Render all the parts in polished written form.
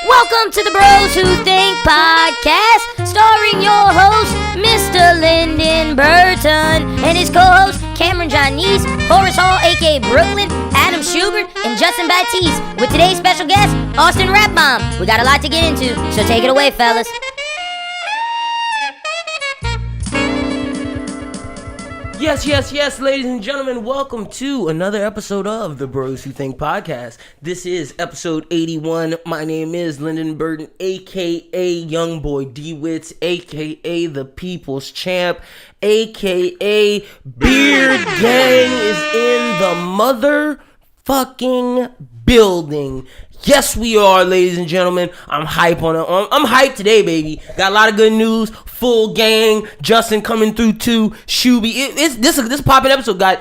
Welcome to the Bros Who Think Podcast, starring your host, Mr. Lynden Burton, and his co-host, Cameron Janice, Horace Hall, aka Brooqlyn, Adam Shubert, and Justin Baptiste, with today's special guest, Austin Rapbaum. We got a lot to get into, so take it away, fellas. Yes, ladies and gentlemen, welcome to another episode of the Bros Who Think Podcast. This is episode 81. My name is Lynden Burton, a.k.a. Young Boy D-Wits, a.k.a. the People's Champ, a.k.a. Beard Gang is in the motherfucking building. Yes, we are, ladies and gentlemen. I'm hype on it. I'm hyped today, baby. Got a lot of good news. Full gang. Justin coming through too. Shuby. This popping episode got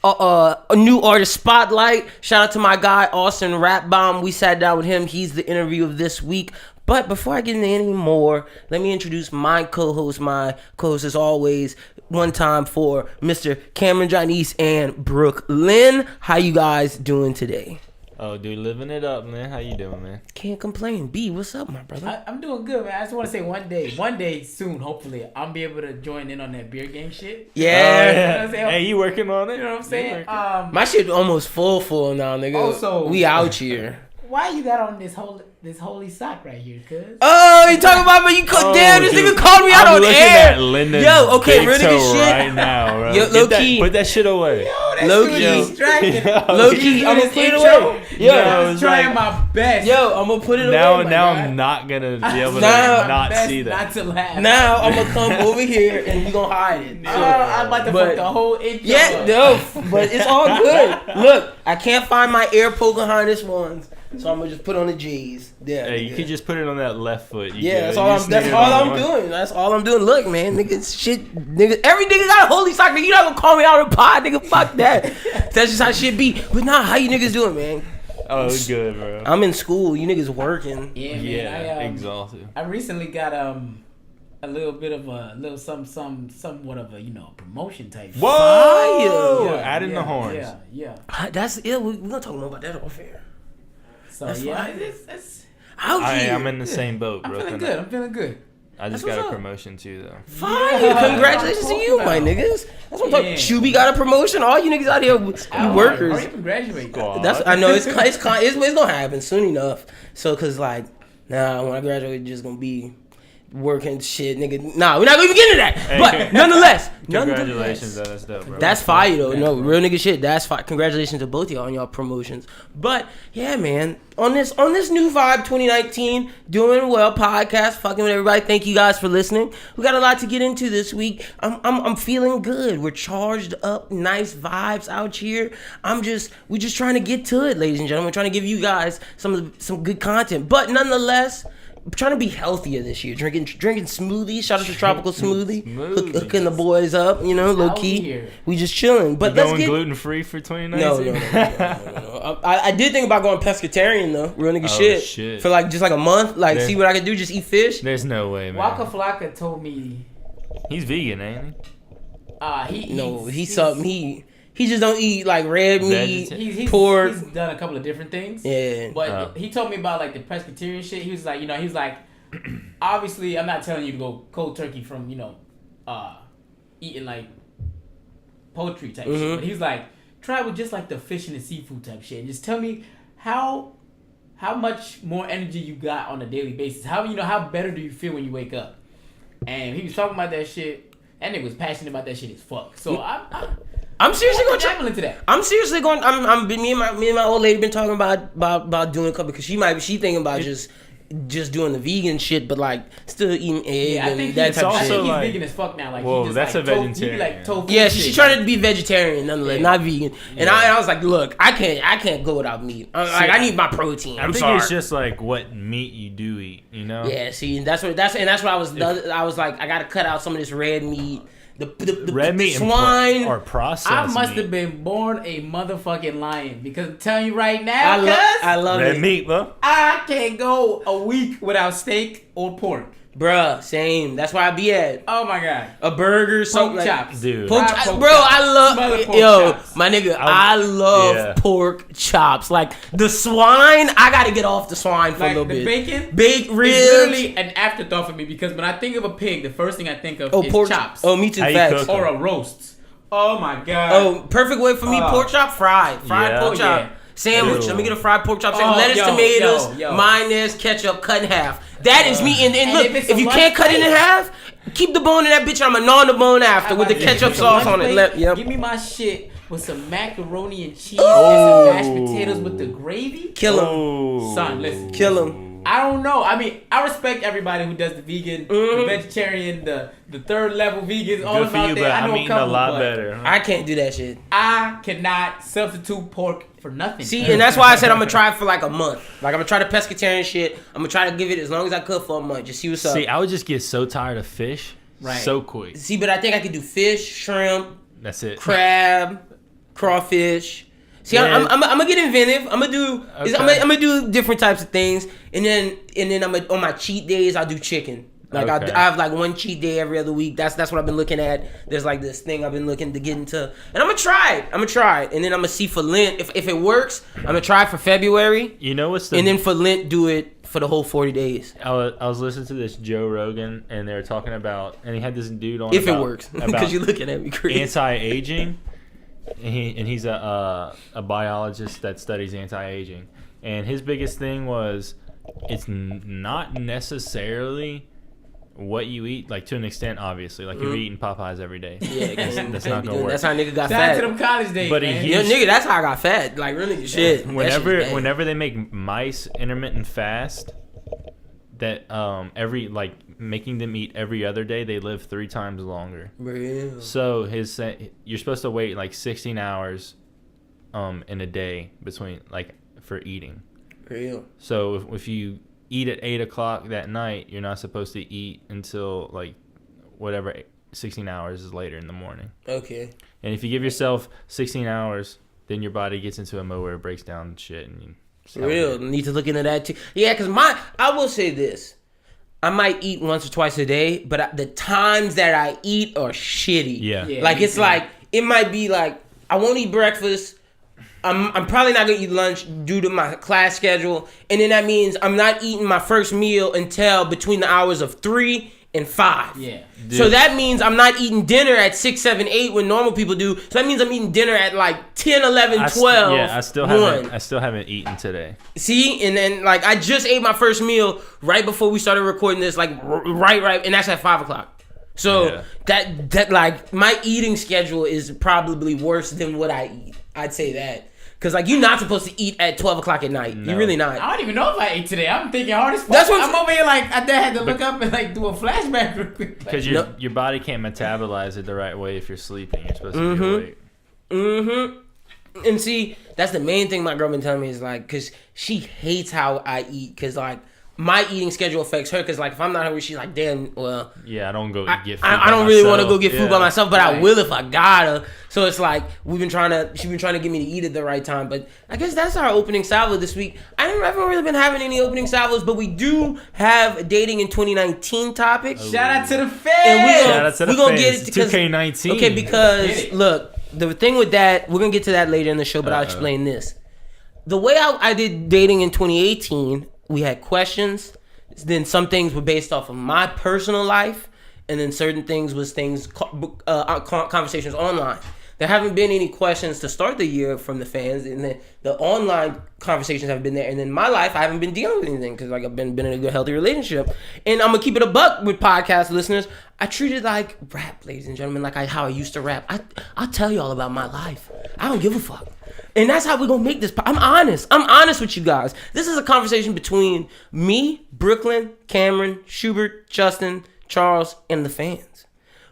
a new artist spotlight. Shout out to my guy Austin Rapbaum. We sat down with him. He's the interview of this week. But before I get into any more, let me introduce my co-host. My co-host, as always, one time for Mr. Cameron Janice and Brooqlyn. How you guys doing today? Oh, dude, living it up, man. How you doing, man? Can't complain. B, what's up, my brother? I'm doing good, man. I just want to say one day soon, hopefully, I'll be able to join in on that beer gang shit. Yeah. You know what I'm saying? Hey, you working on it? You know what I'm saying? My shit almost full now, nigga. Also, we out here. Why you got on this holy sock right here, cuz? Oh, you talking about me? Damn, this nigga called me out on air. At Lynden Yo, okay, real nigga shit. Right now, bro. Yo, low key. Put that shit away. Yo, Low that key. shit is distracting. Low key, I'm gonna put it away. Yo, I was trying my best. Yo, I'm gonna put it away. Now I'm not gonna be able to not see that. Not to laugh. Now I'm gonna come over here and we gonna hide it. I'm about to fuck the whole intro. Yeah, no, but it's all good. Look, I can't find my Air Pocahontas ones, so I'm gonna just put on the J's. Yeah, Hey, you could just put it on that left foot. That's all I'm doing. That's all I'm doing. Look, man, nigga, shit, nigga, every nigga got a holy sock. Nigga, you not gonna call me out on pod, nigga. Fuck that. That's just how shit be. But nah, how you niggas doing, man? Oh, good, bro. I'm in school. You niggas working. Yeah, man. Yeah, exhausted. I recently got a little bit of somewhat of a promotion type. Whoa! Yeah, Adding the horns. Yeah. That's it. We're gonna talk more about that off air. So That's yeah, fine. it's I'm in the same boat, bro. I'm feeling good. I just That's got a what's up. promotion too, though. Fine. Yeah. Congratulations to you, my niggas. That's what I'm talking. Shuby got a promotion. All you niggas out here, you workers. Hurry up and graduate. That's I know it's gonna happen soon enough. So, cause like, nah, when I graduate, it's just gonna be working shit, nigga. Nah, we're not gonna even get into that. Hey, but nonetheless, Congratulations, that's dope, bro. That's fire though. No, real nigga shit. That's fire. Congratulations to both of y'all on y'all promotions. But yeah, man, on this new vibe 2019, doing well podcast, fucking with everybody. Thank you guys for listening. We got a lot to get into this week. I'm feeling good. We're charged up, nice vibes out here. We just trying to get to it, ladies and gentlemen. We're trying to give you guys some good content. But nonetheless, I'm trying to be healthier this year. Drinking smoothies. Shout out to Tropical Smoothie. Hooking the boys up, low key. We just chilling. But you let's going get gluten free for 2019? No. I did think about going pescatarian though. Real nigga shit. For just like a month. See what I can do. Just eat fish. There's no way, man. Waka Flocka told me he's vegan, ain't he? He just don't eat like red meat, pork. He's done a couple of different things. Yeah. But he told me about like the pescatarian shit. He was like, obviously I'm not telling you to go cold turkey from, eating like poultry type shit. But he's like, try with just like the fish and the seafood type shit. And just tell me how much more energy you got on a daily basis. How better do you feel when you wake up? And he was talking about that shit. That nigga was passionate about that shit as fuck. So I'm seriously going to dabble into that. I'm seriously going. Me and my old lady been talking about doing a couple because she thinking about just doing the vegan shit, but like still eating egg and that type of shit. He's vegan as fuck now. Like, whoa, he just that's like a vegetarian. Like tofu. Yeah, she's trying to be vegetarian nonetheless, not vegan. And I was like, look, I can't go without meat. I need my protein. I think it's just like what meat you do eat, Yeah, see, that's what I was. I was like, I gotta cut out some of this red meat. The red meat swine or processed I must meat. have been born a motherfucking lion because I'm telling you right now, I love red it. meat, bro. I can't go a week without steak or pork. Bruh, same. That's where I be at. Oh my god. A burger, something Pork like chops. Dude. Pork Fried pork bro, chops. I love Smothered pork yo, chops. my nigga. I love pork chops. Like the swine, I gotta get off the swine for a little the bit. bacon, baked ribs. It's literally an afterthought for me because when I think of a pig, the first thing I think of is pork chops. Oh, me too. How you Facts. cook Or a roast. Oh my god. Oh, perfect way for me. Pork chop, fried pork chop. Yeah. Sandwich. Ew. Let me get a fried pork chop sandwich. Oh, Lettuce, yo, tomatoes, yo. mayonnaise, ketchup, cut in half. That is me. And And look, if it's if a you lunch can't cut it in plate- half, keep the bone in that bitch. I'm gonna gnaw the bone after with the ketchup sauce on it. Yep. Give me my shit with some macaroni and cheese and some mashed potatoes with the gravy. Kill him. Oh. Son, listen. Kill him. I don't know. I mean, I respect everybody who does the vegan, the vegetarian, the third level vegans, all Good of for them you, out there. but I know I'm a eating a couple, lot but better. I can't do that shit. I cannot substitute pork for nothing. See, and that's why I said I'm gonna try it for like a month. Like I'm gonna try the pescatarian shit. I'm gonna try to give it as long as I could for a month. Just see what's up. See, I would just get so tired of fish so quick. See, but I think I could do fish, shrimp, That's it. crab, crawfish. See, Yeah. I'm gonna get inventive. I'm gonna do. Okay. I'm gonna do different types of things, and then I'm gonna, on my cheat days I'll do chicken. Like Okay. I have like one cheat day every other week. That's what I've been looking at. There's like this thing I've been looking to get into, and I'm gonna try it. and then I'm gonna see for Lent if it works. I'm gonna try it for February, You know what's and then for Lent do it for the whole 40 days. I was listening to this Joe Rogan, and they were talking about, and he had this dude on If it about, works, about because you're looking at me crazy. anti-aging, and he's a biologist that studies anti-aging, and his biggest thing was it's not necessarily what you eat, like to an extent, obviously, like you're eating Popeyes every day. Yeah, that's not gonna work. That's how nigga got Shout out fat. to them college days, But man. he- Yeah, nigga, that's how I got fat. Like really, shit. Whenever they make mice intermittent fast, that making them eat every other day, they live 3 times longer. Real. So you're supposed to wait like 16 hours in a day between for eating. Real. So if you eat at 8 o'clock that night, you're not supposed to eat until 16 hours is later in the morning. Okay. And if you give yourself 16 hours, then your body gets into a mode where it breaks down shit and you Real. Need to look into that too. Yeah, because I will say this. I might eat once or twice a day, but the times that I eat are shitty. Yeah. Like it's like it might be like I won't eat breakfast. I'm probably not gonna eat lunch due to my class schedule, and then that means I'm not eating my first meal until between the hours of 3 and 5. Yeah. So that means I'm not eating dinner at 6, 7, 8 when normal people do. So that means I'm eating dinner at like 10, 11, 12. I still 1. haven't eaten today. See, and then like I just ate my first meal right before we started recording this, like right, and that's at 5 o'clock. So that like my eating schedule is probably worse than what I eat. I'd say that. Cause like you're not supposed to eat at 12 o'clock at night. No. You're really not. I don't even know if I ate today. I'm thinking hard as fuck. That's what I'm over here like I had to look up and like do a flashback real quick. Because your body can't metabolize it the right way if you're sleeping. You're supposed to be awake. Mm-hmm. And see, that's the main thing my girl been telling me is like, cause she hates how I eat. Cause like my eating schedule affects her. Cause like if I'm not hungry, she's like, damn, well. Yeah, I don't go get food I don't really want to go get food by myself, but I will if I gotta. So it's like she's been trying to get me to eat at the right time. But I guess that's our opening salvo this week. I haven't really been having any opening salvos, but we do have a dating in 2019 topic. Shout out to the fans. And Shout out to the we're gonna fans. get it because 2K19. Okay, because look, the thing with that, we're gonna get to that later in the show, but I'll explain this. The way I did dating in 2018, we had questions. Then some things were based off of my personal life, and then certain things was conversations online. There haven't been any questions to start the year from the fans, and then the online conversations have been there. And then my life, I haven't been dealing with anything because like I've been in a good, healthy relationship. And I'm gonna keep it a buck with podcast listeners. I treat it like rap, ladies and gentlemen, like how I used to rap. I'll tell you all about my life. I don't give a fuck. And that's how we're gonna make this. I'm honest. I'm honest with you guys. This is a conversation between me, Brooqlyn, Cameron, Shubert, Justin, Charles, and the fans.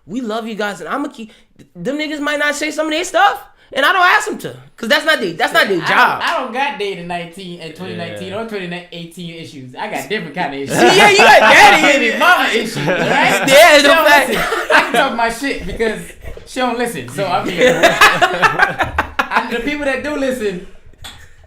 We love you guys, and I'm gonna keep. Them niggas might not say some of their stuff, and I don't ask them to, cause that's not their job. I don't got dating 2019 or 2018 issues. I got different kind of issues. Yeah, you got daddy Baby mama issues, right? Yeah, She no don't fact. listen. I can talk my shit because she don't listen. So I mean, the people that do listen,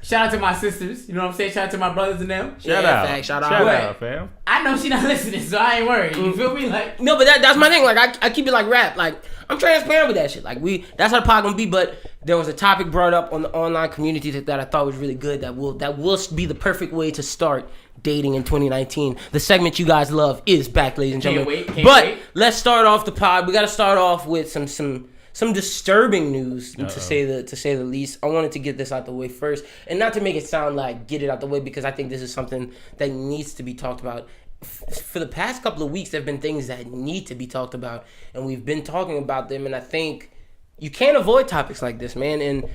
shout Shout out to my sisters. You know what I'm saying? Shout out to my brothers and them. Shout out. Fact, shout out, fam. I know she not listening, so I ain't worried. You feel me? Like, no, but that's my thing. Like I keep it like rap. Like I'm transparent with that shit. Like that's how the pod gonna be. But there was a topic brought up on the online community that I thought was really good. That will be the perfect way to start dating in 2019. The segment you guys love is back, ladies and gentlemen. Can't wait. Let's start off the pod. We got to start off with some disturbing news to say the least. I wanted to get this out the way first, and not to make it sound like get it out the way, because I think this is something that needs to be talked about. For the past couple of weeks, there have been things that need to be talked about, and we've been talking about them. And I think you can't avoid topics like this, man. And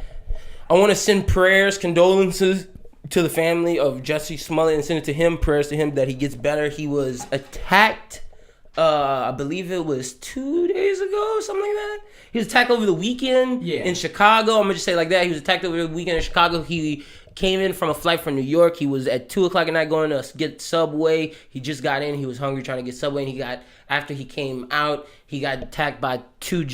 I want to send condolences to the family of Jussie Smollet, and send it to him, prayers to him that he gets better. He was attacked, I believe it was 2 days ago, something like that. He was attacked over the weekend in Chicago. I'm going to just say it like that. He was attacked over the weekend in Chicago. He came in from a flight from New York. He was at 2 o'clock at night going to get Subway. He just got in. He was hungry trying to get Subway. And after he came out, he got attacked by two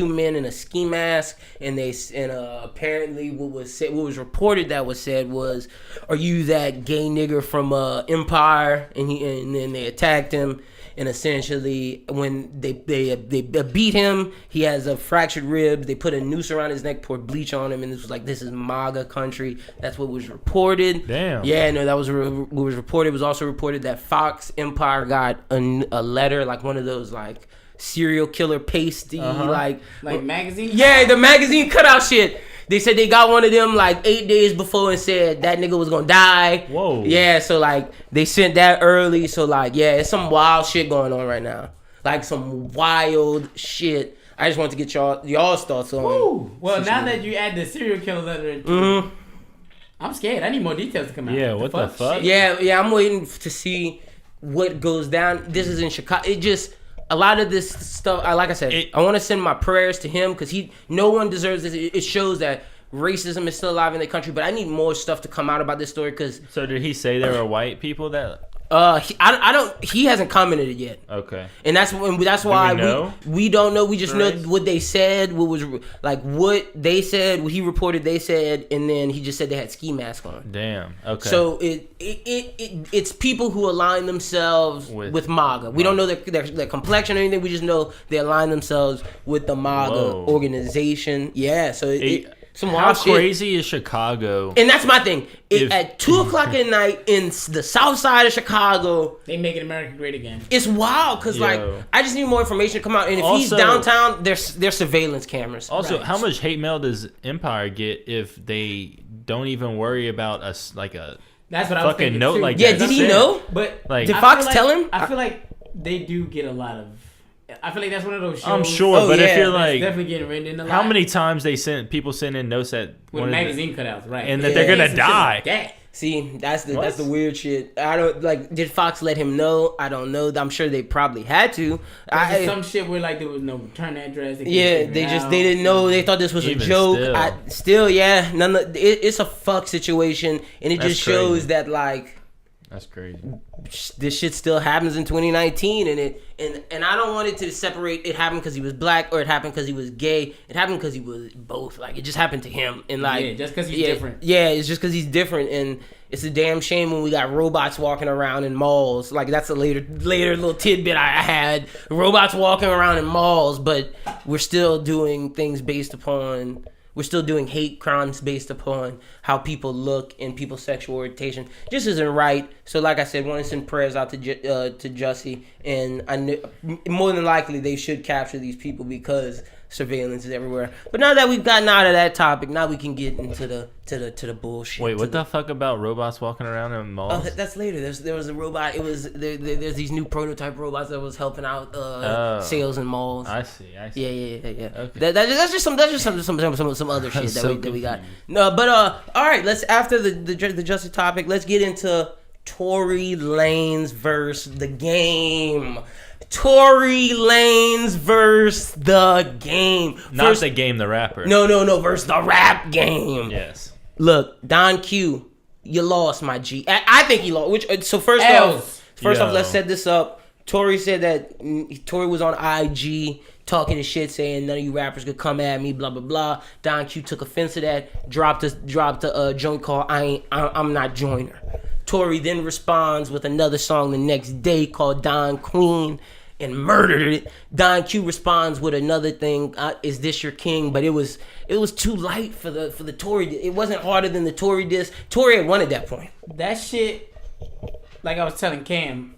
men in a ski mask. And apparently what was reported that was said was, "Are you that gay nigger from Empire?" And then they attacked him. And essentially, when they beat him, he has a fractured rib. They put a noose around his neck, poured bleach on him, and this was like, this is MAGA country. That's what was reported. Damn. Yeah, no, that was what was reported. It was also reported that Fox Empire got a letter, like one of those like serial killer pasty, like magazine. Yeah, the magazine cutout shit. They said they got one of them like 8 days before and said that nigga was gonna die. Whoa. Yeah, so like they sent that early. So like, yeah, it's some wild shit going on right now. Like some wild shit. I just want to get y'all's thoughts on. Ooh. Well, now that you add the serial killer letter into I'm scared. I need more details to come out. Yeah, what the fuck? Yeah, I'm waiting to see what goes down. This is in Chicago. A lot of this stuff, like I said, I want to send my prayers to him, because no one deserves this. It shows that racism is still alive in the country, but I need more stuff to come out about this story. So did he say there were white people that? He hasn't commented it yet. Okay. And that's why we don't know. We just know what they said. What they said, what he reported they said, and then he just said they had ski masks on. Damn. Okay. So it's people who align themselves with MAGA. We don't know their complexion or anything. We just know they align themselves with the MAGA organization. Yeah. So how crazy is Chicago? And that's my thing. At 2 o'clock at night in the south side of Chicago, they making America great again. It's wild, because I just need more information to come out. And if he's downtown, there's surveillance cameras. Also, how much hate mail does Empire get if they don't even worry about us, like a that's what I was fucking note too. like yeah, that? Did he know? But like, did Fox tell him? I feel like they do get a lot of. I feel like that's one of those shows. I'm sure, but if you're like, definitely getting written in a lot. How many times people send in notes that with magazine cutouts, right? And that they're gonna die. Like See, that's the weird shit. I don't like. Did Fox let him know? I don't know. I'm sure they probably had to. Some shit where like there was no return address. They didn't know. They thought this was a joke. It's a fuck situation, and it just shows that like. That's crazy. This shit still happens in 2019, and I don't want it to separate. It happened because he was black, or it happened because he was gay. It happened because he was both. Like, it just happened to him, and like just because he's different. Yeah, it's just because he's different, and it's a damn shame when we got robots walking around in malls. Like, that's a later little tidbit I had. Robots walking around in malls, but we're still doing things based upon. We're still doing hate crimes based upon how people look and people's sexual orientation. Just isn't right. So, like I said, want to send prayers out to Jussie, and more than likely they should capture these people because surveillance is everywhere. But now that we've gotten out of that topic, now we can get into the bullshit. Wait, what the fuck about robots walking around in malls? Oh, that's later. There was a robot. It was there's these new prototype robots that was helping out sales in malls. I see. Yeah. Okay. That's just some other shit that we got. No, but all right. Let's after the Jussie topic, let's get into Tory Lanez versus The Game. Tory Lanez versus The Game. Not The Game, the rapper. No, versus the rap game. Yes. Look, Don Q, you lost, my G. I think he lost. So first off, let's set this up. Tory said that Tory was on IG talking his shit, saying none of you rappers could come at me, blah blah blah. Don Q took offense to that, dropped a joint called I'm Not Joiner. Tory then responds with another song the next day called Don Queen and murdered it. Don Q responds with another thing, Is This Your King? But it was too light for the Tory. It wasn't harder than the Tory diss. Tory had won at that point. That shit, like I was telling Cam,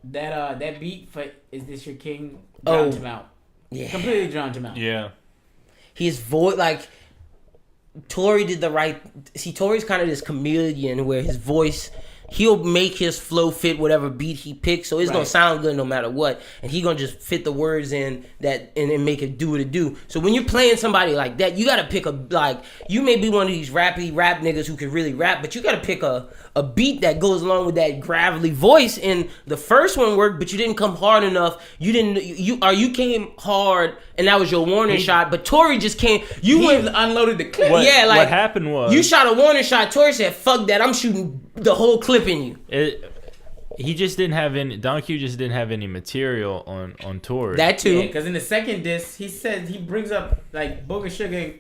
that beat for Is This Your King drowned him out. Yeah. Completely drowned him out. Yeah. His voice, like, Tory did the right... See, Tory's kind of this chameleon where his voice... He'll make his flow fit whatever beat he picks, so it's gonna sound good no matter what, and he gonna just fit the words in that and then make it do what it do. So when you're playing somebody like that, you gotta pick you may be one of these rap niggas who can really rap, but you gotta pick a beat that goes along with that gravelly voice. And the first one worked, but you didn't come hard enough. You came hard, and that was your warning shot. But Tory just came. Unloaded the clip. What happened was you shot a warning shot. Tory said, "Fuck that! I'm shooting the whole clip in you." He just didn't have any. Don Q just didn't have any material on Tory. That too. Because in the second disc, he said he brings up like Booger Sugar,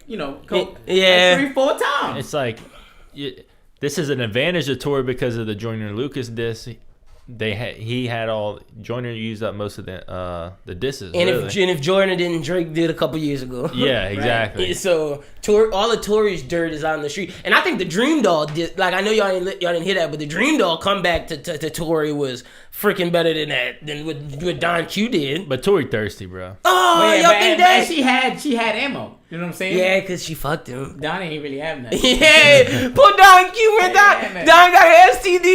coke, like 3-4 times. It's like this is an advantage of Tory because of the Joyner Lucas disc. He had all Joyner used up most of the disses. And really. if Jordan didn't, Drake did a couple years ago. Yeah, exactly. Right? So all of Tory's dirt is out in the street, and I think the Dreamdoll did. Like, I know y'all didn't hear that, but the Dreamdoll comeback to Tory was freaking better than what Don Q did. But Tory thirsty, bro. Oh, y'all think that? She had ammo. You know what I'm saying? Yeah, because she fucked him. Don ain't really having that. Yeah, put Don Q in Don got her STD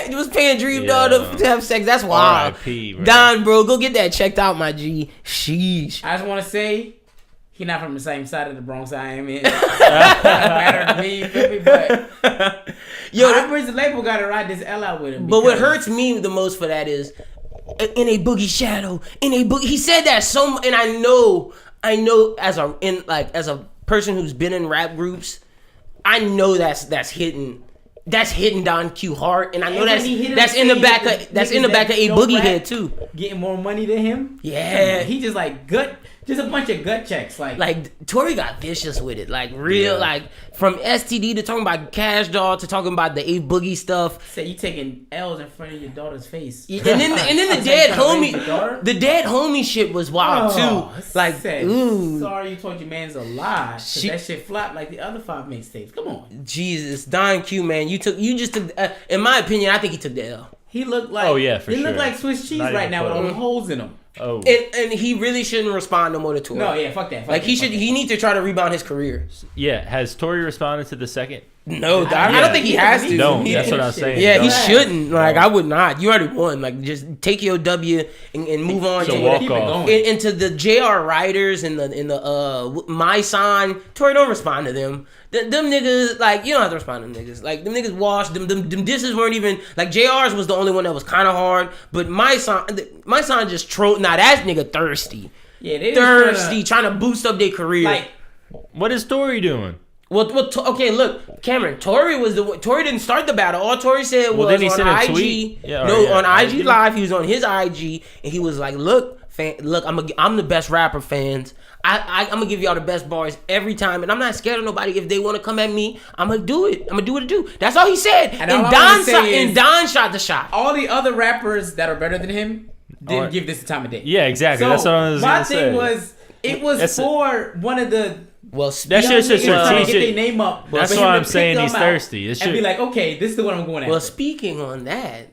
and was paying Dreamdoll to have sex. That's wild. R.I.P., bro. Don, bro, go get that checked out, my G. Sheesh. I just want to say, he not from the same side of the Bronx I am in. Matter to me, you feel me? But Highbridge, the label got to ride this L out with him. But what hurts me the most for that is in a Boogie shadow. He said that so, and I know as a person who's been in rap groups, I know that's hitting Don Q hard, and I know that's in the back of A Boogie head too. Getting more money than him. Yeah, he just like just a bunch of gut checks. Like Tory got vicious with it, like real, like from STD to talking about Cash Doll to talking about the A Boogie stuff. Say you taking L's in front of your daughter's face. And then the dead homie shit was wild too. Like, ooh, sorry you told your man's a lie. That shit flopped like the other 5 mixtapes. Come on, Jesus, Don Q, man, you just took. In my opinion, I think he took the L. He looked like looked like Swiss cheese right now with all the holes in him. Oh, and he really shouldn't respond no more to Tory. No, yeah, fuck that. He needs to try to rebound his career. Yeah, has Tory responded to the second? No, I don't think he has to. No, that's what I was saying. Yeah, he shouldn't. Like, I would not. You already won. Like, just take your W and move on to walk off. Into the JR Writers and the My Sign. Tory, don't respond to them. Them niggas, like, you don't have to respond to them niggas. Like, them niggas washed. Them disses weren't even, like, JR's was the only one that was kind of hard. But My Sign just trolled. Nah, that nigga thirsty. Yeah, they thirsty, trying to boost up their career. Like, what is Tory doing? Well, okay, look, Cameron. Tory didn't start the battle. All Tory said was on IG. On IG Live, he was on his IG, and he was like, "Look, I'm the best rapper, fans. I'm gonna give y'all the best bars every time, and I'm not scared of nobody. If they want to come at me, I'm gonna do it. I'm gonna do what it do." That's all he said. And Don shot the shot. All the other rappers that are better than him didn't give this the time of day. Yeah, exactly. So that's what I was gonna say. My thing was for one of the. Well, that's just a strategic. Get their name up. That's why I'm saying he's thirsty. And be like, okay, this is the one I'm going after. Well, speaking on that,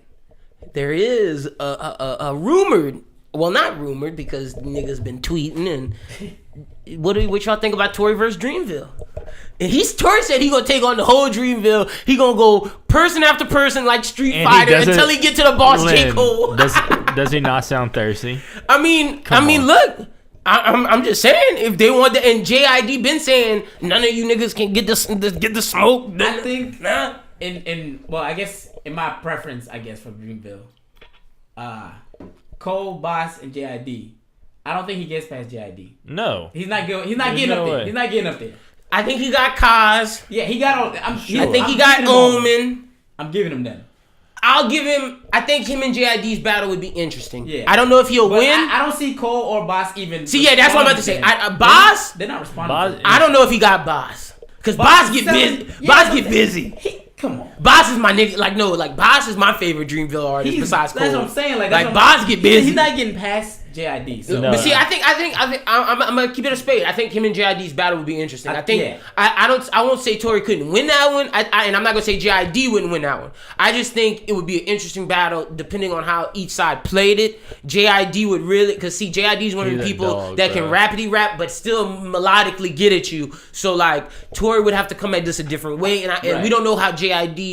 there is a rumored. Well, not rumored because niggas been tweeting and what y'all think about Tory versus Dreamville? And Tory said he gonna take on the whole Dreamville. He gonna go person after person like Street Fighter until he get to the boss J. Cole. Does he not sound thirsty? I mean, look. I'm just saying, if they want to, and JID been saying none of you niggas can get the smoke. I think well, I guess in my preference, I guess for Dreamville, Cole, Boss, and JID. I don't think he gets past JID. No, he's not good. He's not getting up there. He's not getting up there. I think he got Kaz. Yeah, he got all. I'm sure. I think he got Omen. I'm giving him them. I'll give him. I think him and JID's battle would be interesting. Yeah. I don't know if he'll win. I don't see Cole or Boss even. See, yeah, that's what I'm about to say. Boss, they're not responding. I don't know if he got Boss. Because Boss get busy. Boss get busy. Come on. Boss is my nigga. Like Boss is my favorite Dreamville artist besides Cole. That's what I'm saying. Like Boss get busy. He's not getting past JID. So. No, but see, I think I'm gonna keep it a spade. I think him and JID's battle would be interesting. I think I won't say Tory couldn't win that one. And I'm not gonna say JID wouldn't win that one. I just think it would be an interesting battle depending on how each side played it. JID would really, because see, JID's one of the people that can rapidy rap but still melodically get at you. So like Tory would have to come at this a different way, and we don't know how JID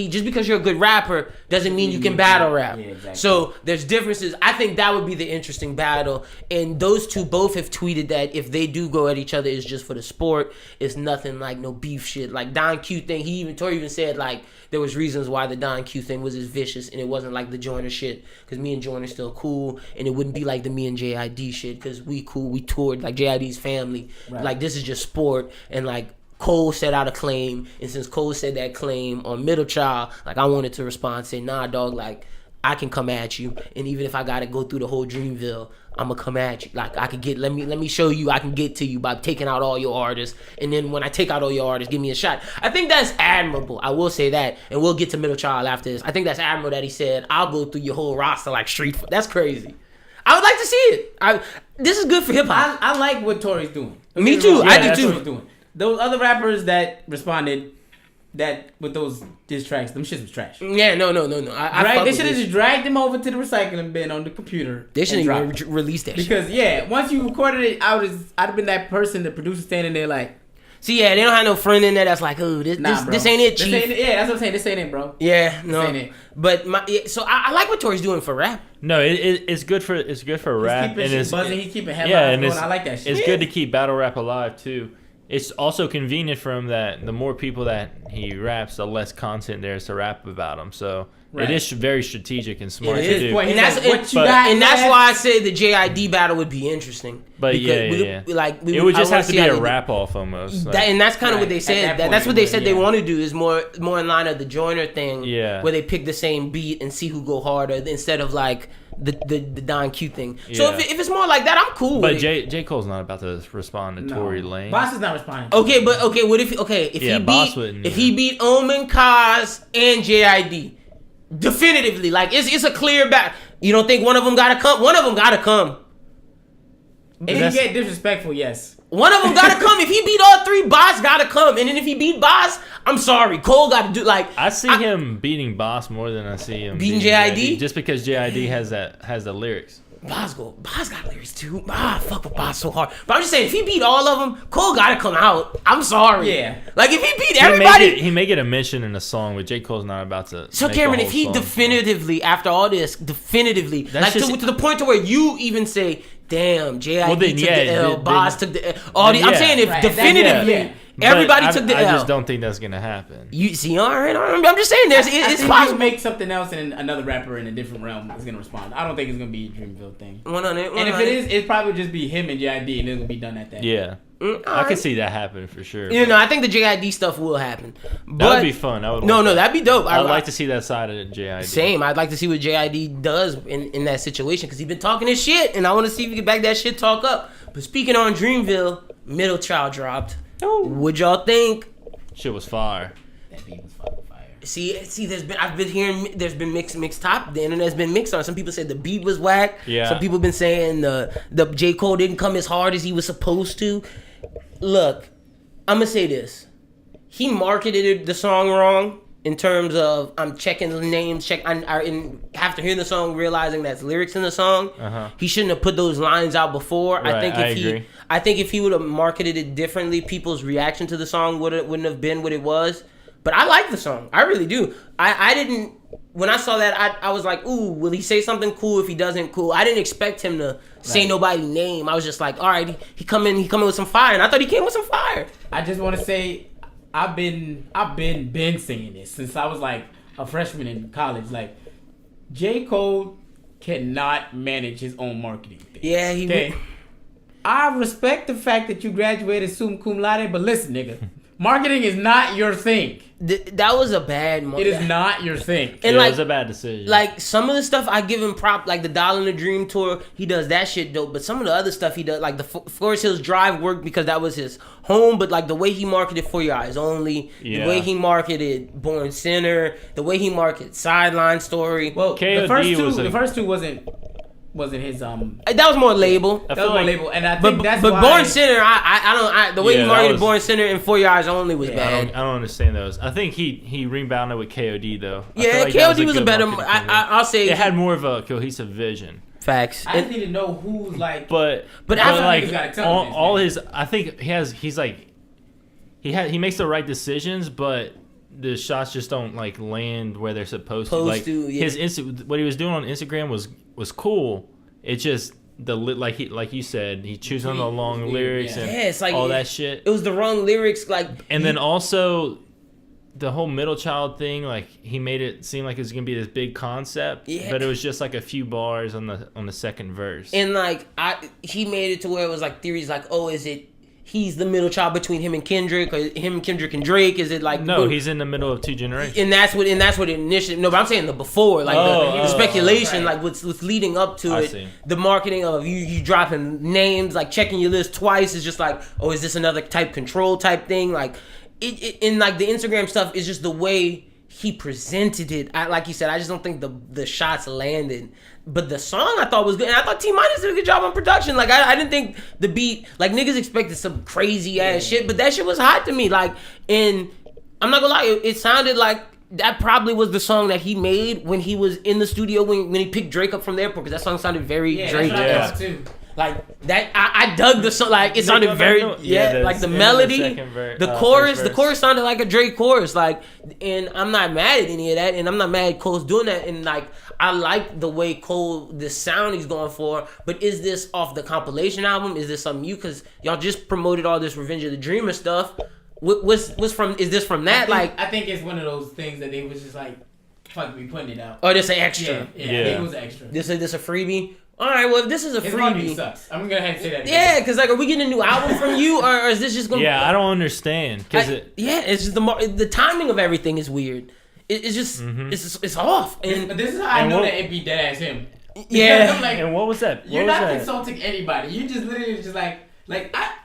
just because you're a good rapper doesn't mean you can battle rap. Yeah, exactly. So there's differences. I think that would be the interesting battle, and those two both have tweeted that if they do go at each other, it's just for the sport. It's nothing like no beef shit. Like Don Q thing, Tory even said like there was reasons why the Don Q thing was as vicious, and it wasn't like the Joyner shit, because me and Joyner still cool, and it wouldn't be like the me and JID shit, because we cool, we toured like JID's family. Right. Like this is just sport, and like Cole set out a claim, and since Cole said that claim on Middle Child, like I wanted to respond and say, nah dog, like I can come at you, and even if I gotta go through the whole Dreamville, I'm gonna come at you. Like I could get, let me show you I can get to you by taking out all your artists, and then when I take out all your artists, give me a shot. I think that's admirable. I will say that, and we'll get to Middle Child after this. I think that's admirable that he said, I'll go through your whole roster like Street. That's crazy. I would like to see it. This is good for hip hop. I like what Tory's doing. Me too. I do too. Those other rappers that responded that with those diss tracks, them shits was trash. Yeah, no. They should have just dragged them over to the recycling bin on the computer. They shouldn't even release that because shit. Once you recorded it, I'd have been that person, the producer standing there like. See, yeah, they don't have no friend in there that's like, oh, this ain't it, Chief. Yeah, that's what I'm saying. This ain't it, bro. Yeah, no. This ain't it. But so I like what Tory's doing for rap. No, it's good for rap, and it's buzzing. He's keeping headlines going. I like that shit. It's good to keep battle rap alive too. It's also convenient for him that the more people that he raps, the less content there is to rap about him. So it is very strategic and smart to do. And that's why I say the JID battle would be interesting. But it would just have to be a rap off almost. And that's kind of what they said. That's what they said they want to do is more in line of the Joyner thing, where they pick the same beat and see who go harder instead of like the Don Q thing. So if it's more like that, I'm cool. But with it. J. Cole's not about to respond to Tory Lanez. Boss is not responding. What if he beat Omen, Kaz, and JID definitively? Like it's a clear back. You don't think one of them gotta come? One of them gotta come. If he get disrespectful, yes. One of them gotta come. If he beat all three, Boss gotta come. And then if he beat Boss, I'm sorry, Cole gotta do like. I see him beating Boss more than I see him beating JID. Just because JID has the lyrics. Boss got lyrics too. Fuck with Boss so hard. But I'm just saying, if he beat all of them, Cole gotta come out. I'm sorry. Yeah. Like if he beat everybody, he may get a mention in a song, but J. Cole's not about to. So Cameron, if he definitively, after all this, to the point to where you even say, damn, JID took the L, Boss took the L. I'm saying if definitively. Everybody took the L. I just don't think that's gonna happen. You see, all right. I'm just saying, it's possible. Make something else, and another rapper in a different realm is gonna respond. I don't think it's gonna be a Dreamville thing. And if it is, it'd probably just be him and JID, and it's gonna be done at that. Yeah, I can see that happening for sure. I think the JID stuff will happen. That would be fun. That'd be dope. I'd like to see that side of JID. Same. I'd like to see what JID does in that situation because he's been talking his shit, and I want to see if he can back that shit talk up. But speaking on Dreamville, Middle Child dropped. What'd y'all think? Shit was fire. That beat was fucking fire. See, I've been hearing there's been mixed top. The internet's been mixed on. Some people said the beat was whack. Yeah. Some people been saying the J. Cole didn't come as hard as he was supposed to. Look, I'm gonna say this. He marketed the song wrong in terms of I'm checking the names, after hearing the song, realizing that's lyrics in the song. He shouldn't have put those lines out before. Right, I think if he would have marketed it differently, people's reaction to the song wouldn't have been what it was. But I like the song. I really do. I didn't. When I saw that, I was like, ooh, will he say something cool? If he doesn't, cool. I didn't expect him to say nobody's name. I was just like, all right, he come in with some fire, and I thought he came with some fire. I just want to say, I've been singing this since I was like a freshman in college. Like, J. Cole cannot manage his own marketing thing. Yeah, he. I respect the fact that you graduated summa cum laude, but listen, nigga, Marketing is not your thing. That was a bad It is not your thing. And it was a bad decision. Like, some of the stuff I give him prop, like the Doll in the Dream tour, he does that shit dope. But some of the other stuff he does, like the Forest Hills Drive worked because that was his home. But like the way he marketed For Your Eyes Only, the way he marketed Born Sinner, the way he marketed Sideline Story. Well, the first two wasn't his That was more label. That was more label, and I think that's why. But Born Sinner, the way he marketed Born Sinner and For Your Eyes Only was bad. I don't understand those. I think he rebounded with KOD though. Yeah, KOD was a better. I'll say it had more of a cohesive vision. Facts. I just need to know who's like. But like all his, I think he makes the right decisions, but the shots just don't like land where they're supposed to. Like his what he was doing on Instagram was cool. It just like you said, he chews on the long lyrics and it's like all that shit. It was the wrong lyrics, like. And then also the whole middle child thing, like he made it seem like it was gonna be this big concept, but it was just like a few bars on the second verse. And like he made it to where it was like theories like, oh, is it he's the middle child between him and Kendrick, or him, Kendrick, and Drake? Is it like no? He's in the middle of two generations, and that's what it initially. No, but I'm saying the before, like the speculation, like what's leading up to it. See. The marketing of you dropping names, like checking your list twice is just like, oh, is this another type control type thing? Like it in like the Instagram stuff is just the way he presented it. Like you said, I just don't think the shots landed. But the song I thought was good, and I thought T-Minus did a good job on production. Like I didn't think the beat, like niggas expected some crazy ass shit, but that shit was hot to me. Like, and I'm not gonna lie, it sounded like that probably was the song that he made when he was in the studio when he picked Drake up from the airport, because that song sounded very Drake. Like that, I dug the song. Like it sounded very like the melody, the chorus. The chorus sounded like a Drake chorus. Like, and I'm not mad at any of that, and I'm not mad at Cole's doing that. And like, I like the way Cole, the sound he's going for. But is this off the compilation album? Is this something new? Because y'all just promoted all this Revenge of the Dreamer stuff. What's from? Is this from that? I think it's one of those things that they was just like, fuck, we putting it out. Oh, this an extra. Yeah. I think it was extra. This a freebie. All right, well, if this is a freebie, sucks. I'm gonna have to say that again. Yeah, because like, are we getting a new album from you, or is this just gonna? Yeah, I don't understand. It's just the timing of everything is weird. It's just it's off. But this is how I know that it be dead ass him. Yeah. Like, and what was that? You're not consulting anybody. You just literally just like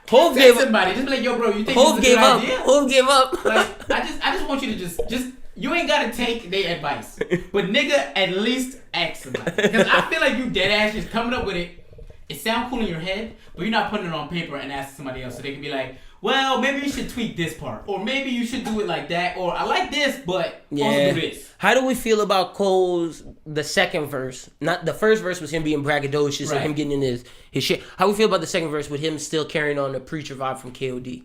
Hov gave up. Somebody just be like, yo, bro, you think Hov this is a good idea? Hov gave up. Like, I just want you to just. You ain't gotta take their advice, but nigga, at least ask somebody. Because I feel like you dead ass just coming up with it. It sound cool in your head, but you're not putting it on paper and asking somebody else so they can be like, well, maybe you should tweak this part, or maybe you should do it like that, or I like this, but also do this. How do we feel about Cole's the second verse? Not the first verse was him being braggadocious and him getting in his shit. How do we feel about the second verse with him still carrying on the preacher vibe from KOD?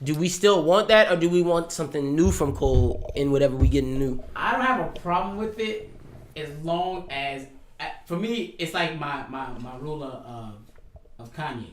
Do we still want that, or do we want something new from Cole in whatever we get new? I don't have a problem with it as long as, for me, it's like my rule of Kanye.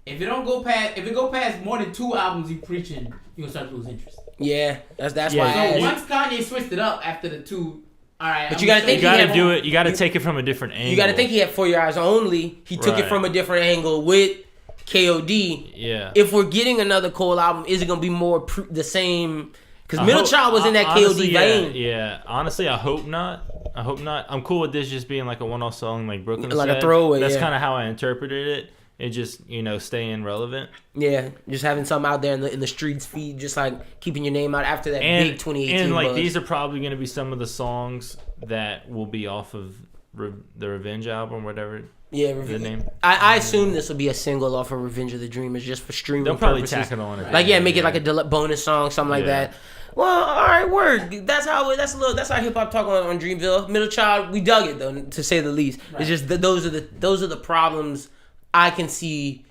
If it go past more than 2 albums you preaching, you gonna start to lose interest. Yeah, that's why. So once Kanye switched it up after the 2, all right. But you gotta think you gotta do it. You gotta take it from a different angle. You gotta think he had For Your Eyes Only. He took it from a different angle with KOD. Yeah. If we're getting another Cole album, is it gonna be more the same? Because Middle Child was in that KOD vein. Yeah. Honestly, I hope not. I'm cool with this just being like a one-off song, like Brooqlyn like said. A throwaway. That's kind of how I interpreted it. It just, staying relevant. Yeah, just having something out there in the streets feed, just like keeping your name out after that big 2018 And like buzz. these are probably going to be some of the songs that will be off of the Revenge album, whatever. Yeah, the name. I assume this will be a single off of Revenge of the Dreamers just for streaming They'll probably purposes. tack it on. Like make it like a bonus song, something like that. Well, all right, word. That's how hip hop talk on Dreamville. Middle Child, we dug it though, to say the least. Right. It's just those are the problems I can see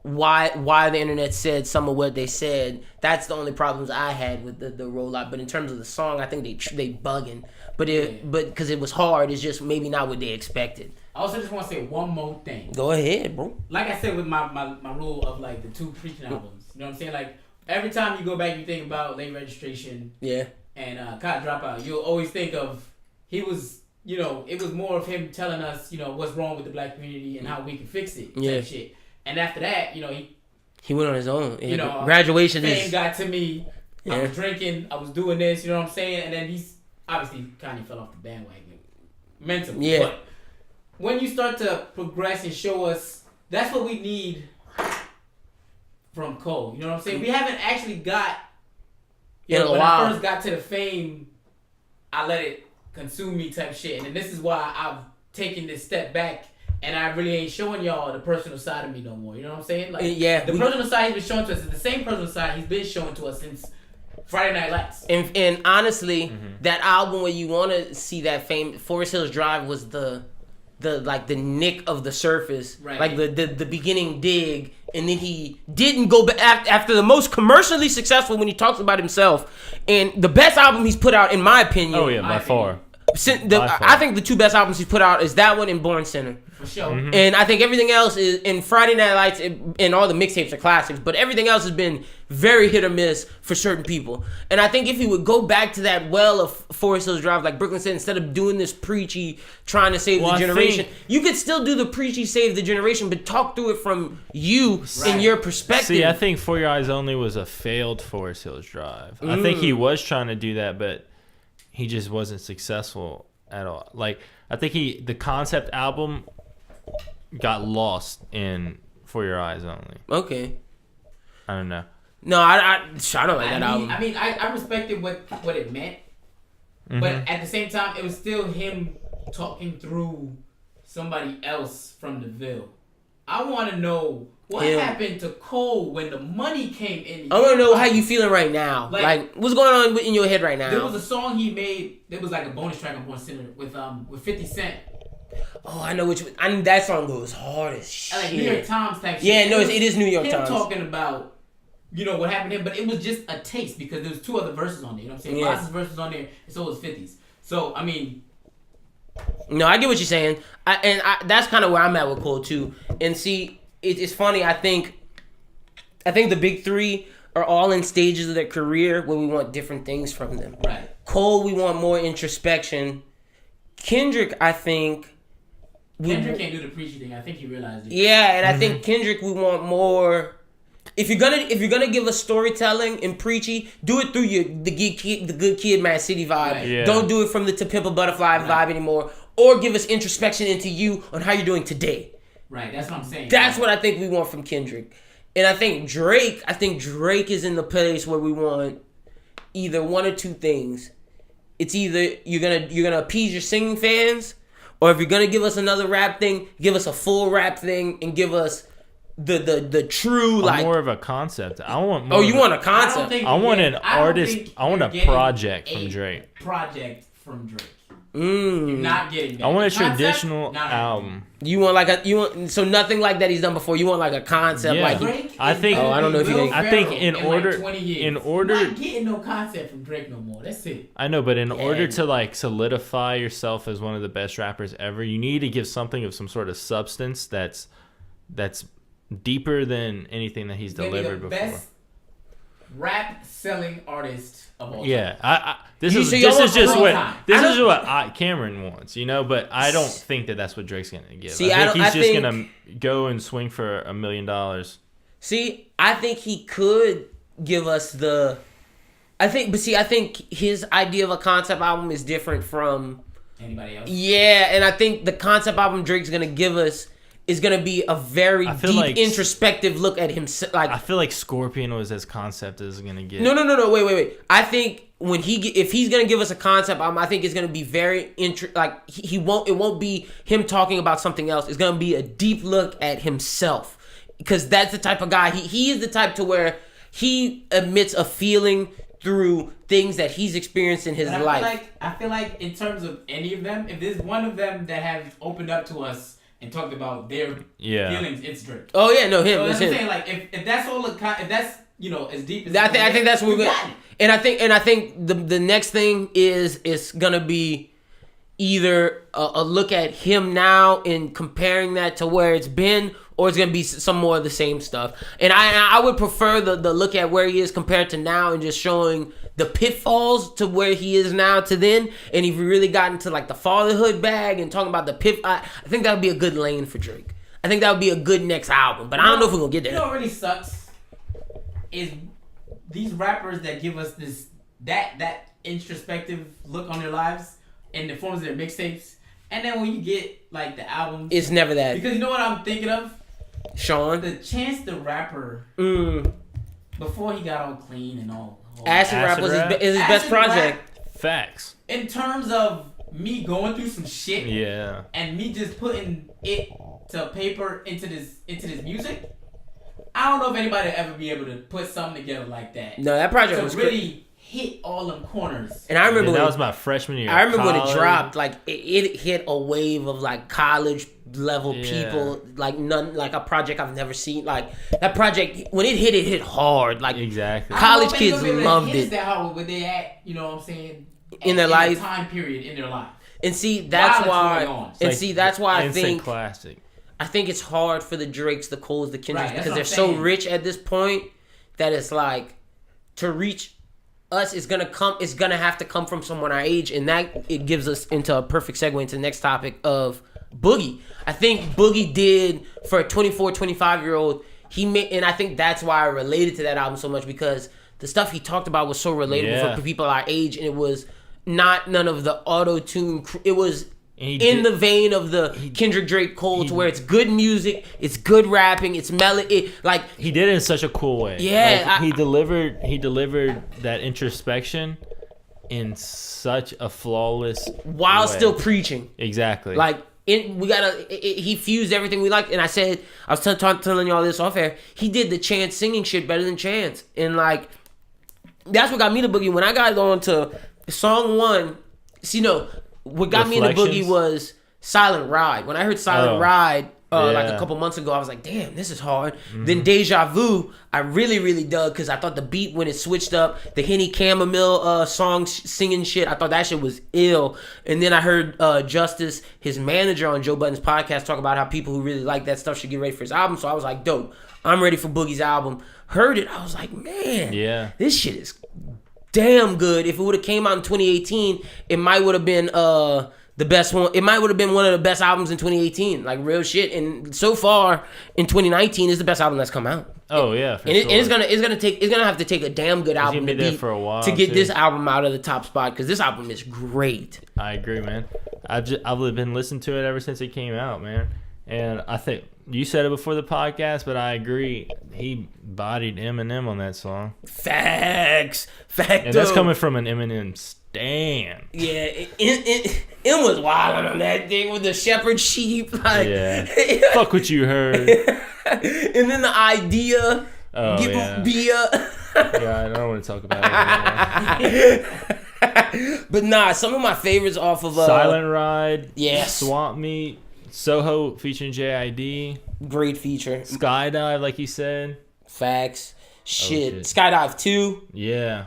why the internet said some of what they said. That's the only problems I had with the rollout. But in terms of the song, I think they bugging. But because it was hard, it's just maybe not what they expected. I also just want to say one more thing. Go ahead, bro. Like I said with my rule of like the 2 preaching albums. You know what I'm saying? Like every time you go back, you think about Late Registration. Yeah. And Cotton Dropout. You'll always think of he was. It was more of him telling us, what's wrong with the black community and how we can fix it. Yeah. Shit. And after that, he He went on his own. You know, graduation fame got to me. Yeah. I was drinking. I was doing this. You know what I'm saying? And then he's obviously Kanye fell off the bandwagon mentally. Yeah. But when you start to progress and show us, that's what we need from Cole. You know what I'm saying? We haven't actually got. In a when while. I first got to the fame, I let it consume me type shit. And this is why I've taken this step back and I really ain't showing y'all the personal side of me no more. You know what I'm saying? Like, the personal side he's been showing to us is the same personal side he's been showing to us since Friday Night Lights. And honestly, that album where you want to see that fame, Forest Hills Drive was the nick of the surface, right. Like the beginning dig, and then he didn't go back after the most commercially successful when he talks about himself, and the best album he's put out in my opinion. Oh yeah, by far. I think the two best albums he's put out is that one and Born Sinner. For sure. And I think everything else is in Friday Night Lights and all the mixtapes are classics, but everything else has been very hit or miss for certain people. And I think if he would go back to that well of Forest Hills Drive, like Brooqlyn said, instead of doing this preachy trying to save the generation, you could still do the preachy save the generation, but talk through it from you and your perspective. See, I think For Your Eyes Only was a failed Forest Hills Drive. I think he was trying to do that, but he just wasn't successful at all. Like, I think the concept album got lost in For Your Eyes Only. Okay. I don't know. No, I don't like that album. I mean, I respected what it meant, but at the same time, it was still him talking through somebody else from the Ville. I want to know what happened to Cole when the money came in. I want to know how you feeling right now. Like what's going on in your head right now? There was a song he made. There was like a bonus track on Born Sinner with 50 Cent. Oh, I know which one. I mean, that song goes hard as shit. Like New York Times type shit. Yeah, no, it is New York Times. Him talking about, what happened to him, but it was just a taste because there was two other verses on there. You know what I'm saying? Boss's verses on there, and so was 50's. So, I mean... No, I get what you're saying. That's kind of where I'm at with Cole, too. And see, it's funny. I think the big three are all in stages of their career where we want different things from them. Right. Cole, we want more introspection. Kendrick, I think... Kendrick can't do the preachy thing. I think he realized it. Yeah, and I think Kendrick, we want more... If you're gonna give us storytelling and preachy, do it through the good kid, Mad City vibe. Right. Yeah. Don't do it from the To Pimp a Butterfly vibe anymore. Or give us introspection into you on how you're doing today. Right, that's what I'm saying. That's what I think we want from Kendrick. And I think Drake is in the place where we want either one or two things. It's either you're gonna appease your singing fans, or if you're gonna give us another rap thing, give us a full rap thing and give us the true more of a concept. I want more. Oh, you want a concept? I want an artist. I want a project from Drake. Project from Drake. You're not getting that. I want a concept, traditional album. You want so nothing like that he's done before. You want like a concept like Drake. I think. I don't know if you. I think in order, like 20 years. in order, I'm not getting no concept from Drake no more. That's it. I know, but in order to like solidify yourself as one of the best rappers ever, you need to give something of some sort of substance that's deeper than anything that he's delivered before. Best rap selling artist of all time. Yeah, this is what Cameron wants, but I don't think that's what Drake's gonna give. See, I think he's just gonna go and swing for $1 million. See, I think he could give us I think his idea of a concept album is different from anybody else. Yeah, and I think the concept album Drake's gonna give us is gonna be a very deep, introspective look at himself. Like, I feel like Scorpion was as concept as gonna get. No. Wait. I think if he's gonna give us a concept album, I think it's gonna be very it won't be him talking about something else. It's gonna be a deep look at himself, because that's the type of guy he is. The type to where he admits a feeling through things that he's experienced in his life. I feel like in terms of any of them, if there's one of them that has opened up to us and talked about their feelings, it's Drake. Oh yeah, no, him. So it's I'm him. saying, like, if that's all if that's as deep as I think that's what we're gonna. And I think the next thing is gonna be either a look at him now and comparing that to where it's been, or it's gonna be some more of the same stuff. And I would prefer the look at where he is compared to now and just showing the pitfalls to where he is now to then. And if we really got into like the fatherhood bag and talking about the I think that would be a good lane for Drake. I think that would be a good next album. But I don't know if we're gonna get there. You know what really sucks? is these rappers that give us that introspective look on their lives in the forms of their mixtapes, and then when you get like the albums, it's never that. Because you know what I'm thinking of? Sean, the Chance the Rapper, before he got all clean and all. Acid Rap was his best project. Facts. In terms of me going through some shit, yeah, and me just putting it to paper into this music, I don't know if anybody will ever be able to put something together like that. No, that project was really hit all them corners. And I remember that was my freshman year. I remember when it dropped, like it hit a wave of like college level people, like a project I've never seen. Like that project, when it hit hard. Like exactly, college kids loved it. That hard where they at, you know what I'm saying? In their life, time period in their life. And see, that's why. And see, that's why I think classic. I think it's hard for the Drakes, the Coles, the Kendricks, right, because they're so rich at this point that it's like to reach us is gonna come. It's gonna have to come from someone our age, and that it gives us into a perfect segue into the next topic of Boogie. I think Boogie did for a 24, 25-year-old. He made, and I think that's why I related to that album so much, because the stuff he talked about was so relatable for people our age, and it was not none of the auto-tune. It was the vein of the Kendrick Drake Cole, to where it's good music, it's good rapping, it's melody. Like he did it in such a cool way. Yeah, like, he delivered that introspection in such a flawless while way. Still preaching. Exactly. Like he fused everything we liked, and I was telling y'all this off air. He did the Chance singing shit better than Chance, and like that's what got me to Boogie. When I got on to song 1, what got me into Boogie was Silent Ride. When I heard Silent Ride like a couple months ago, I was like, damn, this is hard. Mm-hmm. Then Deja Vu, I really, really dug, because I thought the beat, when it switched up, the Henny Chamomile song singing shit, I thought that shit was ill. And then I heard Justice, his manager on Joe Budden's podcast, talk about how people who really like that stuff should get ready for his album. So I was like, dope, I'm ready for Boogie's album. Heard it, I was like, man, this shit is damn good. If it would have came out in 2018, it might would have been the best one. It might would have been one of the best albums in 2018, like real shit. And so far in 2019, is the best album that's come out. Oh yeah, and it's gonna have to take a damn good album to beat for a while to get this album out of the top spot, because this album is great. I agree, man. I've been listening to it ever since it came out, man. And I think you said it before the podcast, but I agree. He bodied Eminem on that song. Facts. And that's coming from an Eminem stan. Yeah, it was wild on that thing with the shepherd sheep. Like, fuck what you heard. And then the idea. Oh, beer. I don't want to talk about it anymore. But nah, some of my favorites off of Silent Ride. Yes. Swamp Meat. Soho featuring JID. Great feature. Skydive, like you said. Facts. Shit. Skydive 2. Yeah.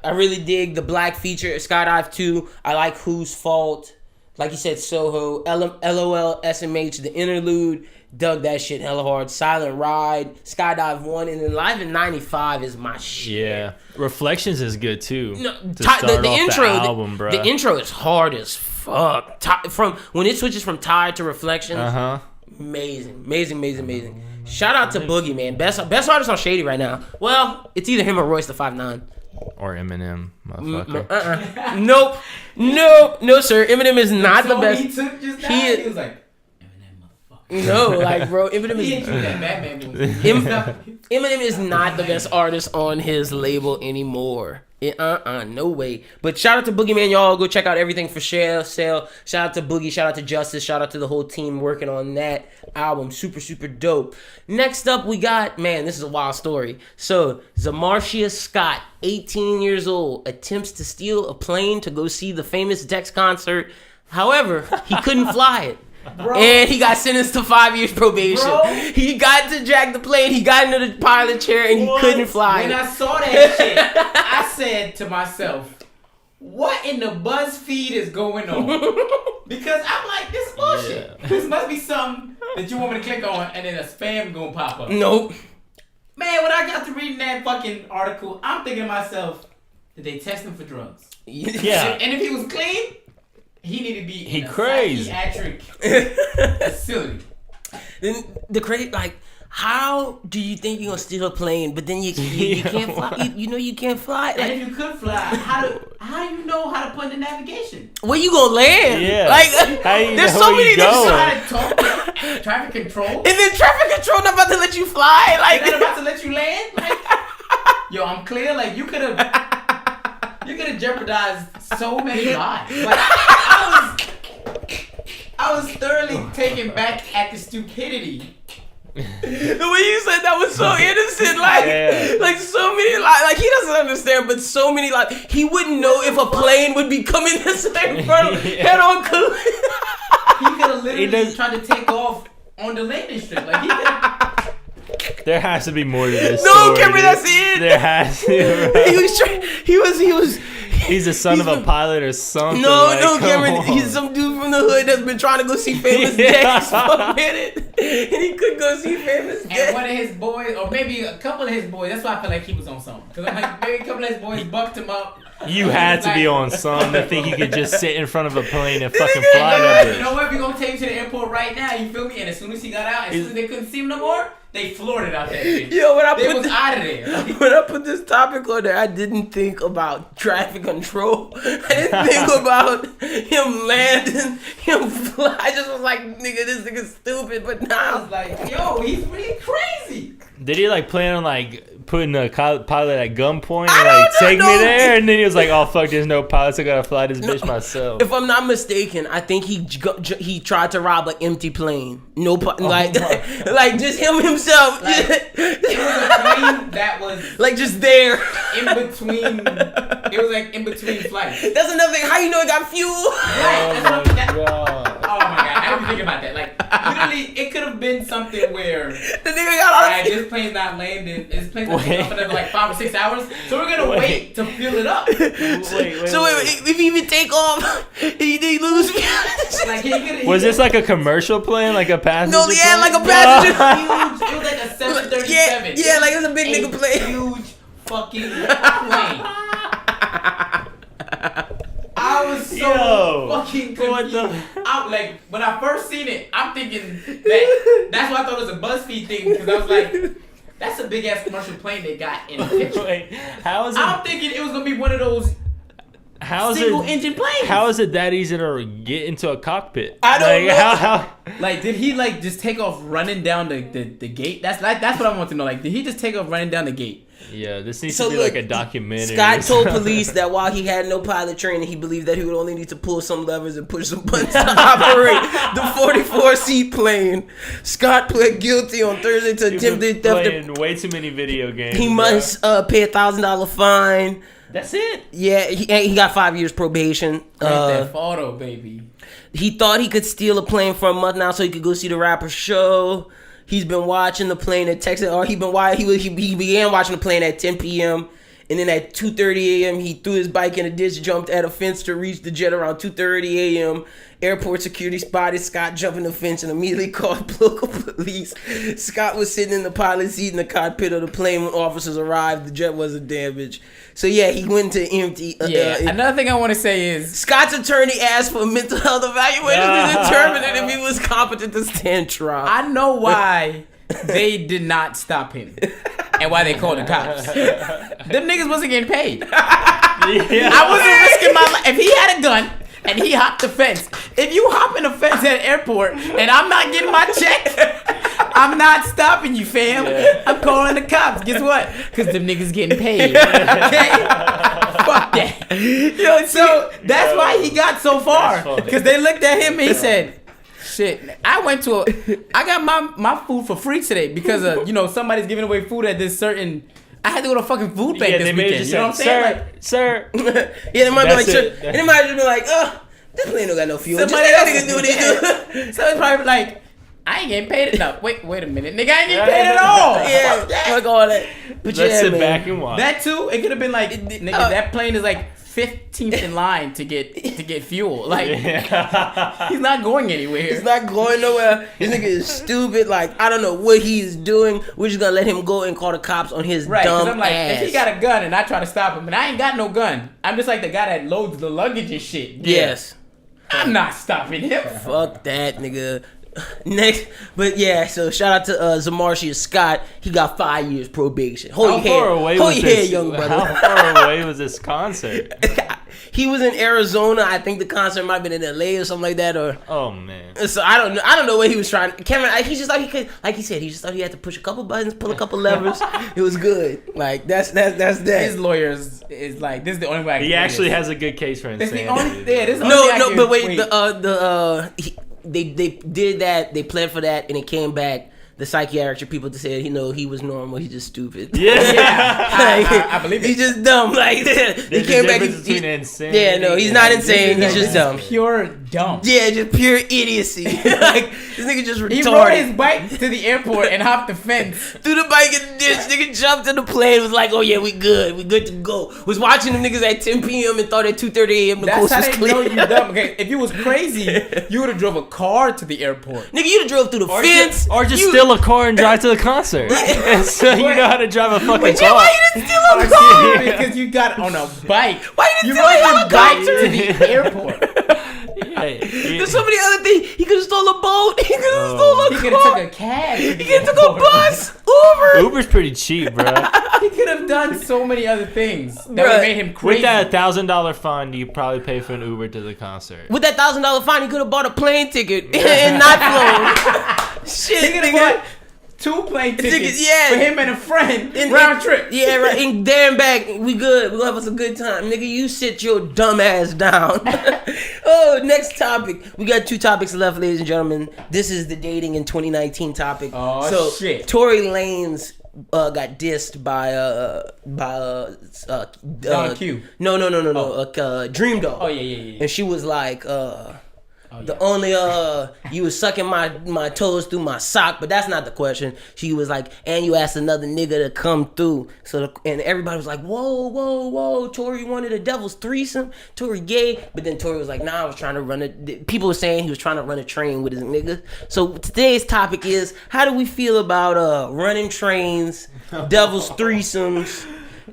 I really dig the Black feature. Skydive 2. I like Whose Fault. Like you said, Soho. LOL, SMH, the interlude. Dug that shit hella hard. Silent Ride. Skydive 1. And then Live in 95 is my shit. Yeah. Reflections is good too. No, the intro, album, bro. The intro is hard as fuck. From when it switches from Tired to Reflections. Amazing. Shout out to Boogie, man. Best artist on Shady right now. Well, it's either him or Royce the 5'9". Or Eminem, motherfucker. Nope, no, sir. Eminem is not the best. He took just now. He was like, Eminem, motherfucker. No, like, bro, Eminem is. That Batman movie. Eminem is not the best artist on his label anymore. No way. But shout out to Boogie, man. Y'all go check out everything for sale. Shout out to Boogie. Shout out to Justice. Shout out to the whole team working on that album. Super, super dope. Next up, we got, man, this is a wild story. So, Zamarcia Scott, 18 years old, attempts to steal a plane to go see the famous Dex concert. However, he couldn't fly it. Bro. And he got sentenced to 5 years probation. Bro. He got to jack the plane. He got into the pilot chair and he couldn't fly. When I saw that shit, I said to myself, what in the BuzzFeed is going on? Because I'm like, this is bullshit. Yeah. This must be something that you want me to click on and then a spam gonna pop up. Nope. Man, when I got to reading that fucking article, I'm thinking to myself, did they test him for drugs? Yeah. And if he was clean, he needed to be in a crazy psychiatric facility. Then the crazy, like, How do you think you're gonna steal a plane, but then you can't fly? You know you can't fly. And if you could fly, how do you know how to put in the navigation? Where you gonna land? Yeah. Like there's so many. You know how to talk traffic control. And then traffic control not about to let you fly. Like they're not about to let you land. Like, yo, I'm clear. Like you could have jeopardized so many lives. Like I was thoroughly taken back at the stupidity. The way you said that was so innocent, like so many, like he doesn't understand, but so many, like he wouldn't know if a plane would be coming this way in front of him, head on collision. He could have literally tried to take off on the landing strip, like he could. There has to be more to this. No, story, Cameron, dude. that's it. There has to. He was. He's the son of a pilot or something. No, Cameron. He's some dude from the hood that's been trying to go see Famous Dex for a minute, and he couldn't go see Famous Dex. And one of his boys, or maybe a couple of his boys. That's why I feel like he was on something. Because I'm like, maybe a couple of his boys bucked him up. You had to be on some to think you could just sit in front of a plane and fucking fly You that know what? We're gonna take you to the airport right now. You feel me? And as soon as he got out, as soon as they couldn't see him no more, they floored it out there. Yo, They was out of there. When I put this topic on there, I didn't think about traffic control. I didn't think about him landing, him fly. I just was like, nigga, this nigga's stupid. But I now, was like, yo, he's really crazy. Did he like plan on like putting a pilot at gunpoint I and don't like take know. me there? And then he was like, oh fuck, there's no pilots. I gotta fly this bitch myself. if I'm not mistaken, I think he tried to rob an empty plane. Like just him himself. Like, it was a plane that was like just there. in between. It was like in between flights. That's another thing. How you know it got fuel? Right, Oh that's my what, god. oh my god, I didn't think about that. Like literally, it could have been something where The nigga got all alright, this plane's not landing. This plane's not taking off for another like 5 or 6 hours. So we're gonna wait to fuel it up. Wait. So if he even take off, he lose. Like he could. Was this like a commercial plane, like a passenger? No, yeah, plane? like a passenger. huge? It was like a 737. Yeah, like it was a big nigga plane. Huge fucking plane. I was so fucking confused. Like when I first seen it, I'm thinking that's why I thought it was a BuzzFeed thing because I was like, that's a big ass commercial plane they got in the picture. Wait, how is it? I'm thinking it was gonna be one of those single engine planes. How is it that easy to get into a cockpit? I don't know. How? Like, did he like just take off running down the gate? That's what I want to know. Like, did he just take off running down the gate? Yeah, this needs So to be look, like a documentary. Scott told police that while he had no pilot training, he believed that he would only need to pull some levers and push some buttons to operate the 44-seat plane. Scott pled guilty on Thursday to attempted theft. Playing way too many video games. He bro. must pay a $1,000 fine. That's it. Yeah, he got 5 years probation. That photo, baby. He thought he could steal a plane for a month now so he could go see the rapper show. He's been watching the plane at Texas, or he began watching the plane at 10 p.m. And then at 2:30 a.m. he threw his bike in a ditch, jumped at a fence to reach the jet around 2:30 a.m. Airport security spotted Scott jumping the fence and immediately called local police. Scott was sitting in the pilot seat in the cockpit of the plane when officers arrived. The jet wasn't damaged. So yeah, he went to empty. Another thing I want to say is Scott's attorney asked for a mental health evaluation to determine if he was competent to stand trial. I know why they did not stop him and why they called the cops. Them niggas wasn't getting paid. I wasn't risking my life. If he had a gun and he hopped the fence, if you hop in a fence at an airport and I'm not getting my check, I'm not stopping you, fam. Yeah. I'm calling the cops. Guess what? Because them niggas getting paid. Okay? Fuck that. Yo, so that's why he got so far. Because they looked at him and he said, shit, I got my food for free today because somebody's giving away food at this certain. I had to go to a fucking food bank this weekend. You know what I'm saying? Sir. Yeah, they might be like, sir. And they might just be like, this plane don't got no fuel. Somebody just let else niggas do what they do. So it's probably like, I ain't getting paid enough. Wait a minute, nigga, I ain't getting paid at all. Yeah, fuck all that. But Let's sit man. back and watch. That too, it could have been like, nigga, that plane is like 15th in line to get fuel. Like, he's not going anywhere. He's not going nowhere. This nigga is stupid. Like, I don't know what he's doing. We're just gonna let him go and call the cops on his dumb I'm like, ass. if he got a gun and I try to stop him, and I ain't got no gun, I'm just like the guy that loads the luggage and shit. Yes. I'm not stopping him. Fuck that, nigga. Next, but yeah, so shout out to Zamarcia Scott. He got 5 years probation. Hold your head, young brother. How far away was this concert? He was in Arizona. I think the concert might have been in LA or something like that. Or oh man. So I don't know what he was trying. Cameron, he just thought he could. Like he said, he just thought he had to push a couple buttons, pull a couple levers. It was good. Like that's that. His lawyers is like, this is the only way I can He actually has a good case for insanity. That's the only. Yeah, this is the only way but wait. They did that. They pled for that, and it came back. The psychiatric people said, he was normal. He's just stupid. Yeah, I believe it. He's just dumb. Like he came back. Between insane. Yeah, no, he's not insane. He's just dumb. Pure dumb. Yeah, just pure idiocy. Like this nigga just retarded. He rode his bike to the airport and hopped the fence. Threw the bike in the ditch. Nigga jumped in the plane. Was like, oh yeah, we good to go. Was watching them niggas at 10 p.m. and thought at 2:30 a.m. the coast was clear. That's how they know you dumb. Okay, if you was crazy, you would have drove a car to the airport. Nigga, you'd have drove through the fence. Or just steal a car and drive to the concert. And so you know how to drive a fucking car. Why you didn't steal a car? Because you got on a bike. Why you didn't steal a bike to the airport? There's so many other things. He could have stole a boat. He could have stole a car. He could have took a cab. He could have took a bus. Uber's pretty cheap, bro. He could have done so many other things that would have made him crazy. With that $1,000 fund, you probably pay for an Uber to the concert. With that $1,000 fine, he could have bought a plane ticket and not flown. Shit, he could have bought 2 plane tickets for him and a friend and round trip. Yeah, right. And there and back, we good. We're gonna have us a good time. Nigga, you sit your dumb ass down. Oh, next topic. We got 2 topics left, ladies and gentlemen. This is the dating in 2019 topic. Oh, shit. Tory Lanez got dissed by Don Q. No. Dreamdoll. Oh, yeah. And she was like, only you was sucking my toes through my sock, but that's not the question. She was like, and you asked another nigga to come through. And everybody was like, whoa, Tory wanted a devil's threesome. Tory gay, but then Tory was like, nah, I was trying to run it. People were saying he was trying to run a train with his nigga. So today's topic is, how do we feel about running trains, devil's threesomes?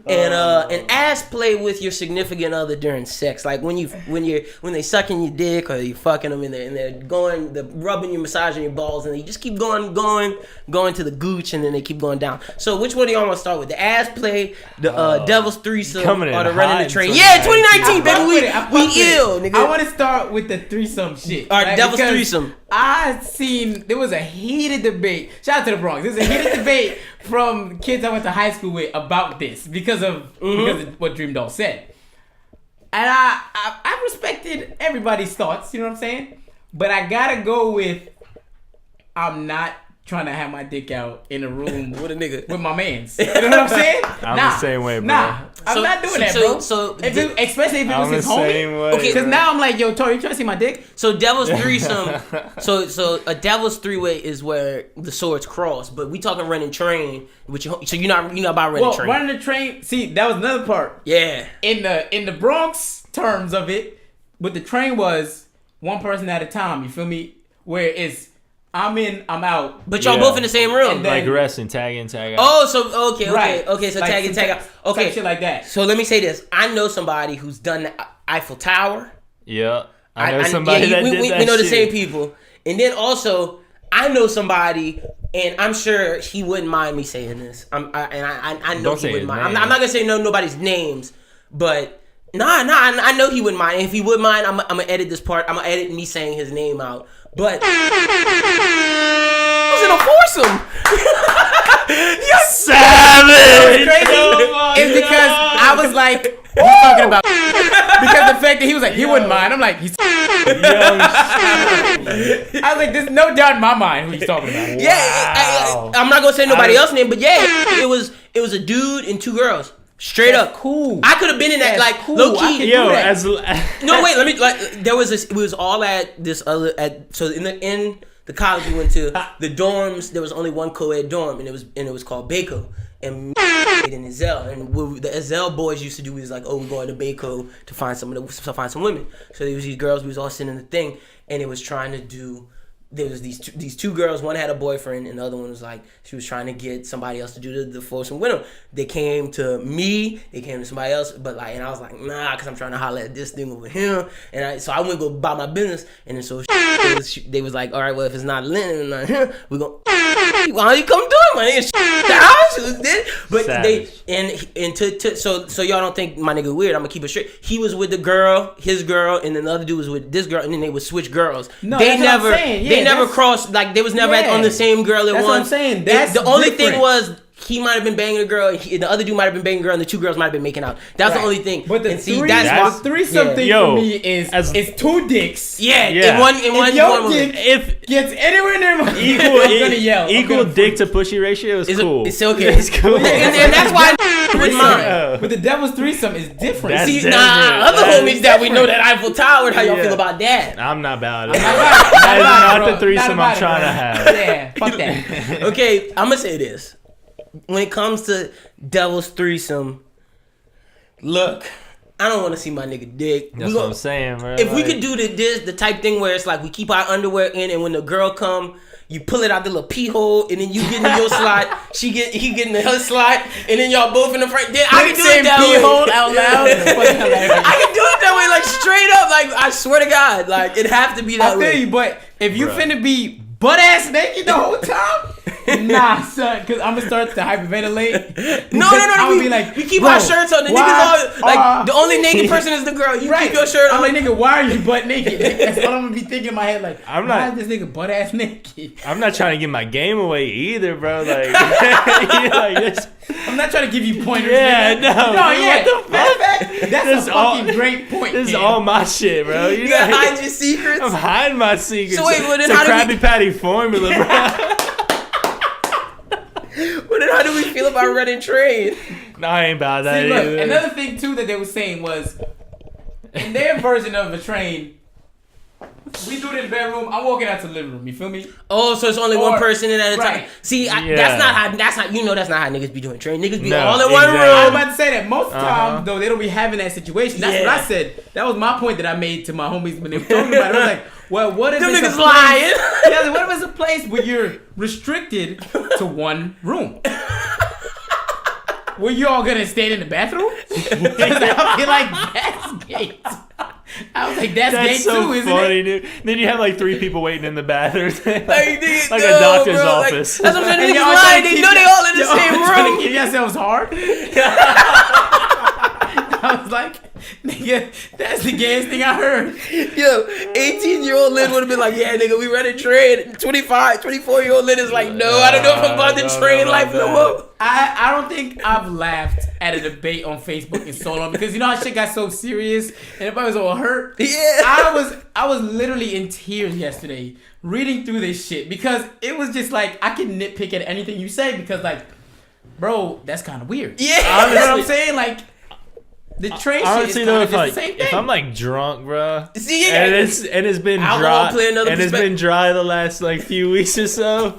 And ass play with your significant other during sex, like when they sucking your dick or you fucking them and they're rubbing you, massaging your balls, and they just keep going to the gooch, and then they keep going down. So which one do y'all want to start with? The ass play, the devil's threesome, or the running the train? Yeah, 2019, baby, we ill, nigga. I want to start with the threesome shit. All right, devil's threesome. There was a heated debate. Shout out to the Bronx. There's a heated debate from kids I went to high school with about this because of what Dreamdoll said. And I respected everybody's thoughts, you know what I'm saying? But I gotta go with, I'm not trying to have my dick out in a room with a nigga, with my mans. You know what I'm saying? I'm the same way, bro. I'm not doing that, bro. Especially if it was his homie. Okay, because now I'm like, yo, Tory, you trying to see my dick? So devil's threesome. so a devil's three-way is where the swords cross. But we talking running train. So you're not about running train. Running the train. See, that was another part. Yeah. In the Bronx terms of it, but the train was one person at a time. You feel me? Where it's I'm in, I'm out. But y'all both in the same room. Like wrestling, tag in, tag out. Oh, so okay. So like tag in, tag out. Okay, shit like that. So let me say this: I know somebody who's done the Eiffel Tower. Yeah, I know somebody that did that. We know the shit. same people, and then also I know somebody, and I'm sure he wouldn't mind me saying this. I know he wouldn't mind. I'm not gonna say nobody's names, but. I know he wouldn't mind. And if he would mind, I'm gonna edit this part. I'm gonna edit me saying his name out. But I was in a foursome. You're savage. It's because I was like, what are you talking about? Because the fact that he was like, he wouldn't mind. I'm like, he's. I was like, there's no doubt in my mind who he's talking about. Yeah, I'm not gonna say nobody else's name, but yeah, it was a dude and 2 girls. Straight up, cool. I could have been in that, like cool. Low key. Yo, no wait, let me there was this. It was all at this other so in the college we went to, the dorms. There was only one co-ed dorm, and it was called Baco. And in Ezell, and what the Ezell boys used to do was like, oh, we're going to Baco to find some women. So there was these girls. We was all sitting in the thing, and it was trying to do there was these two girls. One had a boyfriend, and the other one was like she was trying to get somebody else to do the foursome with them. They came to me. They came to somebody else, but like, and I was like, nah, because I'm trying to holler at this thing over him. And so I went to go buy my business, and then so they was like, all right, well, if it's not Lynden and not him, we go. Why don't you come do it, man? The house was dead. But savage. So y'all don't think my nigga weird. I'm gonna keep it straight. He was with the girl, his girl, and then the other dude was with this girl, and then they would switch girls. No, they never, they never crossed. Like they was never on the same girl at once. That's what I'm saying. That's the only thing was. He might have been banging a girl, and the other dude might have been banging a girl, and the two girls might have been making out. That's the only thing. But the threesome thing for me is two dicks. Yeah. In one dick gets anywhere near my equal dick to pushy ratio is cool. It's okay. It's cool. and that's why I with mine. But the devil's threesome is different. Other homies that we know that Eiffel Tower. How y'all feel about that? I'm not about it. That is not the threesome I'm trying to have. Yeah, fuck that. Okay, I'm gonna say this. When it comes to devil's threesome, look, I don't want to see my nigga dick. That's what I'm saying, bro. If we could do the type thing where it's like we keep our underwear in, and when the girl come, you pull it out the little pee hole, and then you get in your slot, he get in her slot, and then y'all both in the front. Then I can do it that way. Pee hole out loud. I can do it that way, like straight up. Like I swear to God, like it have to be that way. I feel you, but if you finna be butt ass naked the whole time. Nah, son, because I'm gonna start to hyperventilate. No. We keep our shirts on. The niggas all like the only naked person is the girl. You keep your shirt on. I'm like, nigga, why are you butt naked? That's what I'm gonna be thinking in my head. Like, why is this nigga butt ass naked? I'm not trying to give my game away either, bro. Like, I'm not trying to give you pointers. Yeah, nigga. That's a fucking great point. This is all my shit, bro. You gotta hide your secrets. I'm hiding my secrets. So wait, it's a Krabby Patty formula, bro. Well, then how do we feel about running train? No, I ain't about that. See, look, another thing too that they were saying was in their version of a train, we do it in the bedroom. I'm walking out to the living room. You feel me? Oh, so it's only one person in at a time. See, that's not how that's not how niggas be doing train. Niggas be all in one room. I was about to say that most times though they don't be having that situation. That's what I said. That was my point that I made to my homies when they were talking about it. I was like, well, what if them it's niggas lying? Yeah, what if it's a place where you're restricted to one room? Were you all gonna stay in the bathroom? I feel like that's gay. I was like, that's gay so too, isn't funny, it? Dude. Then you have like 3 people waiting in the bathroom, like a doctor's office. That's what I'm saying. Niggas lying. They know they all in the same room. Give yourselves hard. I was like, nigga, that's the gayest thing I heard. Yo, 18-year-old Lynn would have been like, yeah, nigga, we running train. 24-year-old Lynn is like, no, I don't know if I'm about to train life no more. I don't think I've laughed at a debate on Facebook in so long because you know how shit got so serious and everybody was all hurt. Yeah. I was literally in tears yesterday reading through this shit because it was just like I can nitpick at anything you say because like, bro, that's kind of weird. Yeah. You know what I'm saying? Like, the train shit is kind of the same thing. If I'm like drunk, bro, see, and it's been dry the last like few weeks or so,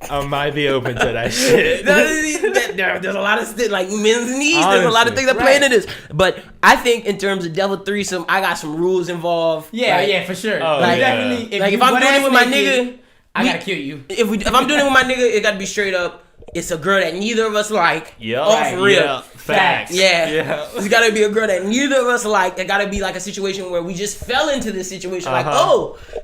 I might be open to that shit. There's a lot of like men's needs. Honestly, there's a lot of things that play into this. But I think in terms of devil threesome, I got some rules involved. Yeah, for sure. Oh, like, definitely. If I'm doing it with my nigga, I gotta kill you. If I'm doing it with my nigga, it gotta be straight up. It's a girl that neither of us like. Off real. Yeah. Facts. Yeah. It's gotta be a girl that neither of us like. It gotta be like a situation where we just fell into this situation. Like,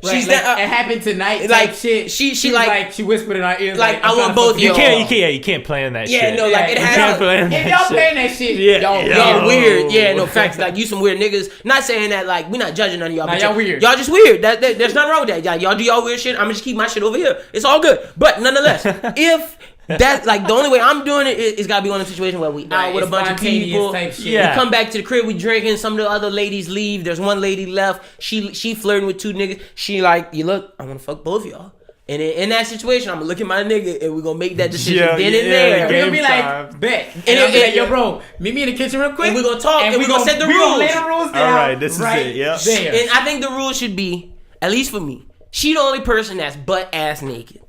she's like, that. It happened tonight. Like shit. She like she whispered in our ears. Like I want both. You can't plan that shit. Yeah, no, like it has. If y'all playing that shit, y'all weird. Yeah, no facts. Like you some weird niggas. Not saying that like we're not judging none of y'all. Nah, y'all weird. Y'all just weird. There's nothing wrong with that. Y'all do y'all weird shit. I'm just keep my shit over here. It's all good. But nonetheless, if that's like the only way I'm doing it is gotta be on a situation where we out with a bunch of people. We come back to the crib, we drinking. Some of the other ladies leave. There's one lady left. She flirting with 2 niggas. She like, you look, I wanna fuck both of y'all. And in that situation, I'm gonna look at my nigga and we're gonna make that decision then and there. We're gonna be like, bet. And I'll be like, yo, bro, meet me in the kitchen real quick. And we're gonna talk and we're gonna set the rules. We're gonna lay the rules down. All right, this is it. Yep. There. And I think the rule should be, at least for me, she the only person that's butt ass naked.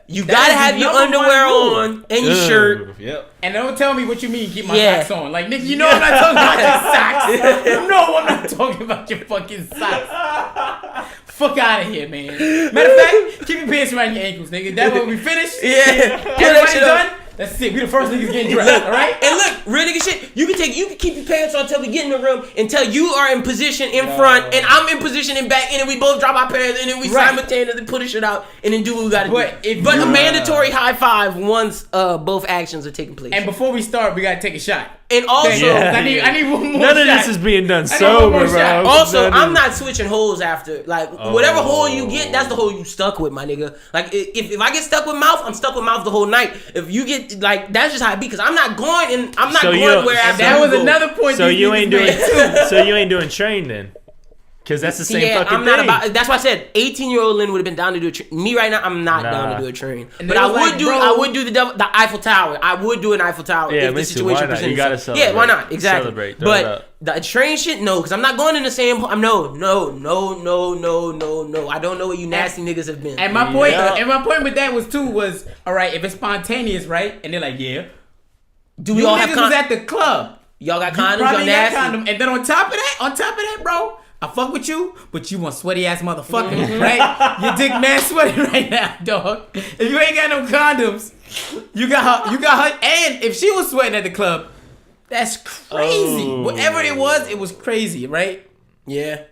You gotta have your underwear on and your shirt. Yep. And don't tell me what you mean keep my socks on. Like, nigga, you know I'm not talking about your socks. You know I'm not talking about your fucking socks. Fuck out of here, man. Matter of fact, keep your pants around your ankles, nigga. That when we finish. Yeah. Everybody's done. That's it. We the first niggas getting dressed, all right? And look, real nigga shit. You can keep your pants on until we get in the room, until you are in position in front and I'm in position in back, and then we both drop our pants and then we simultaneously put a shit out and then do what we gotta do. But a mandatory high five once both actions are taking place. And before we start, we gotta take a shot. And also, I need one more None shot. of this is being done sober, bro. Also, I'm not switching holes after. Like, whatever hole you get, that's the hole you stuck with, my nigga. Like, if I get stuck with mouth, I'm stuck with mouth the whole night. If you get, like, that's just how it be. Because I'm not going, and I'm not going where after that you was go. another point. So you ain't doing train then. Because that's the same fucking I'm not thing. about. That's why I said 18-year-old Lynn would have been down to do a train. Me right now, I'm not down to do a train. But I would do the Eiffel Tower. I would do an Eiffel Tower if the situation presented. You gotta itself. celebrate. Yeah, why not? Exactly. Celebrate. But the train shit, no, because I'm not going in the same. No. I don't know what you nasty niggas have been. And my point, with that was all right. If it's spontaneous, right? And they're like, yeah. Do we all have condoms? Was at the club. Y'all got condoms? Probably y'all got nasty. condom. And then on top of that, bro, I fuck with you, but you want sweaty ass motherfucker, right? Your dick man sweaty right now, dog. If you ain't got no condoms, you got her. And if she was sweating at the club, that's crazy. Whatever it was crazy, right? Yeah.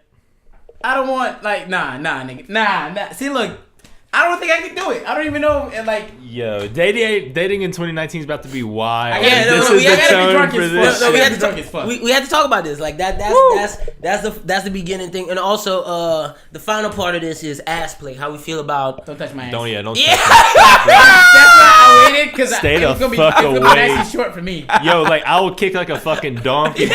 I don't want nah, nigga, nah. See, look, I don't think I can do it. I don't even know, like. Yo, dating in 2019 is about to be wild. Yeah, this is the tone for this. We had to talk about this. Like that's the beginning thing, and also the final part of this is ass play. How we feel about. Don't touch my ass. Don't touch my ass. That's why I waited, because Stay the it's fuck gonna be away. nice and short for me. Yo, like I will kick like a fucking donkey.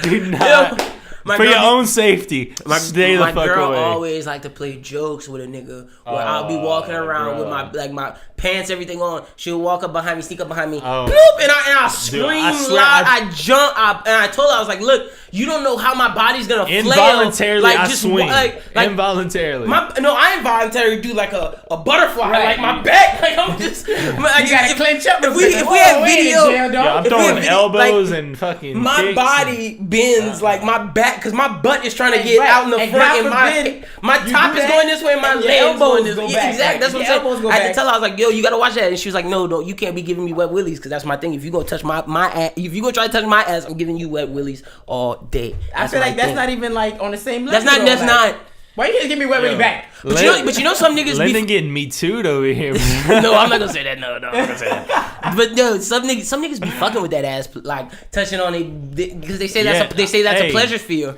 Do not. For your own safety, stay the fuck away. My girl always like to play jokes with a nigga where I'll be walking around with my pants, everything on. She'll walk up behind me, sneak up behind me, bloop, and I scream loud. I jump up, and I told her, I was like, look, you don't know how my body's gonna flail. Involuntarily, like, I just swing. Involuntarily. I involuntarily do like a butterfly, like my back. Like I'm just, you gotta clench up. If we had video, I'm throwing elbows and fucking. My body bends like my back, because my butt is trying to get out in the front, and my top is going this way, and my legs going this way. Exactly, that's what I'm saying. I had to tell her, I was like, yo, you gotta watch that, and she was like, no, you can't be giving me wet willies, because that's my thing. If you gonna touch my ass, if you gonna try to touch my ass, I'm giving you wet willies all day. I feel like that's not even like on the same level. That's not. Why you can't give me wet willy back? But you know some niggas Lynden getting me too'd over here. No, I'm not gonna say that. No, I'm not gonna say that. But no, some niggas be fucking with that ass, like touching on it, because they say that's a pleasure feel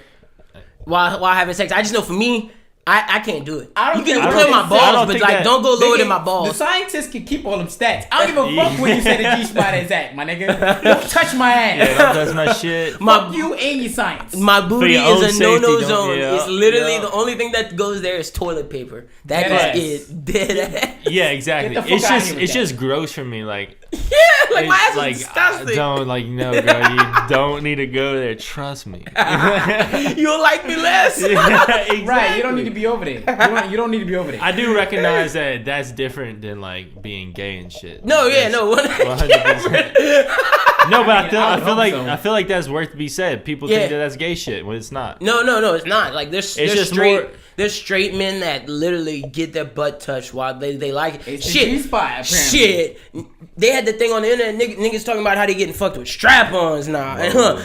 while having sex. I just know for me, I can't do it. You can play with my balls, but like don't go lower than my balls. The scientists can keep all them stats. I don't give a fuck when you say the G spot is at, my nigga. Don't touch my ass. Yeah, don't touch my shit. Fuck you and your science. My booty is a no-no zone. Yeah, it's literally the only thing that goes there is toilet paper. That is it. Dead ass. Yeah, exactly. It's just gross for me. Like like my ass is disgusting. No, girl, you don't need to go there. Trust me. You'll like me less. Exactly. Right, you don't need to be over there. You don't need to be over there. I do recognize that that's different than like being gay and shit. No, that's, yeah, no, 100%. No, but I feel like that's worth to be said. People think that that's gay shit when it's not. No, it's not. Like there's straight men that literally get their butt touched while they like it. It's shit. G-spot, apparently. Shit. They had the thing on the internet. Niggas talking about how they getting fucked with strap-ons now. No,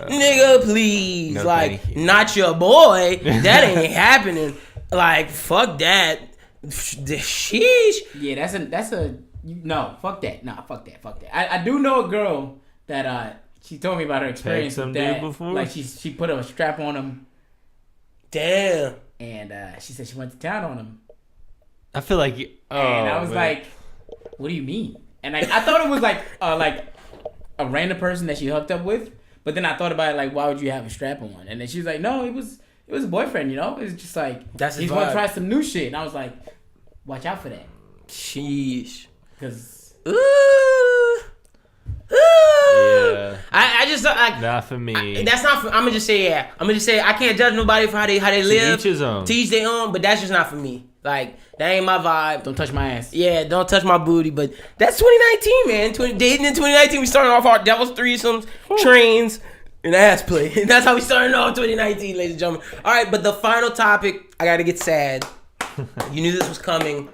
nigga, please, no, like not your boy. That ain't happening. Like fuck that. Sheesh. Yeah, that's a no. Fuck that. Nah, fuck that. I do know a girl that she told me about her experience with that. Before? Like she put a strap on him. Damn. And she said she went to town on him. I feel like and I was like, what do you mean? And I thought it was like a random person that she hooked up with, but then I thought about it, like, why would you have a strap on? And then she was like, no, it was a boyfriend, you know? It was just like, he's gonna try some new shit. And I was like, watch out for that. Sheesh. Because yeah. I just like not for me. That's not for. I'm gonna just say I can't judge nobody for how they live. To each their own. But that's just not for me. Like that ain't my vibe. Don't touch my ass. Yeah, don't touch my booty. But that's 2019, man. Dating in 2019, we started off our devil's threesomes, trains, An ass play. That's how we started off 2019, ladies and gentlemen. All right, but the final topic, I got to get sad. You knew this was coming.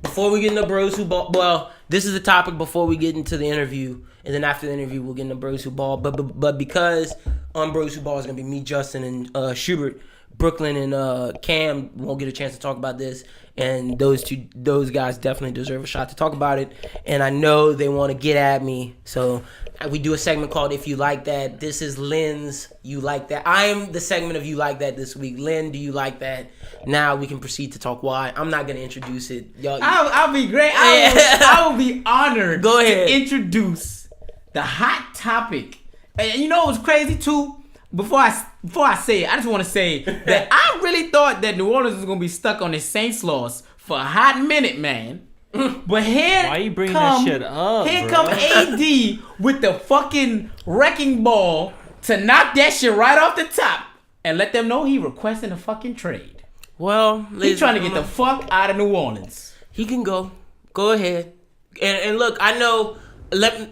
Before we get into Bros Who Ball, well, this is the topic before we get into the interview. And then after the interview, we'll get into Bros Who Ball. But because on Bros Who Ball is going to be me, Justin, and Shubert, Brooqlyn and Cam won't get a chance to talk about this. And those guys definitely deserve a shot to talk about it. And I know they want to get at me. So we do a segment called If You Like That. This is Lynn's You Like That. I am the segment of You Like That this week. Lynn, do you like that? Now we can proceed to talk why. I'm not going to introduce it. Y'all, I'll be great. I will be honored Go ahead. to introduce the hot topic. And you know what's crazy too? Before I say it, I just want to say that I really thought that New Orleans was going to be stuck on this Saints loss for a hot minute, man. But here Why you bringing that shit up, Here bro? come AD with the fucking wrecking ball to knock that shit right off the top and let them know he requesting a fucking trade. well, He's trying to get the fuck out of New Orleans. He can go. Go ahead. And look, I know. I'm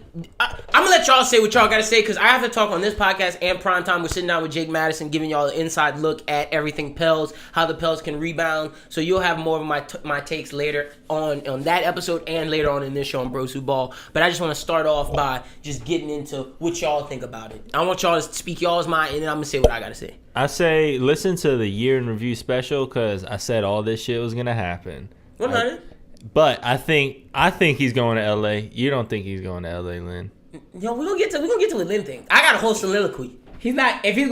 gonna let y'all say what y'all gotta say because I have to talk on this podcast and Primetime. We're sitting down with Jake Madison, giving y'all an inside look at everything Pels, how the Pels can rebound. So you'll have more of my takes later on that episode and later on in this show on Bros Who Ball. But I just want to start off by just getting into what y'all think about it. I want y'all to speak y'all's mind, and then I'm gonna say what I gotta say. I say listen to the year in review special because I said all this shit was gonna happen. What about it? But I think he's going to LA. You don't think he's going to LA, Lynn? Yo, we're gonna get to the Lynn thing. I got a whole soliloquy. He's not. If he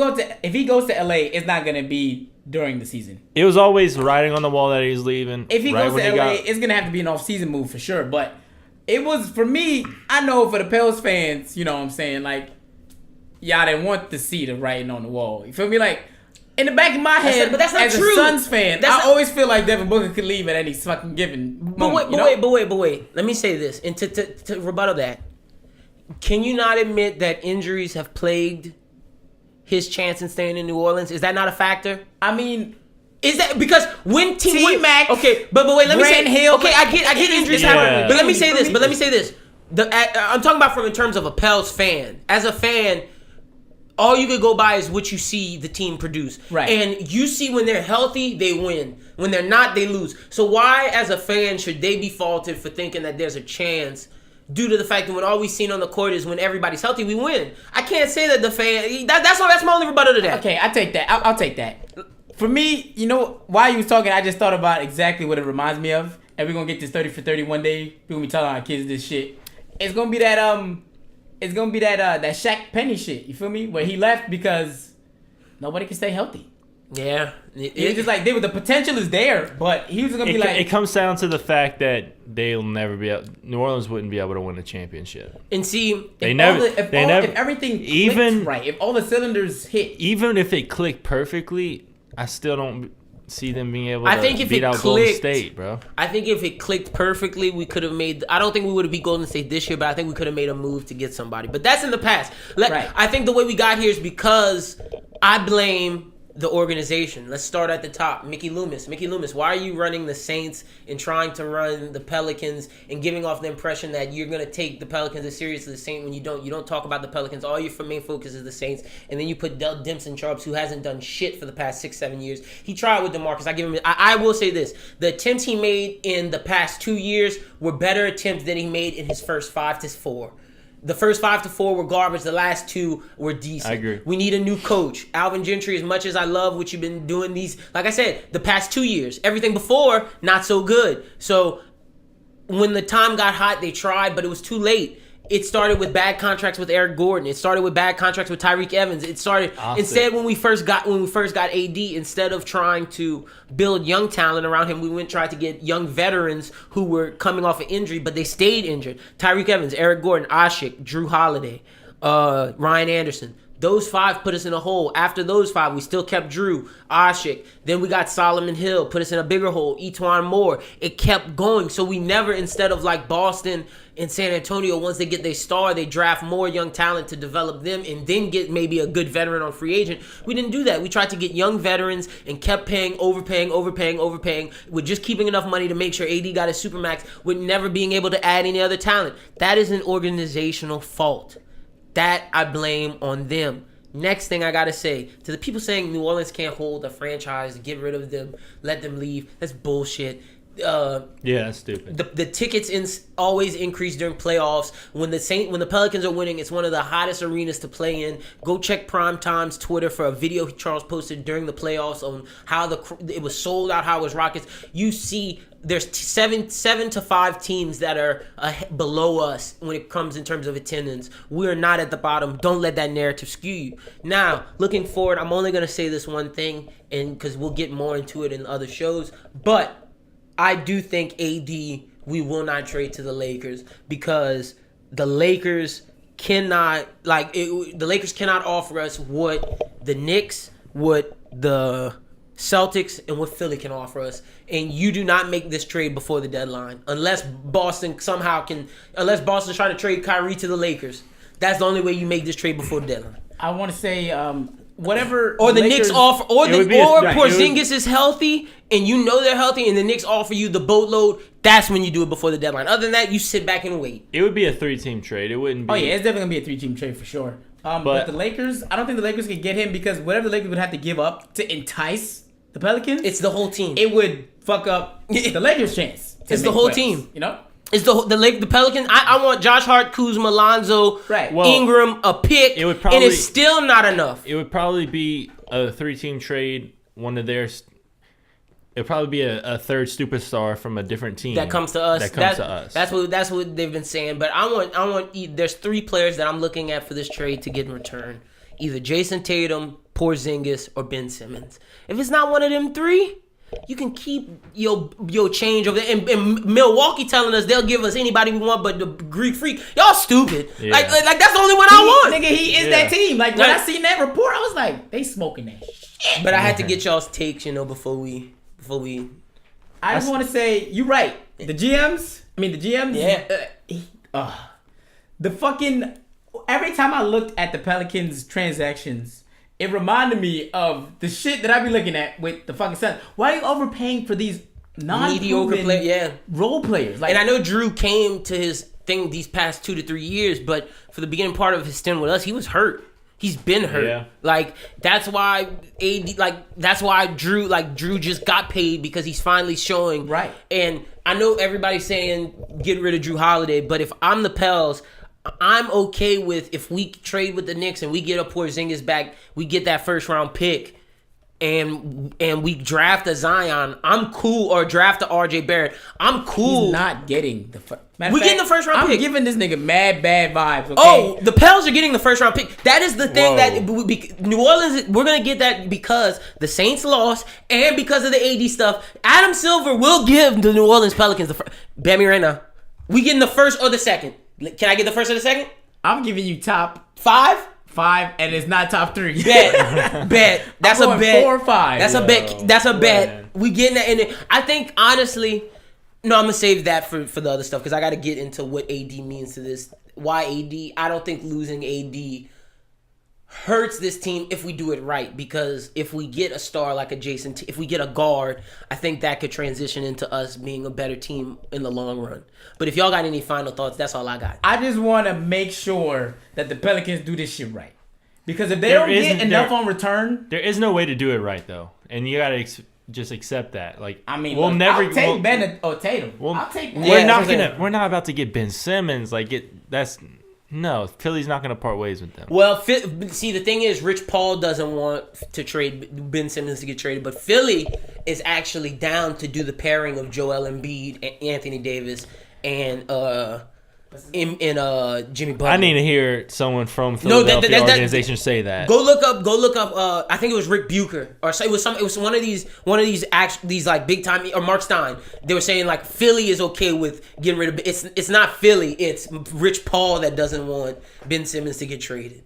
goes to LA, it's not gonna be during the season. It was always writing on the wall that he was leaving. If he goes to LA, it's gonna have to be an off-season move for sure. But it was for me. I know for the Pels fans, you know what I'm saying. Like, y'all didn't want to see the writing on the wall. You feel me? Like, in the back of my head, but that's not as true. a Suns fan, That's I not- always feel like Devin Booker could leave at any fucking given moment. But wait. Let me say this, and to rebuttal that, can you not admit that injuries have plagued his chance in staying in New Orleans? Is that not a factor? I mean, Is that because when T-Mac, okay, but wait, let me say Grant Hill, okay, I get injuries Yeah. happen, but let me say this. I'm talking about from in terms of a Pels fan. As a fan, all you could go by is what you see the team produce. Right. And you see when they're healthy, they win. When they're not, they lose. So why, as a fan, should they be faulted for thinking that there's a chance due to the fact that when all we've seen on the court is when everybody's healthy, we win? I can't say that the fan... That's my only rebuttal to that. okay, I take that. I'll take that. For me, you know, while you was talking, I just thought about exactly what it reminds me of. And we're going to get this 30 for 30 one day. We're going to be telling our kids this shit. It's going to be that... It's gonna be that Shaq Penny shit. You feel me? Where he left because nobody can stay healthy. Yeah. It's just like the potential is there, but he was gonna be like. It comes down to the fact that they'll never be able. New Orleans wouldn't be able to win a championship. And see, if everything clicked right, if all the cylinders hit, even if it clicked perfectly, I still don't see them being able to if beat it out Golden State, bro. I think if it clicked perfectly, we could have made... I don't think we would have beat Golden State this year, but I think we could have made a move to get somebody. But that's in the past. Right. I think the way we got here is because I blame the organization. Let's start at the top. Mickey Loomis, why are you running the Saints and trying to run the Pelicans and giving off the impression that you're going to take the Pelicans as seriously as the Saints when you don't? You don't talk about the Pelicans. All your main focus is the Saints. And then you put Del Dimson Sharps, who hasn't done shit for the past 6-7 years. He tried with DeMarcus. I will say this. The attempts he made in the past 2 years were better attempts than he made in his first 5 to 4. The first 5 to 4 were garbage. The last 2 were decent. I agree. We need a new coach. Alvin Gentry, as much as I love what you've been doing like I said, the past 2 years. Everything before, not so good. So when the time got hot, they tried, but it was too late. It started with bad contracts with Eric Gordon. It started with bad contracts with Tyreek Evans. It started instead when we first got AD, instead of trying to build young talent around him, we went and tried to get young veterans who were coming off of injury, but they stayed injured. Tyreek Evans, Eric Gordon, Ashik, Drew Holiday, Ryan Anderson. Those 5 put us in a hole. After those 5, we still kept Drew, Ashik. Then we got Solomon Hill, put us in a bigger hole. Etwan Moore. It kept going. So we never, instead of like Boston and San Antonio, once they get their star, they draft more young talent to develop them and then get maybe a good veteran on free agent. We didn't do that. We tried to get young veterans and kept overpaying, with just keeping enough money to make sure AD got his supermax with never being able to add any other talent. That is an organizational fault. That I blame on them. Next thing I gotta say to the people saying New Orleans can't hold a franchise, get rid of them, let them leave. That's bullshit. Yeah, that's stupid. The tickets always increase during playoffs. When the Pelicans are winning, it's one of the hottest arenas to play in. Go check Primetime's Twitter for a video Charles posted during the playoffs on how it was sold out, how it was Rockets. You see, there's seven to 5 teams that are below us when it comes in terms of attendance. We are not at the bottom. Don't let that narrative skew you. Now, looking forward, I'm only gonna say this one thing, and because we'll get more into it in other shows, but I do think AD, we will not trade to the Lakers because the Lakers cannot offer us what the Knicks, what the Celtics, and what Philly can offer us. And you do not make this trade before the deadline unless Boston's trying to trade Kyrie to the Lakers. That's the only way you make this trade before the deadline. I want to say whatever, or the Lakers, Knicks offer, or Porzingis is healthy, and you know they're healthy, and the Knicks offer you the boatload. That's when you do it before the deadline. Other than that, you sit back and wait. It would be a 3-team trade. It wouldn't be. Oh yeah, it's definitely gonna be a 3-team trade for sure. But the Lakers, I don't think the Lakers could get him because whatever the Lakers would have to give up to entice the Pelicans, it's the whole team. It would fuck up the Lakers' chance. It's the whole team. You know. It's the Pelicans. I want Josh Hart, Kuzma, Lonzo, Ingram, a pick, and it's still not enough. It would probably be a 3-team trade. One of theirs. It'd probably be a third superstar from a different team that comes to us. That's what they've been saying. But I want. There's 3 players that I'm looking at for this trade to get in return. Either Jason Tatum, Porzingis, or Ben Simmons. If it's not one of them 3. You can keep your change over there. And Milwaukee telling us they'll give us anybody we want but the Greek Freak. Y'all stupid. Yeah. Like that's the only one I want. Nigga, he is that team. Like when I seen that report, I was like, they smoking that shit. But I had to get y'all's takes, before we. I just want to say, you're right. The GMs. Yeah. The fucking. Every time I looked at the Pelicans transactions, it reminded me of the shit that I be looking at with the fucking Suns. Why are you overpaying for these non-mediocre role players? And I know Drew came to his thing these past 2 to 3 years, but for the beginning part of his stint with us, he was hurt. He's been hurt. Yeah. That's why Drew just got paid because he's finally showing. Right. And I know everybody's saying get rid of Drew Holiday, but if I'm the Pels, I'm okay with if we trade with the Knicks and we get a Porzingis back, we get that first round pick, and we draft a Zion. I'm cool, or draft a RJ Barrett. I'm cool. He's not getting the first. We getting the first round pick. I'm giving this nigga mad bad vibes. Okay? Oh, the Pels are getting the first round pick. That is the thing that New Orleans. We're gonna get that because the Saints lost and because of the AD stuff. Adam Silver will give the New Orleans Pelicans the first. Bet me right now. We getting the first or the second. Can I get the first or the second? I'm giving you top 5, and it's not top 3. Bet. That's a bet. 4 or 5. That's a bet. That's a bet. We getting that in it. I think honestly, no, I'm gonna save that for the other stuff because I got to get into what AD means to this. Why AD? I don't think losing AD hurts this team if we do it right, because if we get a star like a Jason, if we get a guard, I think that could transition into us being a better team in the long run. But if y'all got any final thoughts, that's all I got. I just want to make sure that the Pelicans do this shit right, because if they don't get enough on return, there is no way to do it right though, and you gotta just accept that. Like, I mean, I'll take Ben or Tatum. I'll take. We're not about to get Ben Simmons. No, Philly's not going to part ways with them. Well, see, the thing is, Rich Paul doesn't want to trade Ben Simmons to get traded, but Philly is actually down to do the pairing of Joel Embiid and Anthony Davis and Jimmy Butler. I need to hear someone from Philadelphia organization say that. Go look up. I think it was Rick Bucher, or it was one of these like big time, or Mark Stein. They were saying like Philly is okay with getting rid of. It's not Philly. It's Rich Paul that doesn't want Ben Simmons to get traded.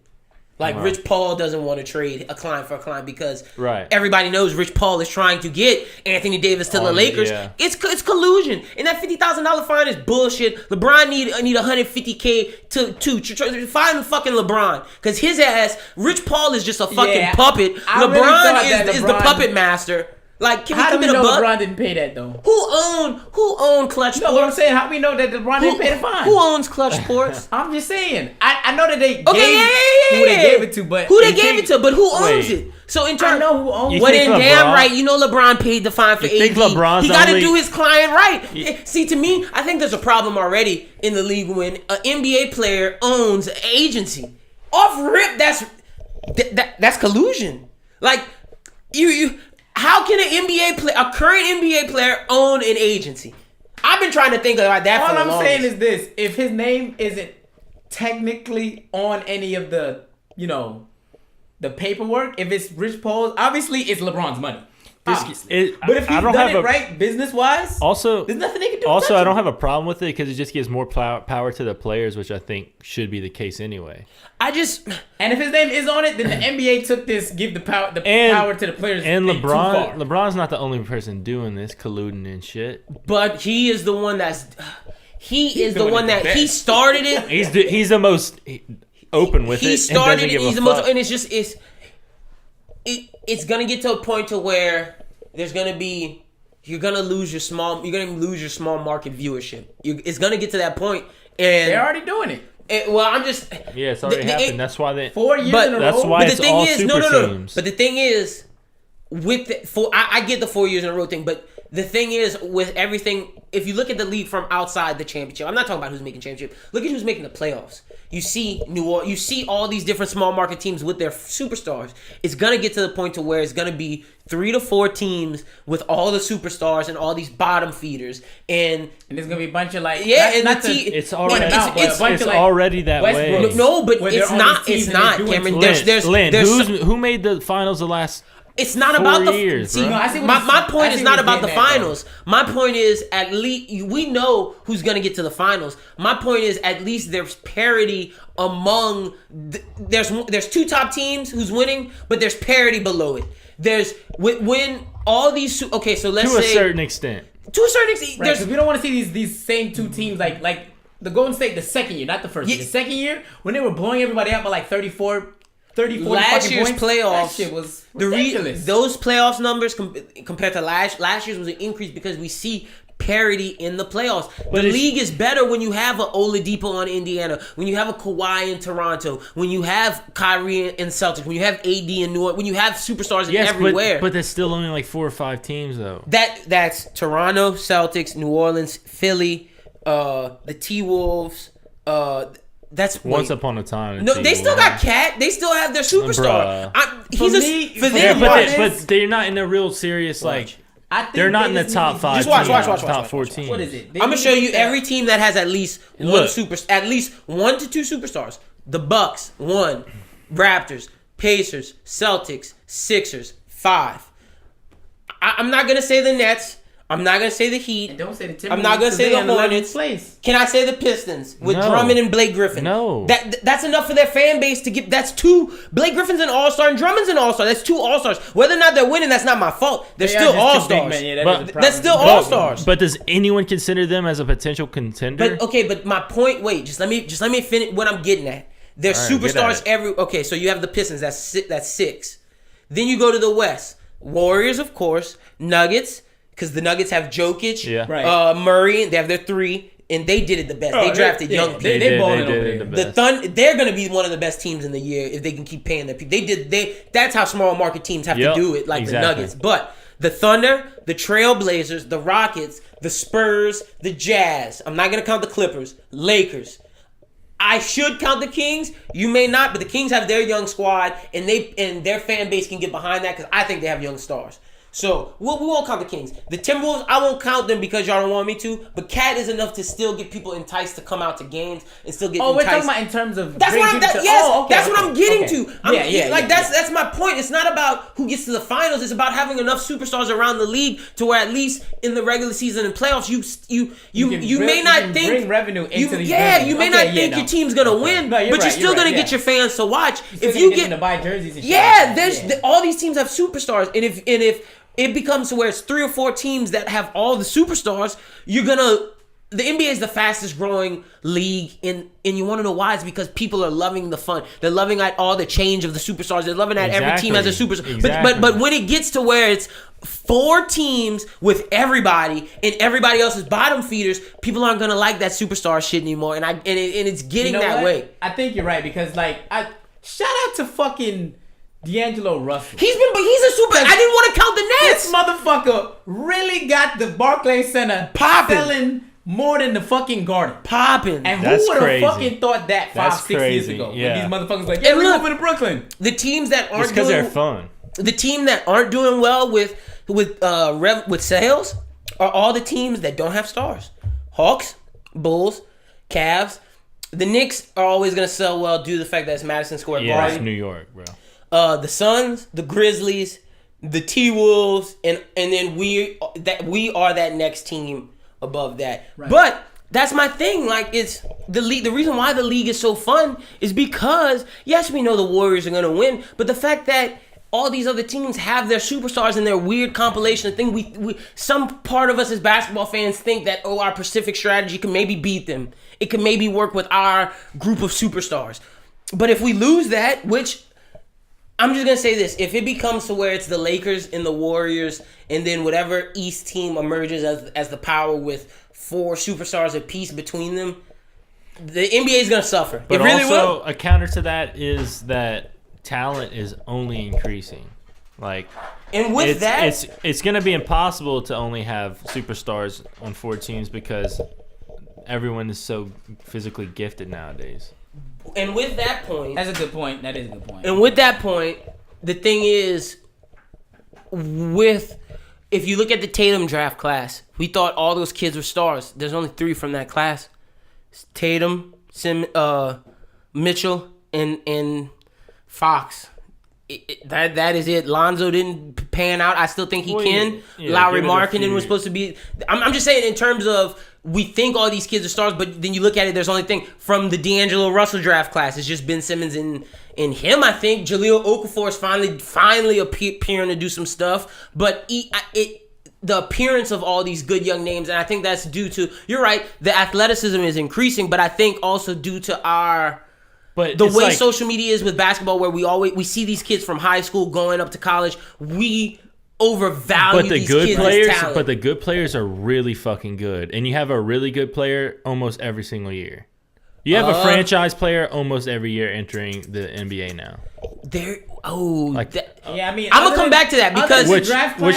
Like, Rich Paul doesn't want to trade a client for a client because everybody knows Rich Paul is trying to get Anthony Davis to the Lakers. Yeah. It's collusion. And that $50,000 fine is bullshit. LeBron need $150K to find fucking LeBron. Because his ass, Rich Paul is just a fucking puppet. LeBron is the puppet master. Like, can we How come do in we a know buck? LeBron didn't pay that though? Who owned Clutch Sports? No, what I'm saying, how we know that LeBron didn't pay the fine? Who owns Clutch Sports? I'm just saying. I know that they gave who they gave it to, but who they gave it to, but who owns it? So in terms, I know who owns it. Well, then damn right, you know LeBron paid the fine for AD. He got to do his client right. See, to me, I think there's a problem already in the league when an NBA player owns an agency. Off rip, that's collusion. Like you how can a current NBA player own an agency? I've been trying to think about that for the longest. All I'm saying is this: if his name isn't technically on any of the, the paperwork, if it's Rich Paul's, obviously it's LeBron's money. But if he's done it right business-wise, there's nothing they can do. Also, I don't have a problem with it because it just gives more power to the players, which I think should be the case anyway. And if his name is on it, then the NBA took this, give the power to the players. And LeBron's not the only person doing this, colluding and shit. But he is the one he started it. He's the most open with it. He started it. He's the most, and it's gonna get to a point to where you're gonna lose your small market viewership. It's gonna get to that point, and they're already doing it. It's already happened. That's why 4 years in a row. That's why it's all super teams. But the thing is, I get the 4 years in a row thing, but the thing is, with everything, if you look at the league from outside the championship, I'm not talking about who's making championship. Look at who's making the playoffs. You see you see all these different small market teams with their superstars. It's gonna get to the point to where it's gonna be 3 to 4 teams with all the superstars and all these bottom feeders, and there's gonna be a bunch of it's already that way. No, but it's not. It's not, Cameron. Who made the finals the last? It's not about the years. My point is not about the finals. My point is at least we know who's gonna get to the finals. My point is at least there's parity among. There's 2 top teams who's winning, but there's parity below it. There's when all these. Okay, so let's say to a certain extent. To a certain extent, because we don't want to see these same 2 teams like the Golden State the second year, not the first year. The second year when they were blowing everybody out by like 34 last year's points, playoffs, that shit was ridiculous. Those playoffs numbers compared to last year's was an increase because we see parity in the playoffs. The league is better when you have an Oladipo on Indiana, when you have a Kawhi in Toronto, when you have Kyrie in Celtics, when you have AD in New York, when you have superstars everywhere. But there's still only like 4 or 5 teams though. That's Toronto, Celtics, New Orleans, Philly, the T-Wolves, that's once upon a time. No, they still got Cat. They still have their superstar. But they're not in a real serious they're not in the top 5. Just watch. Top 14. What is it? I'm gonna show you every team that has at least 1 to 2 superstars. The Bucks 1, Raptors, Pacers, Celtics, Sixers 5. I'm not gonna say the Nets. I'm not going to say the Heat. And don't say the Timberwolves. I'm not going to say the Hornets. Can I say the Pistons with Drummond and Blake Griffin? No. That's enough for their fan base to get. That's 2. Blake Griffin's an all-star and Drummond's an all-star. That's 2 all-stars. Whether or not they're winning, that's not my fault. They're still all-stars. That's still all-stars. But does anyone consider them as a potential contender? But my point, just let me finish what I'm getting at. There's superstars every. Okay, so you have the Pistons. That's 6. Then you go to the West. Warriors, of course. Nuggets. Because the Nuggets have Jokic, Murray, they have their 3, and they did it the best. They drafted young people. They balling over there. They're going to be one of the best teams in the year if they can keep paying their people. That's how small market teams have to do it, the Nuggets. But the Thunder, the Trailblazers, the Rockets, the Spurs, the Jazz. I'm not going to count the Clippers. Lakers. I should count the Kings. You may not, but the Kings have their young squad, and their fan base can get behind that because I think they have young stars. So, we won't count the Kings. The Timberwolves, I won't count them because y'all don't want me to. But Cat is enough to still get people enticed to come out to games and still get enticed. We're talking about in terms of... That's what I'm getting to. That's my point. It's not about who gets to the finals. It's about having enough superstars around the league to where at least in the regular season and playoffs, you may not think... bring revenue into these you may not think your team's going to win, but you're still going to get your fans to watch. If you get to buy jerseys and shit. All these teams have superstars. And if it becomes to where it's 3 or 4 teams that have all the superstars, you're gonna the NBA is the fastest growing league, and you want to know why? It's because people are loving the fun. They're loving at all the change of the superstars. They're loving that every team has a superstar. Exactly. But when it gets to where it's 4 teams with everybody and everybody else is bottom feeders, people aren't gonna like that superstar shit anymore. And it's getting that way. I think you're right because shout out to fucking D'Angelo Russell. He's a super. I didn't want to count the Nets. This motherfucker really got the Barclays Center selling more than the fucking Garden. Popping. And who would have fucking thought that 5-6 years ago? Yeah. When these motherfuckers like, yeah, we're moving to Brooklyn. The teams that aren't because they're fun. The team that aren't doing well with sales are all the teams that don't have stars. Hawks, Bulls, Cavs. The Knicks are always going to sell well due to the fact that it's Madison Square Garden. Yeah, it's New York, bro. The Suns, the Grizzlies, the T-Wolves, and then we are that next team above that. Right. But that's my thing. Like, it's the league. The reason why the league is so fun is because, yes, we know the Warriors are going to win, but the fact that all these other teams have their superstars and their weird compilation thing. We some part of us as basketball fans think that, our Pacific strategy can maybe beat them. It can maybe work with our group of superstars. But if we lose that, which I'm just going to say this, if it becomes to where it's the Lakers and the Warriors and then whatever East team emerges as the power with 4 superstars apiece between them, the NBA is going to suffer. But it really also, will. A counter to that is that talent is only increasing. And with it's going to be impossible to only have superstars on 4 teams because everyone is so physically gifted nowadays. And with that point... That's a good point. That is a good point. And with that point, the thing is, if you look at the Tatum draft class, we thought all those kids were stars. There's only 3 from that class. It's Tatum, Mitchell, and Fox. That is it. Lonzo didn't pan out. I still think he can. Yeah, Lowry Markkinen was supposed to be... I'm just saying in terms of... We think all these kids are stars, but then you look at it, there's only thing from the D'Angelo Russell draft class. It's just Ben Simmons and him, I think. Jaleel Okafor is finally appearing to do some stuff. But the appearance of all these good young names, and I think that's due to... You're right, the athleticism is increasing, but I think also due to the way social media is with basketball, where we see these kids from high school going up to college. We overvalue these kids' talent. But the good players are really fucking good. And you have a really good player almost every single year. You have a franchise player almost every year entering the NBA now. I mean, I'm gonna come back to that because which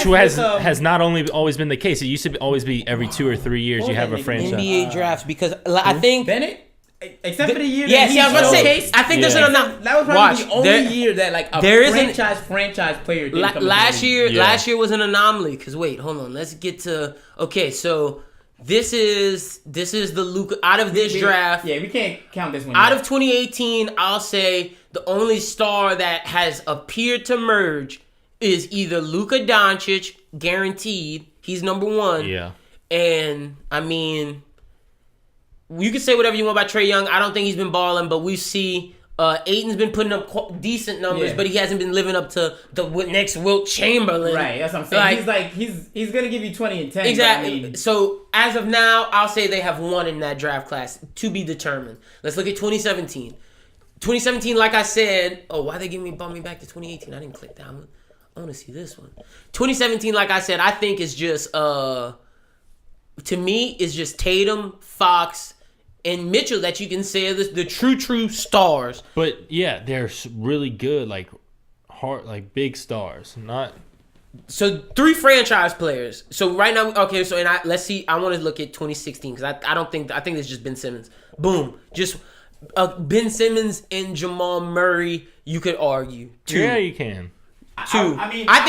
has not only always been the case. It used to always be every 2 or 3 years you have a franchise. NBA drafts because I think Bennett. Except for the year I was about to say, I think there's an that was probably the only year that a franchise player did come last year was an anomaly because hold on, let's get to so this is the Luka out of this draft. Yeah, we can't count this one. Out of 2018, I'll say the only star that has appeared to merge is either Luka Doncic, guaranteed. He's number 1. Yeah. And I mean, you can say whatever you want about Trae Young. I don't think he's been balling, but we see Ayton's been putting up decent numbers, but he hasn't been living up to the next Wilt Chamberlain. Right, that's what I'm saying. He's gonna give you 20 and 10. Exactly. So as of now, I'll say they have 1 in that draft class to be determined. Let's look at 2017. 2017, like I said, why they bump me back to 2018? I didn't click that one. I want to see this one. 2017, like I said, I think is just to me is just Tatum, Fox, and Mitchell that you can say are the true stars. But yeah, they're really good, big stars. Not so 3 franchise players. So right now, let's see. I want to look at 2016 because I think it's just Ben Simmons. Boom, just Ben Simmons and Jamal Murray. You could argue 2. Yeah, you can. 2. I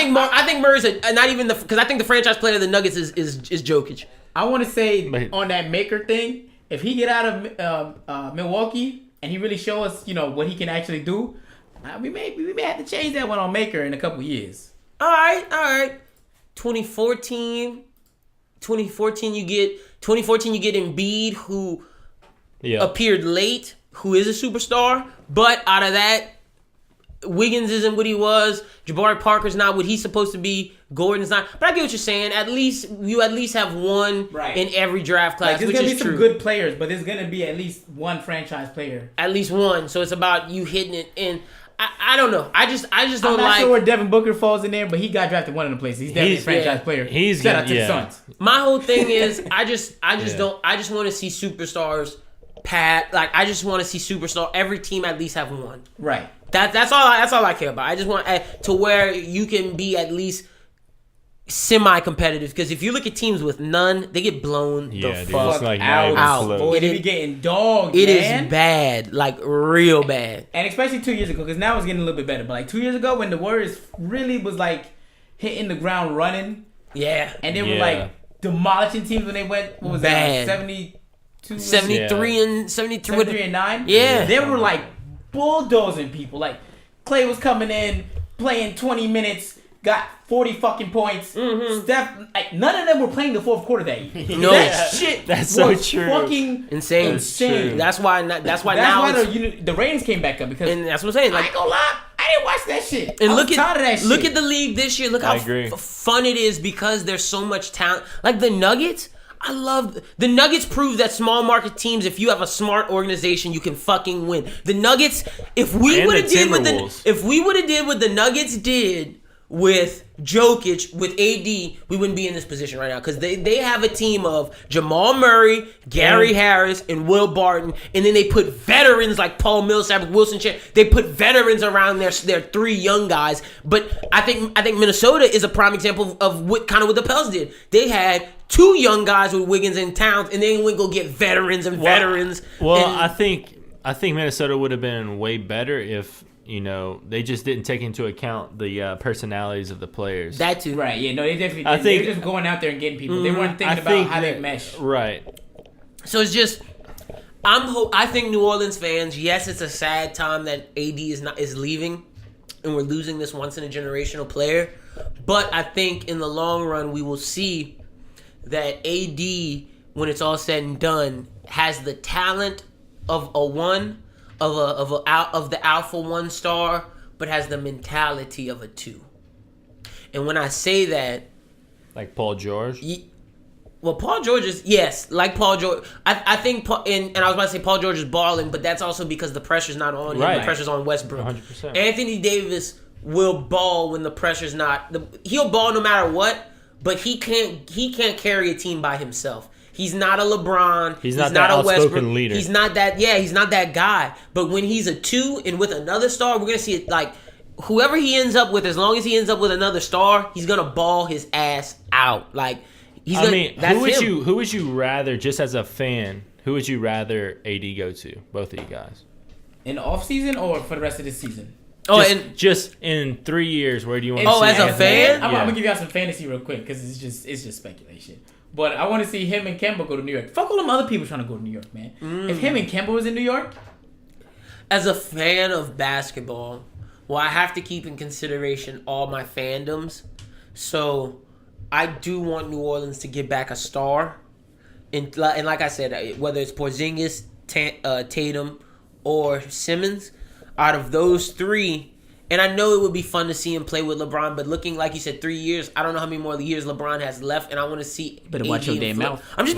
think Murray's not even because I think the franchise player of the Nuggets is Jokic. I want to say on that maker thing. If he get out of Milwaukee and he really show us, what he can actually do, we may have to change that one on Maker in a couple years. All right. 2014 you get Embiid, who appeared late, who is a superstar, but out of that, Wiggins isn't what he was. Jabari Parker's not what he's supposed to be. Gordon's not. But I get what you're saying. You at least have one in every draft class, there's which gonna is be true. some good players, but there's gonna be at least one franchise player. At least one. So it's about you hitting it. And I don't know. I just don't I'm not like. sure where Devin Booker falls in there, but he got drafted one of the places. He's definitely a franchise player. Shout out to the Suns. My whole thing is I just want to see superstars. I just want to see superstar. Every team at least have one. Right. That's all I care about. I just want to where you can be at least semi-competitive, because if you look at teams with none, they get blown the fuck out. Boy, they be getting dogged. It is bad, like real bad. And especially 2 years ago, because now it's getting a little bit better. But like 2 years ago, when the Warriors really was like hitting the ground running, and they were like demolishing teams when they went. What was that? 72, 73 and 73 and 9. Yeah, they were like bulldozing people. Like Clay was coming in, playing 20 minutes. Got 40 fucking points. Mm-hmm. Steph, like, none of them were playing the fourth quarter that year. No, that shit that's so was true. Fucking insane. That's why now the ratings came back up, because and that's what I'm saying. Like, I ain't gonna lie, I didn't watch that shit. And look at the league this year. Look how fun it is, because there's so much talent. Like the Nuggets. I love the Nuggets. Prove that small market teams, if you have a smart organization, you can fucking win. The Nuggets. If we would have did what the Nuggets did with Jokic, with AD, we wouldn't be in this position right now, because they have a team of Jamal Murray, Gary Harris, and Will Barton, and then they put veterans like Paul Millsap, Wilson Chandler. They put veterans around their three young guys. But I think Minnesota is a prime example of what the Pels did. They had two young guys with Wiggins and Towns, and then went go get veterans and veterans. Well, I think Minnesota would have been way better if, they just didn't take into account the personalities of the players. That too. Right, yeah, no, they definitely did. They were just going out there and getting people. They weren't thinking about how they mesh. Right. So it's just, I think New Orleans fans, yes, it's a sad time that AD is leaving, and we're losing this once-in-a-generational player. But I think in the long run, we will see that AD, when it's all said and done, has the talent of a one, of the alpha one star, but has the mentality of a two. And when I say that, like Paul George. Paul George is like Paul George. I think, and I was about to say Paul George is balling, but that's also because the pressure's not on him. Right. The pressure's on Westbrook. 100%. Anthony Davis will ball when the pressure's not. He'll ball no matter what, but he can't carry a team by himself. He's not a LeBron. He's not a Westbrook leader. He's not that. Yeah, he's not that guy. But when he's a two and with another star, we're gonna see it like whoever he ends up with. As long as he ends up with another star, he's gonna ball his ass out. Like who would you rather, just as a fan, who would you rather AD go to? Both of you guys. In the off season or for the rest of the season? Just in 3 years, where do you want? As a fan, I'm gonna give y'all some fantasy real quick, because it's just speculation. But I want to see him and Kemba go to New York. Fuck all them other people trying to go to New York, man. If him and Kemba was in New York, as a fan of basketball, I have to keep in consideration all my fandoms. So I do want New Orleans to get back a star, and like I said, whether it's Porzingis, Tatum, or Simmons, out of those three. And I know it would be fun to see him play with LeBron, but looking, like you said, 3 years, I don't know how many more years LeBron has left, and I want to see. Better watch your damn mouth. I'm just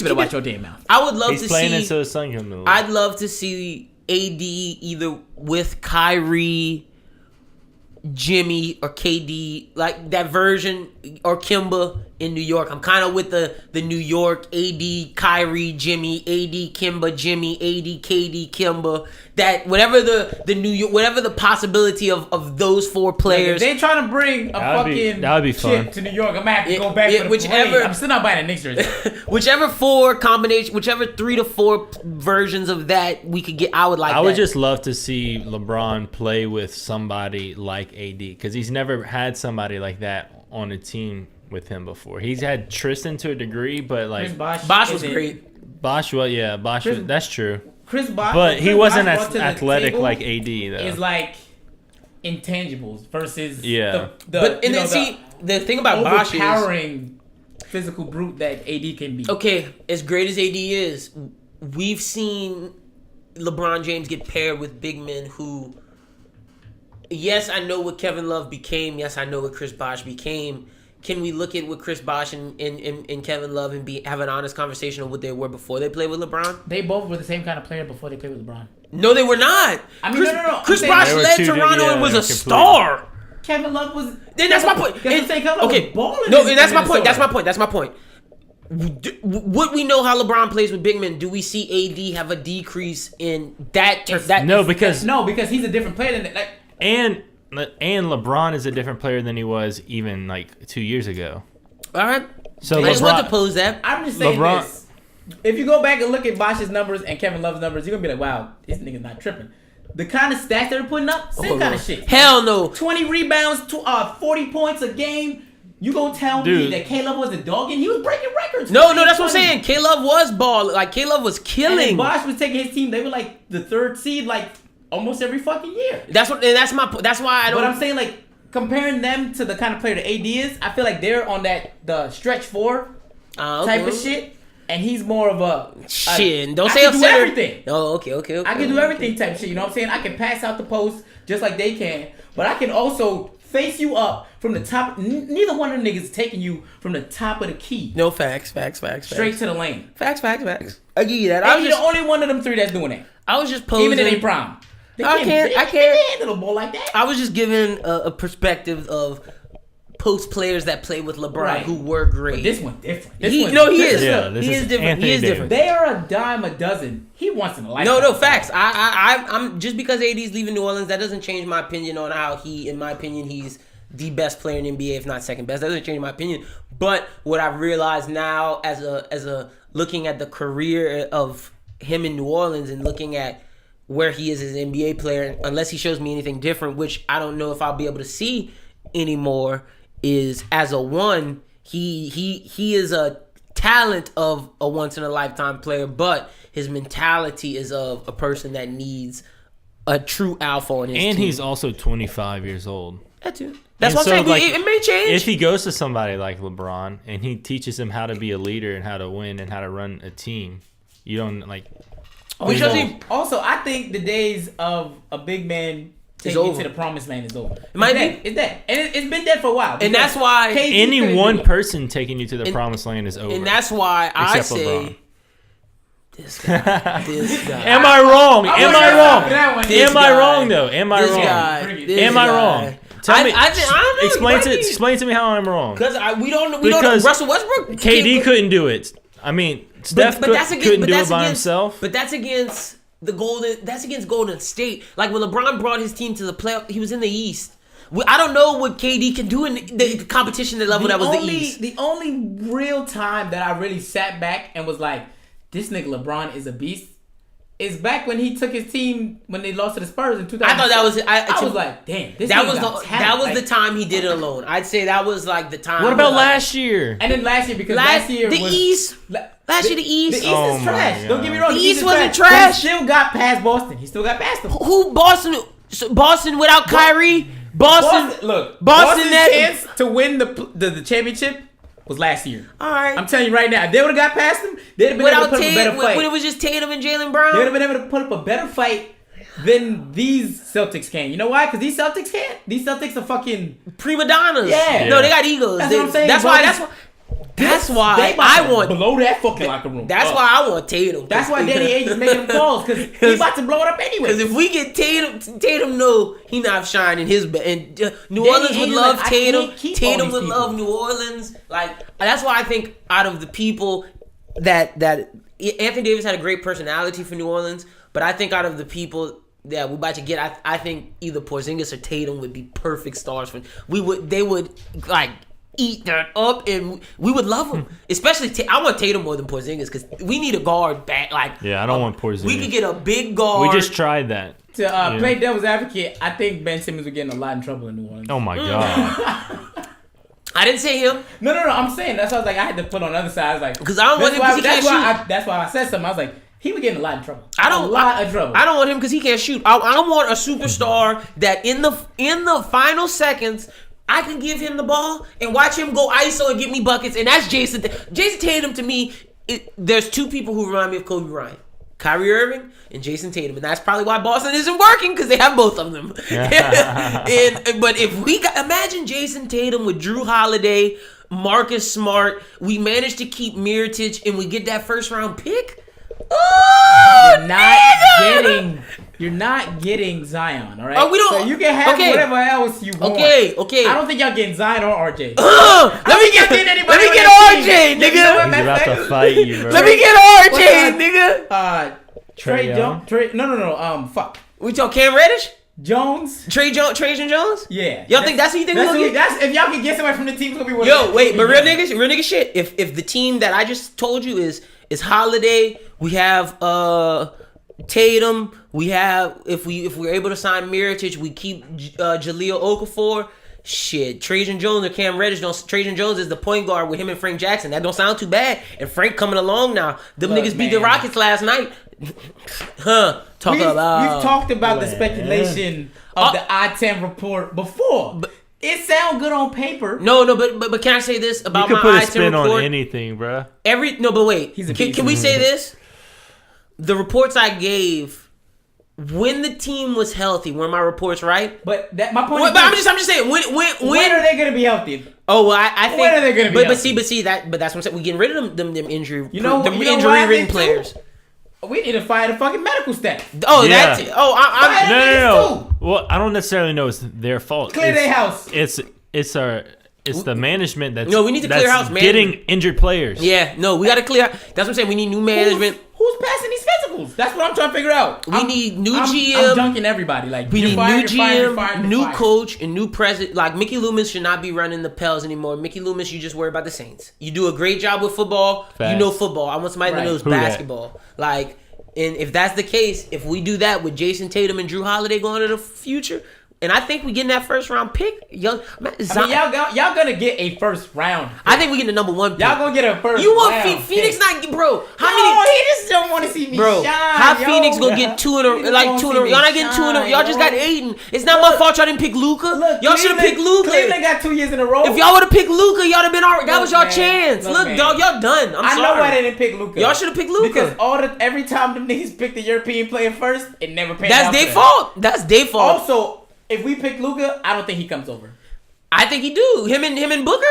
better watch your damn mouth. I would love to see. He's playing until his son comes in. I'd love to see AD either with Kyrie, Jimmy, or KD, like that version, or Kemba in New York. I'm kind of with the New York AD, Kyrie, Jimmy, AD, Kemba, Jimmy, AD, KD, Kemba. That whatever the New York, whatever the possibility of those four players. If they're trying to bring that would be fun to New York, I'm gonna have to go back for the parade. I'm still not buying a Knicks jersey. whichever 3 to 4 versions of that we could get, I would like. I would just love to see LeBron play with somebody like AD, because he's never had somebody like that on a team with him before. He's had Tristan to a degree, but like Bosh was great. Bosh, that's true. Chris Bosh, but he wasn't as athletic like AD though. It's like intangibles versus the thing about Bosh is overpowering physical brute that AD can be. Okay, as great as AD is, we've seen LeBron James get paired with big men who yes, I know what Kevin Love became. Yes, I know what Chris Bosh became. Can we look at what Chris Bosh and Kevin Love and have an honest conversation of what they were before they played with LeBron? They both were the same kind of player before they played with LeBron. No, they were not. I mean, no. Chris Bosh led Toronto and was a star. Kevin Love was. Then that's my point. Okay, no, and that's my point. That's my point. Would we know how LeBron plays with big men? Do we see AD have a decrease in that? Because he's a different player than that. And LeBron is a different player than he was even like 2 years ago. All right. So I just want to pose that. I'm just saying this. If you go back and look at Bosh's numbers and Kevin Love's numbers, you're gonna be like, wow, this nigga's not tripping. The kind of stats they're putting up, same kind of shit. Hell no. 20 rebounds, 40 points a game. You gonna tell me that K-Love wasn't dogging? He was breaking records. No, that's what I'm saying. K-Love was balling. Like, K-Love was killing. And Bosh was taking his team. They were like the 3rd seed, like almost every fucking year. That's why I don't. But I'm saying, like, comparing them to the kind of player that AD is, I feel like they're on the stretch 4 type of shit. And he's more of a shit. Don't I say can do everything. Oh, okay. I can do everything type of shit. You know what I'm saying? I can pass out the post just like they can, but I can also face you up from the top. Neither one of them niggas is taking you from the top of the key. No, facts. Straight to the lane. Facts. I give you that. I'm the only one of them 3 that's doing that. I was just posing. Even in their prime. I can't handle a ball like that. I was just giving a perspective of post players that play with LeBron who were great. But this one different. He is different. He is different. They are a dime a dozen. He wants in a lifetime. No, facts. I'm just because AD's leaving New Orleans, that doesn't change my opinion on how in my opinion, he's the best player in the NBA, if not second best. That doesn't change my opinion. But what I've realized now, as a looking at the career of him in New Orleans and looking at where he is as an NBA player, unless he shows me anything different, which I don't know if I'll be able to see anymore, is as a one, he is a talent of a once in a lifetime player, but his mentality is of a person that needs a true alpha on his team. And he's also 25 years old. That too. That's what I'm saying. Like, it may change. If he goes to somebody like LeBron and he teaches him how to be a leader and how to win and how to run a team, you don't like. Also, I think the days of a big man taking you to the promised land is over. It's dead. And it's been dead for a while. And that's why any one person taking you to the promised land is over. And that's why I say LeBron. This guy. Am I wrong? Am I wrong though? Am I wrong? Tell me. I don't know. Explain to me how I'm wrong. Because we don't know. Russell Westbrook. KD couldn't do it. I mean, Steph couldn't do it by himself. But that's against Golden State. Like when LeBron brought his team to the playoff, he was in the East. I don't know what KD can do in the competition level that was the East. The only real time that I really sat back and was like, this nigga LeBron is a beast, is back when he took his team when they lost to the Spurs in 2000. I thought that was. I was like, damn, that was the time he did it alone. I'd say that was like the time. What about last year? And then last year, because last year the East. Last year, the East. The East is trash. Don't get me wrong. The East wasn't trash. He still got past Boston. He still got past them. Who Boston? Boston without Kyrie. Boston's chance to win the championship was last year. All right. I'm telling you right now, if they would have got past them, they'd have been able to put up a better fight. When it was just Tatum and Jaylen Brown, they would have been able to put up a better fight than these Celtics can. You know why? Because these Celtics can't. These Celtics are fucking prima donnas. Yeah. No, they got egos. That's what I'm saying. That's why I want blow that fucking locker room. That's why I want Tatum. That's why Danny Ainge is making them calls, because he's about to blow it up anyway. Because if we get Tatum know he not shining his best. And New Orleans would love Tatum. Tatum would love New Orleans. Like, that's why I think out of the people that Anthony Davis had a great personality for New Orleans, but I think out of the people that we're about to get, I think either Porzingis or Tatum would be perfect stars for. They would like eat that up, and we would love them. Especially, I want Tatum more than Porzingis, because we need a guard back. Like, yeah, I don't want Porzingis. We could get a big guard. We just tried that. To play devil's advocate, I think Ben Simmons would get in a lot of trouble in New Orleans. Oh my god. I didn't say him. No. I'm saying that's why I was like, I had to put on the other side. I was like, because I don't want him because he can't shoot. That's why I said something. I was like, he would get in a lot of trouble. I don't want him because he can't shoot. I want a superstar that in the final seconds, I can give him the ball and watch him go ISO and get me buckets, and that's Jason. Jason Tatum, to me, there's two people who remind me of Kobe Bryant. Kyrie Irving and Jason Tatum, and that's probably why Boston isn't working because they have both of them. But if we imagine Jason Tatum with Drew Holiday, Marcus Smart, we managed to keep Mirotic, and we get that first round pick. Oh, You're not getting Zion, all right? Oh, we don't. So you can have whatever else you want. Okay. I don't think y'all getting Zion or RJ. Let me get RJ, nigga. He's about to fight you, bro. Let me get RJ, nigga. Trae Jones. No. Fuck. We talk Cam Reddish? Jones. Trajan Jones? Yeah. Y'all think that's who you think we're gonna get? If y'all can get somebody from the team, it's gonna be one. Yo, wait, but real nigga shit. If the team that I just told you is Holiday, we have Tatum, we have if we're able to sign Mirotic, we keep Jahlil Okafor. Shit, Trajan Jones or Cam Reddish. Trajan Jones is the point guard with him and Frank Jackson. That don't sound too bad. And Frank coming along now. Them niggas beat the Rockets last night. We've talked about the speculation of the I-10 report before. It sounds good on paper. No, but can I say this about my I-10 report? You can put a spin on anything, bro. But wait. Can we say this? The reports I gave when the team was healthy, were my reports right? But my point. But I'm just saying when are they gonna be healthy? Oh, well, I think when are they gonna be healthy? But that's what I'm saying. We getting rid of them injury. Injury-ridden players. We need to fire the fucking medical staff. Oh, yeah. That's it. Oh, No. Well, I don't necessarily know it's their fault. Clear their house. It's the management that's we need to clear house management. Getting injured players. Yeah, no, we got to clear. That's what I'm saying. We need new management. Who's passing these physicals? That's what I'm trying to figure out. We need new GM. I'm dunking everybody. Like we need new GM, new coach, and new president. Like Mickey Loomis should not be running the Pels anymore. Mickey Loomis, you just worry about the Saints. You do a great job with football. Facts. You know football. I want somebody that knows basketball. Like, and if that's the case, if we do that with Jason Tatum and Drew Holiday going to the future. And I think we getting that first round pick. Y'all gonna get a first round pick. I think we getting the number one pick. Y'all gonna get a first. You want round Phoenix pick. not, bro? He just don't want to see me shine. How Phoenix gonna get two in a Y'all not getting two in a. Y'all just got Aiden. It's not my fault y'all didn't pick Luka. Y'all should have picked Luka. Cleveland got 2 years in a row. If y'all would have picked Luka, y'all would have been alright. That was your chance. Look, dog, y'all done. I'm sorry. I know why they didn't pick Luka. Y'all should have picked Luka because every time them niggas picked the European player first, it never paid. That's their fault. That's their fault. Also. If we pick Luka, I don't think he comes over. I think he do. Him and Booker?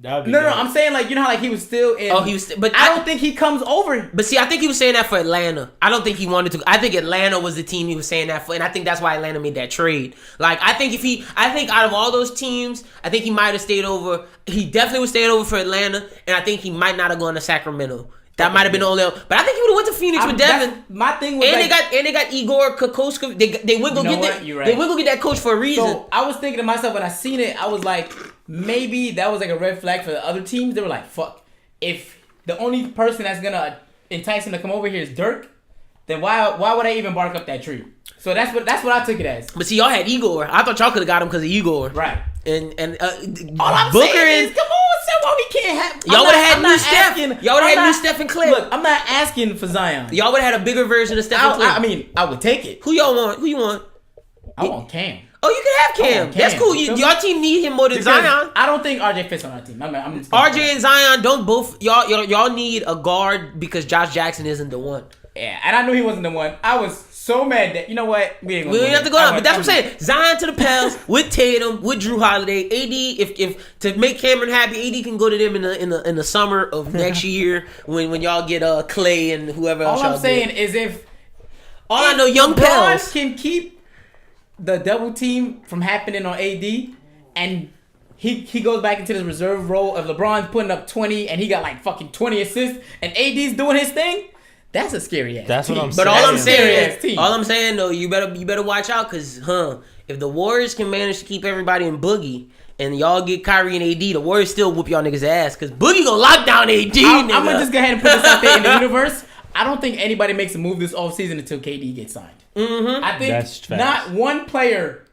No, I'm saying like how he was still in. Oh, he was. But I don't think he comes over. But see, I think he was saying that for Atlanta. I don't think he wanted to. I think Atlanta was the team he was saying that for, and I think that's why Atlanta made that trade. Like I think out of all those teams, I think he might have stayed over. He definitely was staying over for Atlanta, and I think he might not have gone to Sacramento. That might have been the only, but I think he would have went to Phoenix with Devin. My thing was they got Igor Kokoskov. They went go get that. Right. They went go get that coach for a reason. So I was thinking to myself when I seen it, I was like, maybe that was like a red flag for the other teams. They were like, fuck, if the only person that's gonna entice him to come over here is Dirk, then why would I even bark up that tree? So that's what I took it as. But see, y'all had Igor. I thought y'all could have got him because of Igor. Right. And all I'm Booker saying is, come on, so why we can't have? Y'all would have had new Steph. Y'all would have had new Steph and Clay. Look, I'm not asking for Zion. Y'all would have had a bigger version of Steph and Clay. I mean, I would take it. Who y'all want? Who you want? I want Cam. Oh, you can have Cam. That's cool. Y'all team need him more than Zion. I don't think RJ fits on our team. RJ and Zion don't both. Y'all need a guard because Josh Jackson isn't the one. Yeah, and I knew he wasn't the one. I was so mad that, you know what? We ain't have to go out. But that's what I'm saying. Zion to the Pels with Tatum, with Drew Holiday. AD, if to make Cameron happy, AD can go to them in the summer of next year when y'all get Clay and whoever else. All I'm saying is if I know, young Pels can keep the double team from happening on AD, and he goes back into this reserve role of LeBron's putting up 20 and he got like fucking 20 assists and AD's doing his thing. That's a scary ass. That's team. what I'm saying. But all I'm saying though, you better watch out because if the Warriors can manage to keep everybody in Boogie and y'all get Kyrie and AD, the Warriors still whoop y'all niggas ass because Boogie gonna lock down AD. I'm gonna just go ahead and put this out there in the universe. I don't think anybody makes a move this offseason until KD gets signed. Mm-hmm. I think not one player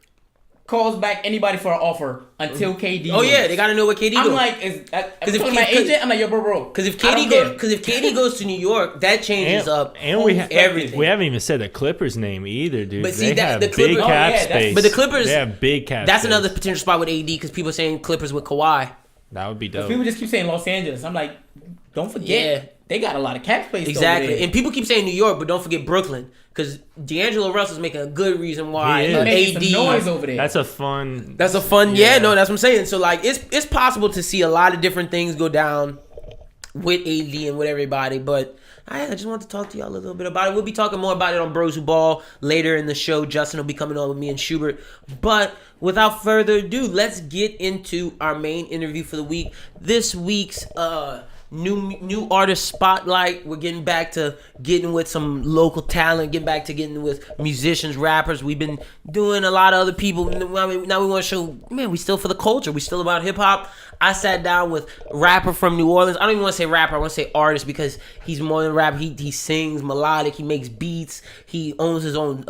calls back anybody for an offer until KD. Oh yeah, they gotta know what KD doing. I'm like, because if my agent, I'm like, yo, bro. Because if KD goes to New York, that changes up everything. We haven't even said the Clippers' name either, dude. But see, they have the Clippers, big cap space. But the Clippers, they have big cap. That's space. another potential spot with AD because people are saying Clippers with Kawhi. That would be dope. People just keep saying Los Angeles. I'm like, don't forget. they got a lot of cap space. Exactly. Over there. And people keep saying New York, but don't forget Brooklyn. Because D'Angelo Russell's making a good reason why He is. Making AD. some noise over there. That's a fun. That's a fun, yeah, no, that's what I'm saying. So, like, it's possible to see a lot of different things go down with AD and with everybody, but I just want to talk to y'all a little bit about it. We'll be talking more about it on Bros Who Ball later in the show. Justin will be coming on with me and Shubert. But without further ado, let's get into our main interview for the week. This week's new artist spotlight. We're getting back to getting with some local talent, getting with musicians, rappers. We've been doing a lot of other people. Now we want to show, man, we still for the culture. We still about hip hop. I sat down with a rapper from New Orleans. I don't even want to say rapper. I want to say artist because he's more than rap. He sings melodic. He makes beats. He owns his own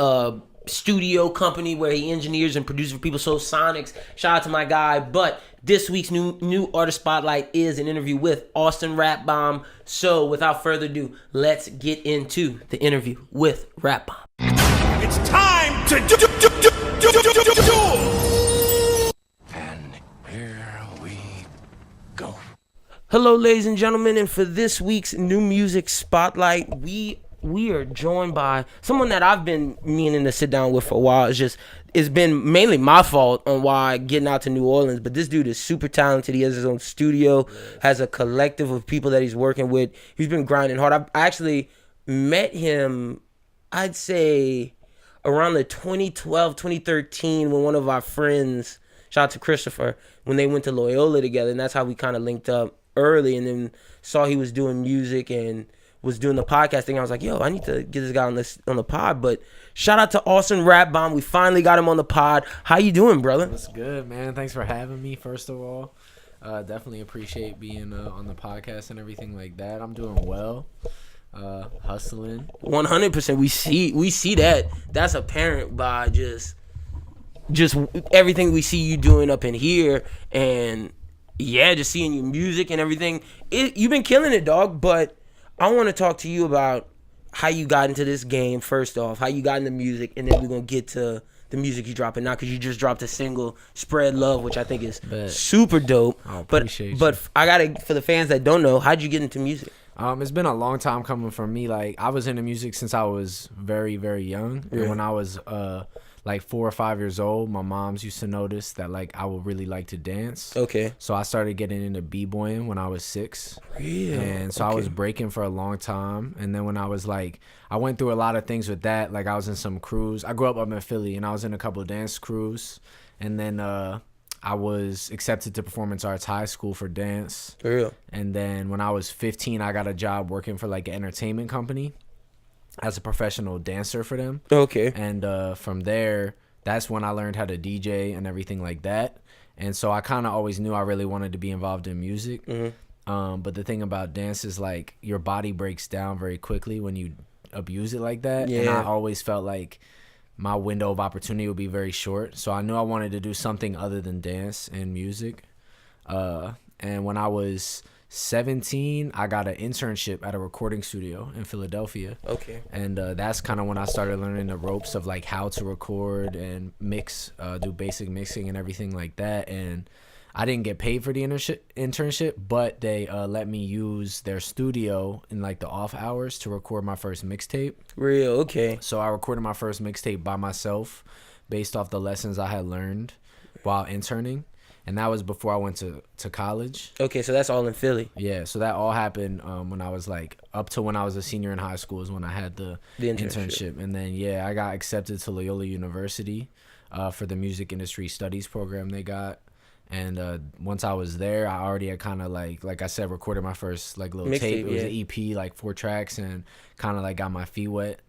studio company where he engineers and produces for people. So Sonics. Shout out to my guy. But this week's new artist spotlight is an interview with Austin Rapbaum. So without further ado, let's get into the interview with Rapbaum. It's time to do. And here we go. Hello, ladies and gentlemen, and for this week's new music spotlight, we are joined by someone that I've been meaning to sit down with for a while. It's been mainly my fault on why getting out to New Orleans, but this dude is super talented. He has his own studio, has a collective of people that he's working with. He's been grinding hard. I actually met him, I'd say, around the 2012, 2013 when one of our friends, shout out to Christopher, when they went to Loyola together, and that's how we kind of linked up early, and then saw he was doing music and was doing the podcast thing. I was like, yo, I need to get this guy on the pod. But shout out to Austin Rapbaum. We finally got him on the pod. How you doing, brother? That's good, man. Thanks for having me, first of all. Definitely appreciate being on the podcast and everything like that. I'm doing well. Hustling. 100%. We see that. That's apparent by just everything we see you doing up in here, and yeah, just seeing your music and everything. You've been killing it, dog. But I want to talk to you about how you got into this game, first off, how you got into music, and then we're going to get to the music you're dropping now, because you just dropped a single, Spread Love, which I think is super dope. I appreciate you. But I got to, for the fans that don't know, how'd you get into music? It's been a long time coming for me. Like, I was into music since I was very, very young. Yeah. And when I was like 4 or 5 years old, my moms used to notice that like I would really like to dance. Okay. So I started getting into b-boying when I was 6. Real. And so I was breaking for a long time. And then when I was like, I went through a lot of things with that. Like, I was in some crews. I grew up in Philly, and I was in a couple of dance crews. And then I was accepted to Performance Arts High School for dance. For real. And then when I was 15, I got a job working for like an entertainment company as a professional dancer for them. Okay. And from there, that's when I learned how to DJ and everything like that. And so I kind of always knew I really wanted to be involved in music. Mm-hmm. But the thing about dance is like your body breaks down very quickly when you abuse it like that. Yeah. And I always felt like my window of opportunity would be very short. So I knew I wanted to do something other than dance and music. And when I was 17, I got an internship at a recording studio in Philadelphia. Okay. And that's kind of when I started learning the ropes of like how to record and mix, do basic mixing and everything like that. And I didn't get paid for the internship, but they let me use their studio in like the off hours to record my first mixtape. Real. Okay. So I recorded my first mixtape by myself based off the lessons I had learned while interning. And that was before I went to college. Okay, so that's all in Philly. Yeah, so that all happened when I was like, up to when I was a senior in high school is when I had the internship. And then, yeah, I got accepted to Loyola University for the music industry studies program they got. And once I was there, I already had kind of like I said, recorded my first like little tape. It was an EP, like 4 tracks, and kind of like got my feet wet.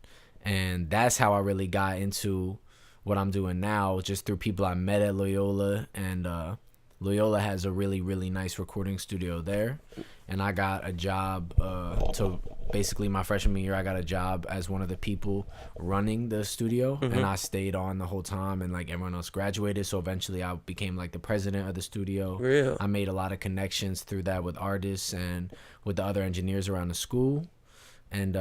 And that's how I really got into what I'm doing now, just through people I met at Loyola. And Loyola has a really, really nice recording studio there. And I got a job to basically my freshman year, I got a job as one of the people running the studio. Mm-hmm. And I stayed on the whole time, and like everyone else graduated. So eventually I became like the president of the studio. Real. I made a lot of connections through that with artists and with the other engineers around the school. And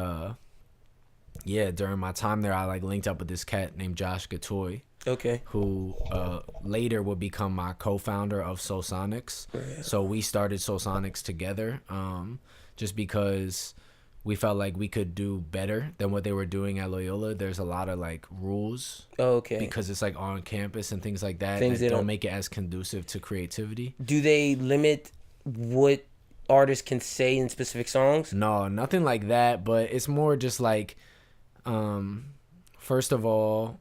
yeah, during my time there, I like linked up with this cat named Josh Gatoy. Okay. Who later would become my co-founder of Soul Sonics. Right. So we started Soul Sonics together, just because we felt like we could do better than what they were doing at Loyola. There's a lot of like rules. Okay. Because it's like on campus and things like that. Things that don't make it as conducive to creativity. Do they limit what artists can say in specific songs? No, nothing like that. But it's more just like, first of all,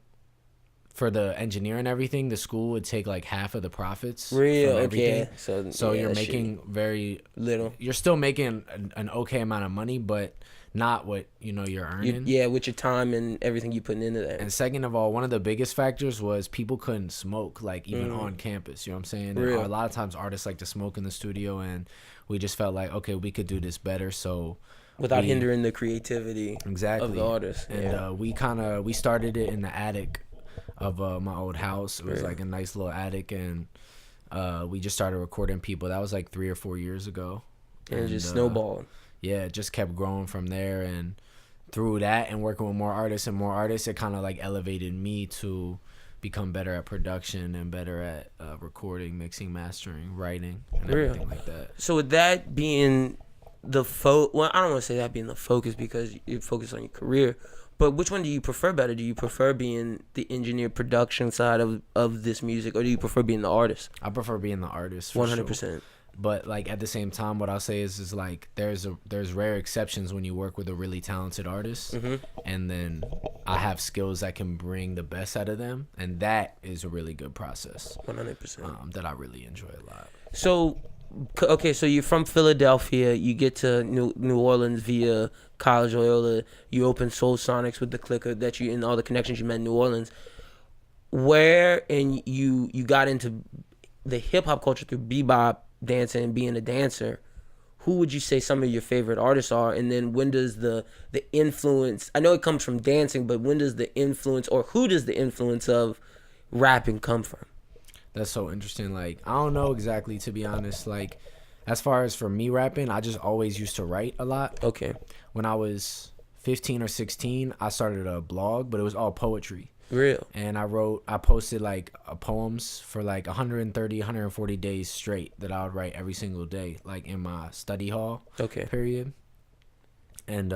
for the engineer and everything, the school would take like half of the profits. Real, from everything. okay. So yeah, you're making very little. You're still making an okay amount of money, but not what you're earning. With your time and everything you putting into that. And second of all, one of the biggest factors was people couldn't smoke, like even on campus. You know what I'm saying? Real. A lot of times artists like to smoke in the studio, and we just felt like, okay, we could do this better. So without hindering the creativity of the artist. And we started it in the attic of my old house. It was like a nice little attic, and we just started recording people. That was like 3 or 4 years ago. And it just snowballed. Yeah, it just kept growing from there, and through that and working with more artists, it kind of like elevated me to become better at production and better at recording, mixing, mastering, writing, and everything like that. So with that being the well, I don't want to say that being the focus because you focus on your career, but which one do you prefer better? Do you prefer being the engineer production side of this music, or do you prefer being the artist? I prefer being the artist. 100%. Sure. But like at the same time, what I'll say is like there's rare exceptions when you work with a really talented artist, and then I have skills that can bring the best out of them, and that is a really good process. 100%. That I really enjoy a lot. So, okay, so you're from Philadelphia. You get to New Orleans via College Loyola. You open Soul Sonics with the clicker that you and all the connections you met in New Orleans. Where and you got into the hip hop culture through bebop dancing and being a dancer. Who would you say some of your favorite artists are? And then when does the influence, I know it comes from dancing, but when does the influence, or who does the influence of rapping come from? That's so interesting. Like, I don't know exactly, to be honest. Like, as far as for me rapping, I just always used to write a lot. Okay. When I was 15 or 16, I started a blog, but it was all poetry. Real. And I posted like poems for like 130, 140 days straight that I would write every single day, like in my study hall period. And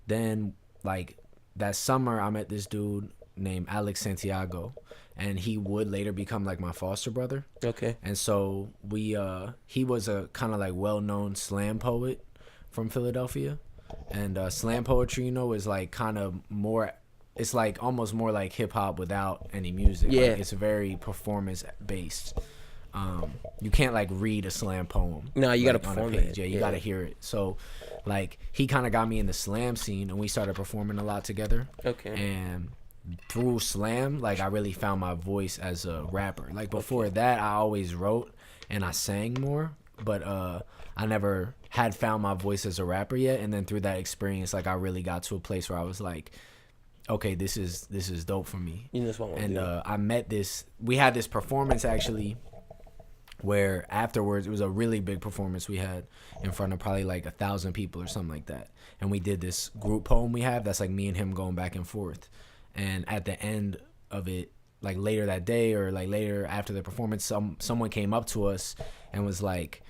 then like that summer, I met this dude named Alex Santiago, and he would later become like my foster brother. Okay. And so he was a kind of like well-known slam poet from Philadelphia, and slam poetry, is like kind of more. It's like almost more like hip hop without any music. Yeah. Like, it's very performance based. You can't like read a slam poem. No, you gotta on a perform page. it. Yeah, you gotta hear it. So, like, he kind of got me in the slam scene, and we started performing a lot together. Okay. And through slam, like, I really found my voice as a rapper. Like, before that, I always wrote and I sang more, but I never had found my voice as a rapper yet. And then through that experience, like, I really got to a place where I was like, okay, this is dope for me. And I met we had this performance actually where afterwards, it was a really big performance we had in front of probably like 1,000 people or something like that. And we did this group poem we have that's like me and him going back and forth. And at the end of it, like later that day or like later after the performance, someone came up to us and was like,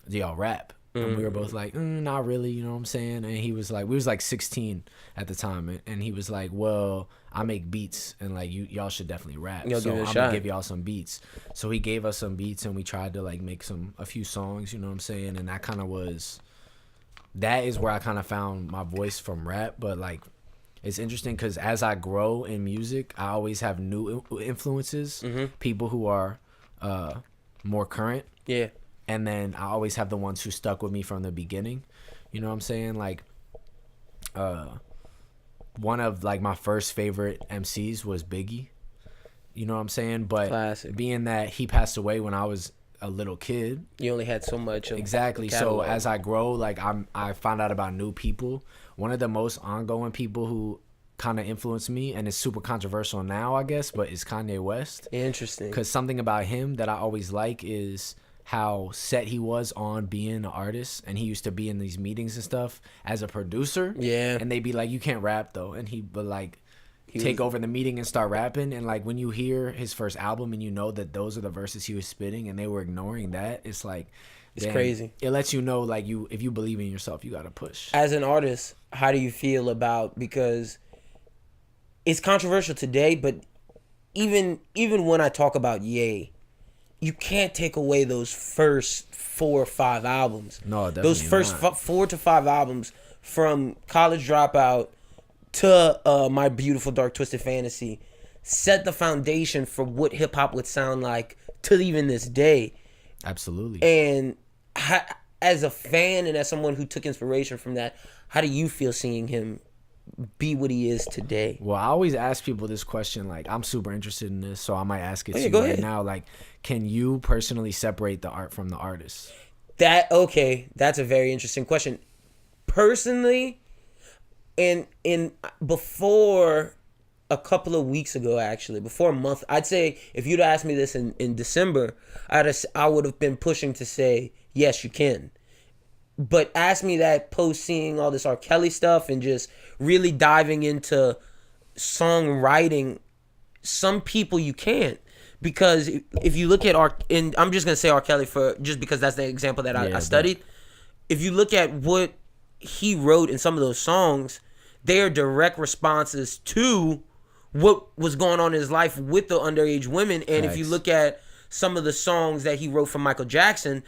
do y'all rap? And we were both like, not really, you know what I'm saying? And he was like, we was like 16 at the time. And he was like, well, I make beats and like y'all should definitely rap. So I'm gonna give y'all some beats. So he gave us some beats and we tried to like make a few songs, you know what I'm saying? And that is where I kind of found my voice from rap. But like, it's interesting because as I grow in music, I always have new influences, people who are more current. Yeah. And then I always have the ones who stuck with me from the beginning. You know what I'm saying? Like, one of like my first favorite MCs was Boogie. You know what I'm saying? But classic. Being that he passed away when I was a little kid, you only had so much of exactly. So as I grow, like I found out about new people. One of the most ongoing people who kind of influenced me, and it's super controversial now, I guess, but it's Kanye West. Interesting. Because something about him that I always like is how set he was on being an artist, and he used to be in these meetings and stuff as a producer. Yeah. And they'd be like, you can't rap though. And he'd be like, take over the meeting and start rapping. And like when you hear his first album and you know that those are the verses he was spitting and they were ignoring that, it's like, it's crazy. It lets you know, like, if you believe in yourself, you gotta push. As an artist, how do you feel about, because it's controversial today, but even when I talk about Ye, you can't take away those first 4 or 5 albums. No, definitely those first not. 4 to 5 albums, from College Dropout to My Beautiful Dark Twisted Fantasy, set the foundation for what hip hop would sound like to even this day. Absolutely. And as a fan and as someone who took inspiration from that, how do you feel seeing him be what he is today? Well, I always ask people this question. Like, I'm super interested in this, so I might ask it to you go right ahead. now. Like, can you personally separate the art from the artist? That's a very interesting question. Personally, and before a couple of weeks ago, actually, before a month, I'd say if you'd asked me this in December, I would have been pushing to say, yes, you can. But ask me that post seeing all this R. Kelly stuff and just really diving into songwriting, some people you can't. Because if you look at and I'm just going to say R. Kelly just because that's the example that I studied. If you look at what he wrote in some of those songs, they are direct responses to what was going on in his life with the underage women. And if you look at some of the songs that he wrote for Michael Jackson,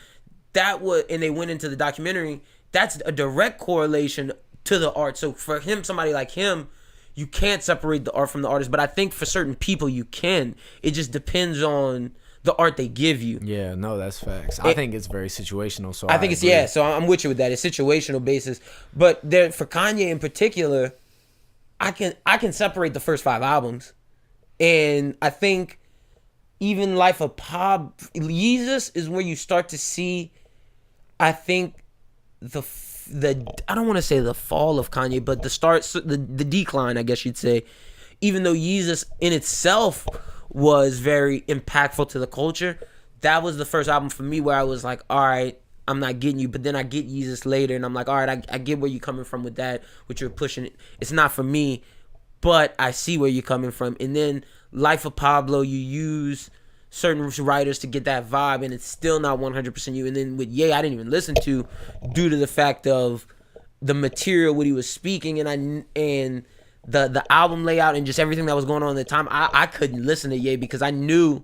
and they went into the documentary, that's a direct correlation to the art. So for him, somebody like him, you can't separate the art from the artist. But I think for certain people you can. It just depends on the art they give you. Yeah, no, that's facts. I think it's very situational. So I think it's agree. so I'm with you with that. It's situational basis. But for Kanye in particular, I can separate the first 5 albums. And I think even Life of Pop, Yeezus is where you start to see, I think, the I don't want to say the fall of Kanye, but the decline, I guess you'd say. Even though Yeezus in itself was very impactful to the culture, that was the first album for me where I was like, all right, I'm not getting you. But then I get Yeezus later, and I'm like, all right, I get where you're coming from with that, what you're pushing. It's not for me, but I see where you're coming from. And then Life of Pablo, you use certain writers to get that vibe, and it's still not 100% you. And then with Ye, I didn't even listen to, due to the fact of the material, what he was speaking, and the album layout and just everything that was going on at the time. I couldn't listen to Ye because I knew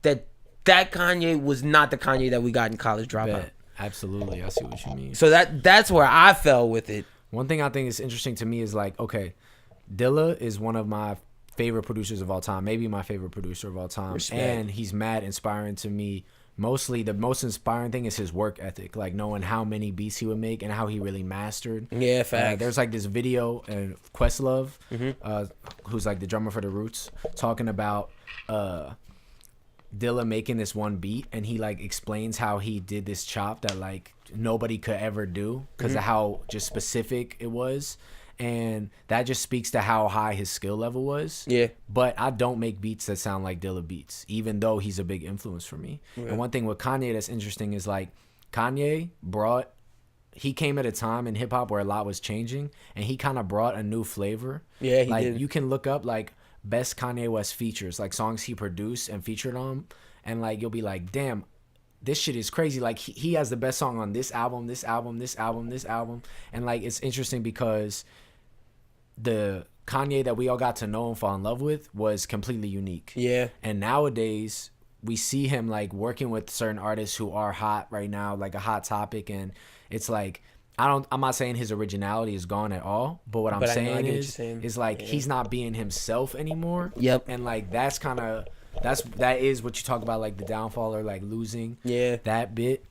that Kanye was not the Kanye that we got in College Dropout. Absolutely, I see what you mean. So that's where I fell with it. One thing I think is interesting to me is like, okay, Dilla is one of my favorite producers of all time, maybe my favorite producer of all time. Respect. And he's mad inspiring to me. Mostly the most inspiring thing is his work ethic, like knowing how many beats he would make and how he really mastered. Yeah, facts. There's like this video, Questlove, who's like the drummer for The Roots, talking about Dilla making this one beat, and he like explains how he did this chop that like nobody could ever do because of how just specific it was. And that just speaks to how high his skill level was. Yeah. But I don't make beats that sound like Dilla beats, even though he's a big influence for me. Yeah. And one thing with Kanye that's interesting is like Kanye he came at a time in hip hop where a lot was changing, and he kind of brought a new flavor. Yeah, he did. You can look up like best Kanye West features, like songs he produced and featured on, and like you'll be like, damn, this shit is crazy. Like he has the best song on this album, and like it's interesting because the Kanye that we all got to know and fall in love with was completely unique. Yeah. And nowadays we see him like working with certain artists who are hot right now, like a hot topic, and it's like I'm not saying his originality is gone at all, but what I'm saying is like he's not being himself anymore. Yep. And like that is what you talk about, like the downfall or like losing. Yeah. That bit.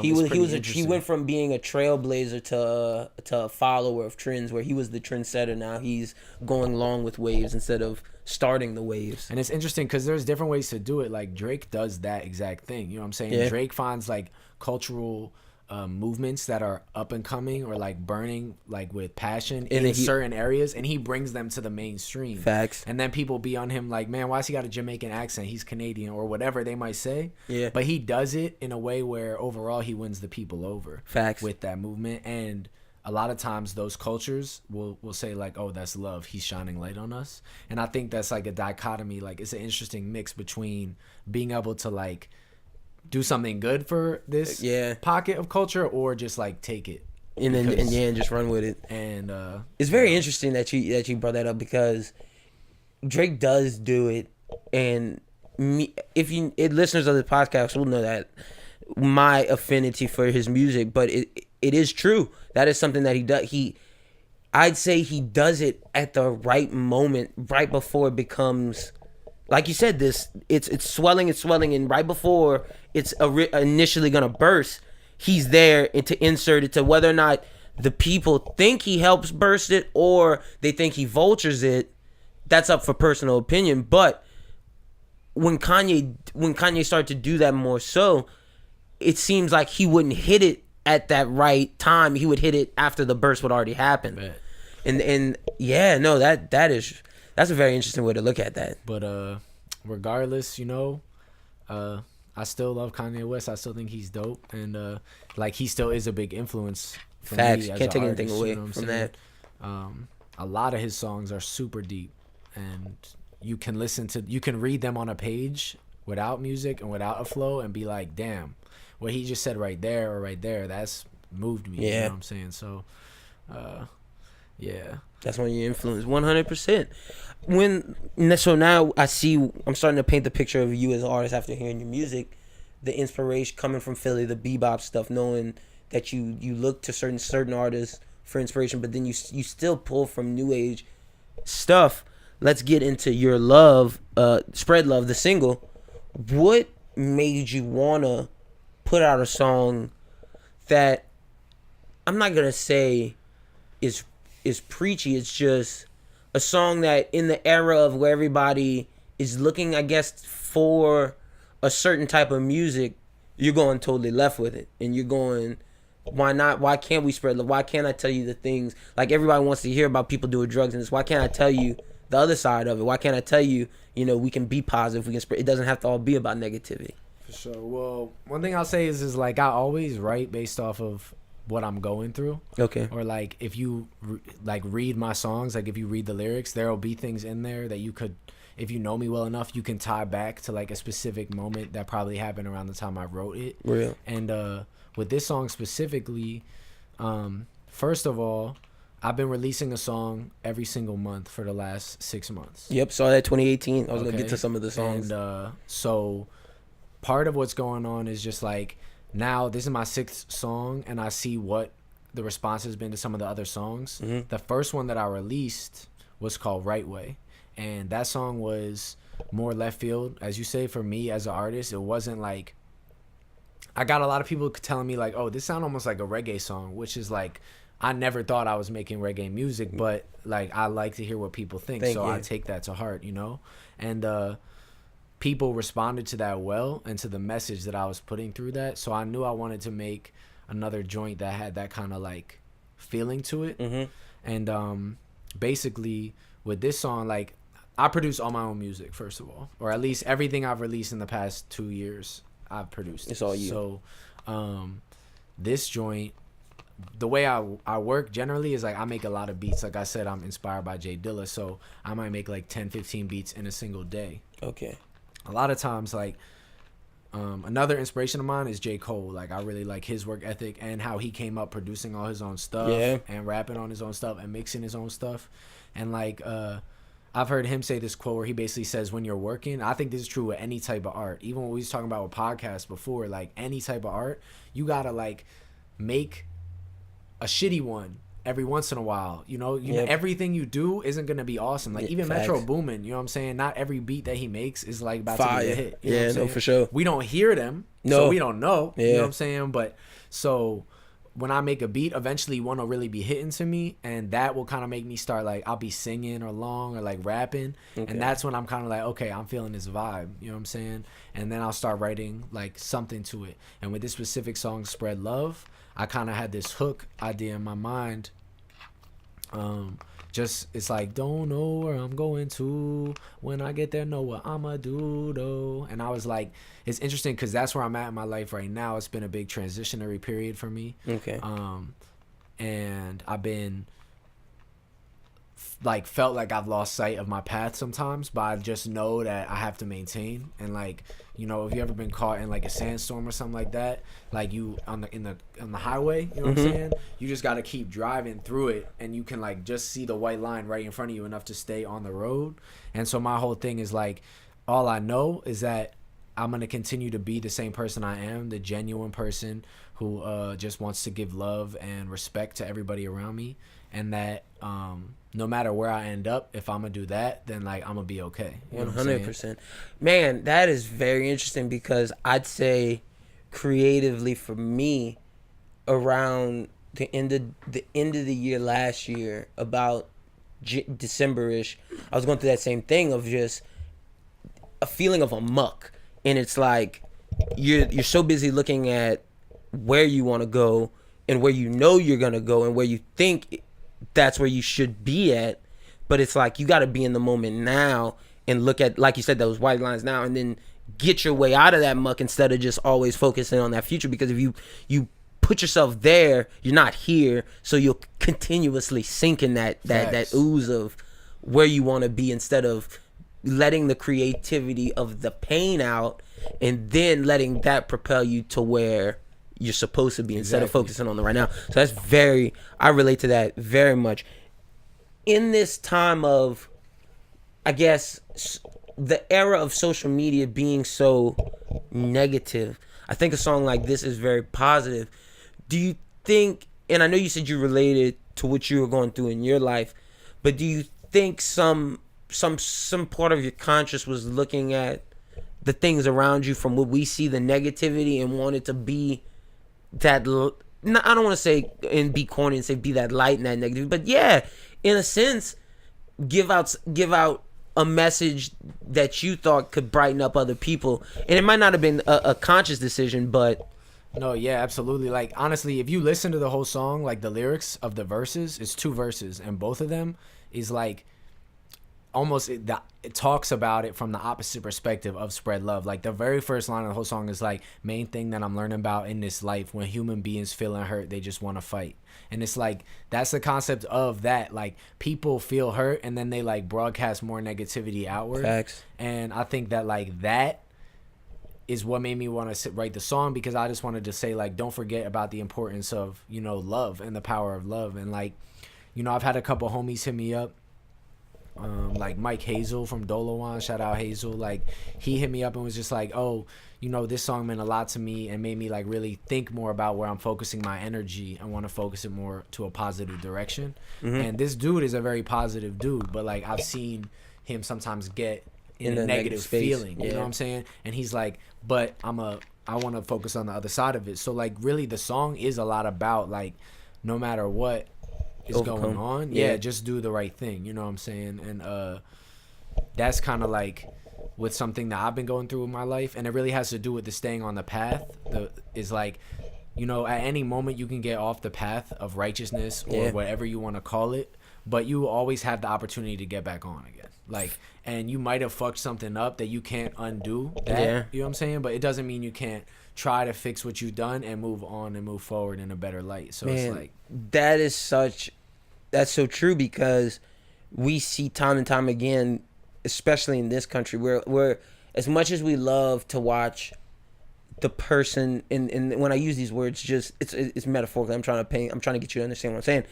He went from being a trailblazer to a follower of trends, where he was the trendsetter. Now he's going along with waves instead of starting the waves. And it's interesting because there's different ways to do it. Like Drake does that exact thing. You know what I'm saying? Yeah. Drake finds like cultural movements that are up and coming or like burning like with passion in certain areas, and he brings them to the mainstream. Facts. And then people be on him like, man, why has he got a Jamaican accent? He's Canadian, or whatever they might say. Yeah. But he does it in a way where overall he wins the people over. Facts. With that movement. And a lot of times those cultures will say like, oh, that's love, he's shining light on us. And I think that's like a dichotomy. Like, it's an interesting mix between being able to like do something good for this pocket of culture, or just like take it and just run with it. And it's very interesting that you brought that up, because Drake does do it. And listeners of the podcast will know that my affinity for his music, but it is true. That is something that he does. I'd say he does it at the right moment, right before it becomes, like you said, it's swelling, and right before it's initially gonna burst, he's there to insert it, to whether or not the people think he helps burst it or they think he vultures it. That's up for personal opinion. But when Kanye started to do that more so, it seems like he wouldn't hit it at that right time. He would hit it after the burst would already happen. Man. And yeah, no, that's a very interesting way to look at that. But regardless, I still love Kanye West. I still think he's dope, and like he still is a big influence for Facts. me as Can't take artist, anything away what I'm from saying? that. A lot of his songs are super deep, and you can read them on a page without music and without a flow and be like, damn, what he just said right there, that's moved me. Yeah. You know what I'm saying? So, yeah. That's when you influence 100%. So now I'm starting to paint the picture of you as an artist after hearing your music, the inspiration coming from Philly, the bebop stuff, knowing that you look to certain artists for inspiration, but then you still pull from new age stuff. Let's get into your love, Spread Love, the single. What made you wanna put out a song that I'm not gonna say is preachy? It's just a song that, in the era of where everybody is looking, I guess, for a certain type of music, you're going totally left with it, and you're going, why not? Why can't we spread love? Why can't I tell you the things, like everybody wants to hear about people doing drugs and this? Why can't I tell you the other side of it? Why can't I tell you, we can be positive, we can spread? It doesn't have to all be about negativity. For sure. Well, one thing I'll say is like I always write based off of what I'm going through. Okay. Or like if you read my songs, like if you read the lyrics, there'll be things in there that you could, if you know me well enough, you can tie back to like a specific moment that probably happened around the time I wrote it. Real. And with this song specifically, first of all, I've been releasing a song every single month for the last 6 months. Yep, saw that 2018. I was gonna get to some of the songs. And so part of what's going on is just like, now this is my 6th song, and I see what the response has been to some of the other songs. Mm-hmm. The first one that I released was called Right Way, and that song was more left field, as you say. For me as an artist, it wasn't like, I got a lot of people telling me like, oh, this sound almost like a reggae song, which is like, I never thought I was making reggae music, but like I like to hear what people think, so I take that to heart, and people responded to that well, and to the message that I was putting through that. So I knew I wanted to make another joint that had that kind of like feeling to it. Mm-hmm. And basically with this song, like I produce all my own music, first of all, or at least everything I've released in the past 2 years I've produced. It's all you. So this joint, the way I work generally is like I make a lot of beats. Like I said, I'm inspired by Jay Dilla, so I might make like 10-15 beats in a single day. Okay. A lot of times, like another inspiration of mine is J. Cole. Like I really like his work ethic and how he came up producing all his own stuff, and rapping on his own stuff and mixing his own stuff. And like I've heard him say this quote where he basically says, when you're working, I think this is true with any type of art, even what we was talking about with podcasts before, like any type of art, you gotta like make a shitty one every once in a while. You know, everything you do isn't gonna be awesome. Like even Facts. Metro Boomin, you know what I'm saying? Not every beat that he makes is like about Fire. to be a hit. You know what I'm saying? For sure. We don't hear them, so we don't know. You know what I'm saying? But so when I make a beat, eventually one will really be hitting to me, and that will kind of make me start like, I'll be singing along or like rapping, and that's when I'm kind of like, okay, I'm feeling this vibe. You know what I'm saying? And then I'll start writing like something to it. And with this specific song, Spread Love, I kind of had this hook idea in my mind. Just it's like, don't know where I'm going to, when I get there know what I'ma do though. And I was like, it's interesting because that's where I'm at in my life right now. It's been a big transitionary period for me. and I've been like felt like I've lost sight of my path sometimes, but I just know that I have to maintain. And like, you know, if you ever been caught in like a sandstorm or something like that, like you on the highway, you know what I'm saying? You just got to keep driving through it, and you can like just see the white line right in front of you enough to stay on the road. And so my whole thing is like, all I know is that I'm going to continue to be the same person I am, the genuine person who just wants to give love and respect to everybody around me. And that no matter where I end up, if I'm going to do that, then like I'm going to be okay. 100%. Man, that is very interesting, because I'd say creatively for me, around the end of the year last year, about December-ish, I was going through that same thing of just a feeling of a muck. And it's like you're so busy looking at where you want to go and where you know you're going to go and where you think that's where you should be at. But it's like you got to be in the moment now and look at, like you said, those white lines now, and then get your way out of that muck instead of just always focusing on that future. Because if you put yourself there, you're not here. So you'll continuously sink in that ooze of where you want to be, instead of letting the creativity of the pain out and then letting that propel you to where you're supposed to be, instead of focusing on the right now. So I relate to that very much. In this time of, I guess, the era of social media being so negative, I think a song like this is very positive. Do you think, and I know you said you related to what you were going through in your life, but do you think some part of your conscious was looking at the things around you from what we see, the negativity, and wanted to be that, I don't want to say and be corny and say be that light and that negative, but yeah, in a sense, give out a message that you thought could brighten up other people. And it might not have been a conscious decision, but no, yeah, absolutely. Like, honestly, if you listen to the whole song, like the lyrics of the verses, it's 2 verses, and both of them is like almost it talks about it from the opposite perspective of spread love. Like the very first line of the whole song is like, main thing that I'm learning about in this life, when human beings feeling hurt, they just want to fight. And it's like, that's the concept of that. Like, people feel hurt and then they like broadcast more negativity outward. Facts. And I think that like that is what made me want to write the song, because I just wanted to say like, don't forget about the importance of, you know, love and the power of love. And like, you know, I've had a couple homies hit me up, like Mike Hazel from Dolowan, shout out Hazel. Like, he hit me up and was just like, oh, you know, this song meant a lot to me and made me like really think more about where I'm focusing my energy. I want to focus it more to a positive direction. And this dude is a very positive dude, but like I've seen him sometimes get in a negative feeling, you know what I'm saying? And he's like, but I want to focus on the other side of it. So like really the song is a lot about like, no matter what is going on, just do the right thing, you know what I'm saying? And that's kind of like with something that I've been going through in my life, and it really has to do with the staying on the path. Is like, you know, at any moment you can get off the path of righteousness or whatever you want to call it, but you always have the opportunity to get back on again. Like, and you might have fucked something up that you can't undo that, you know what I'm saying? But it doesn't mean you can't try to fix what you've done and move on and move forward in a better light. So it's like, that's so true, because we see time and time again, especially in this country, where as much as we love to watch the person, and when I use these words, just it's metaphorical. I'm trying to get you to understand what I'm saying.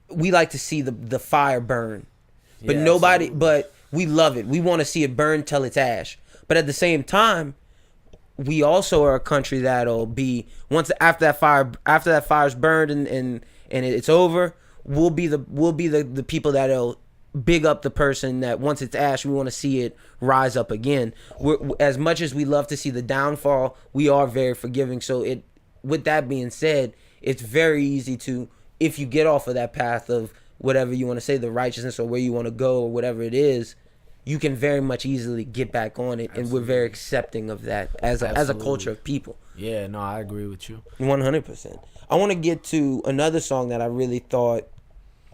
We like to see the fire burn, but but we love it. We want to see it burn till it's ash. But at the same time, we also are a country that'll be, once after that fire's burned and it's over, we'll be the people that'll big up the person that once it's ash, we want to see it rise up again. As much as we love to see the downfall, we are very forgiving. So with that being said, it's very easy to, if you get off of that path of whatever you want to say, the righteousness or where you want to go or whatever it is, you can very much easily get back on it. Absolutely. And we're very accepting of that as a culture of people. Yeah, no, I agree with you. 100%. I want to get to another song that I really thought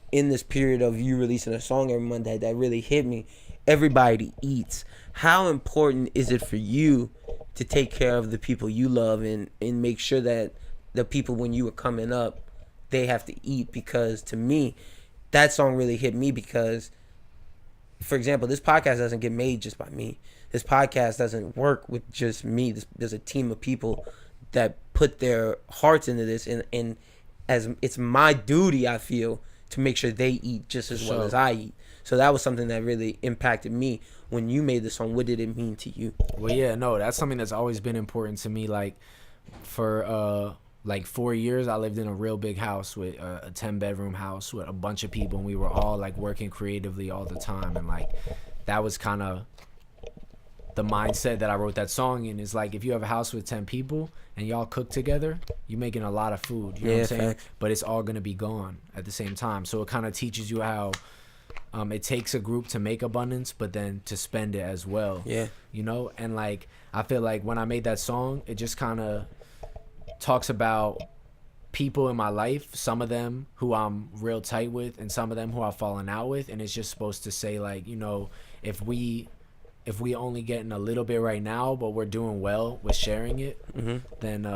in this period of you releasing a song every Monday that really hit me. Everybody Eats. How important is it for you to take care of the people you love and make sure that the people when you were coming up they have to eat, because to me, that song really hit me because, for example, this podcast doesn't get made just by me. This podcast doesn't work with just me. There's a team of people that put their hearts into this, and as it's my duty, I feel, to make sure they eat just as well as I eat. So that was something that really impacted me. When you made the song, what did it mean to you? Well, yeah, no, that's something that's always been important to me. Like, for like 4 years, I lived in a real big house with a 10-bedroom house with a bunch of people, and we were all like working creatively all the time. And like, that was kind of the mindset that I wrote that song in. Is like, if you have a house with 10 people and y'all cook together, you're making a lot of food. You know what I'm saying? Facts. But it's all gonna be gone at the same time. So it kind of teaches you how it takes a group to make abundance, but then to spend it as well. Yeah. You know, and like, I feel like when I made that song, it just kind of talks about people in my life, some of them who I'm real tight with and some of them who I've fallen out with. And it's just supposed to say, like, you know, if we only getting a little bit right now, but we're doing well with sharing it, then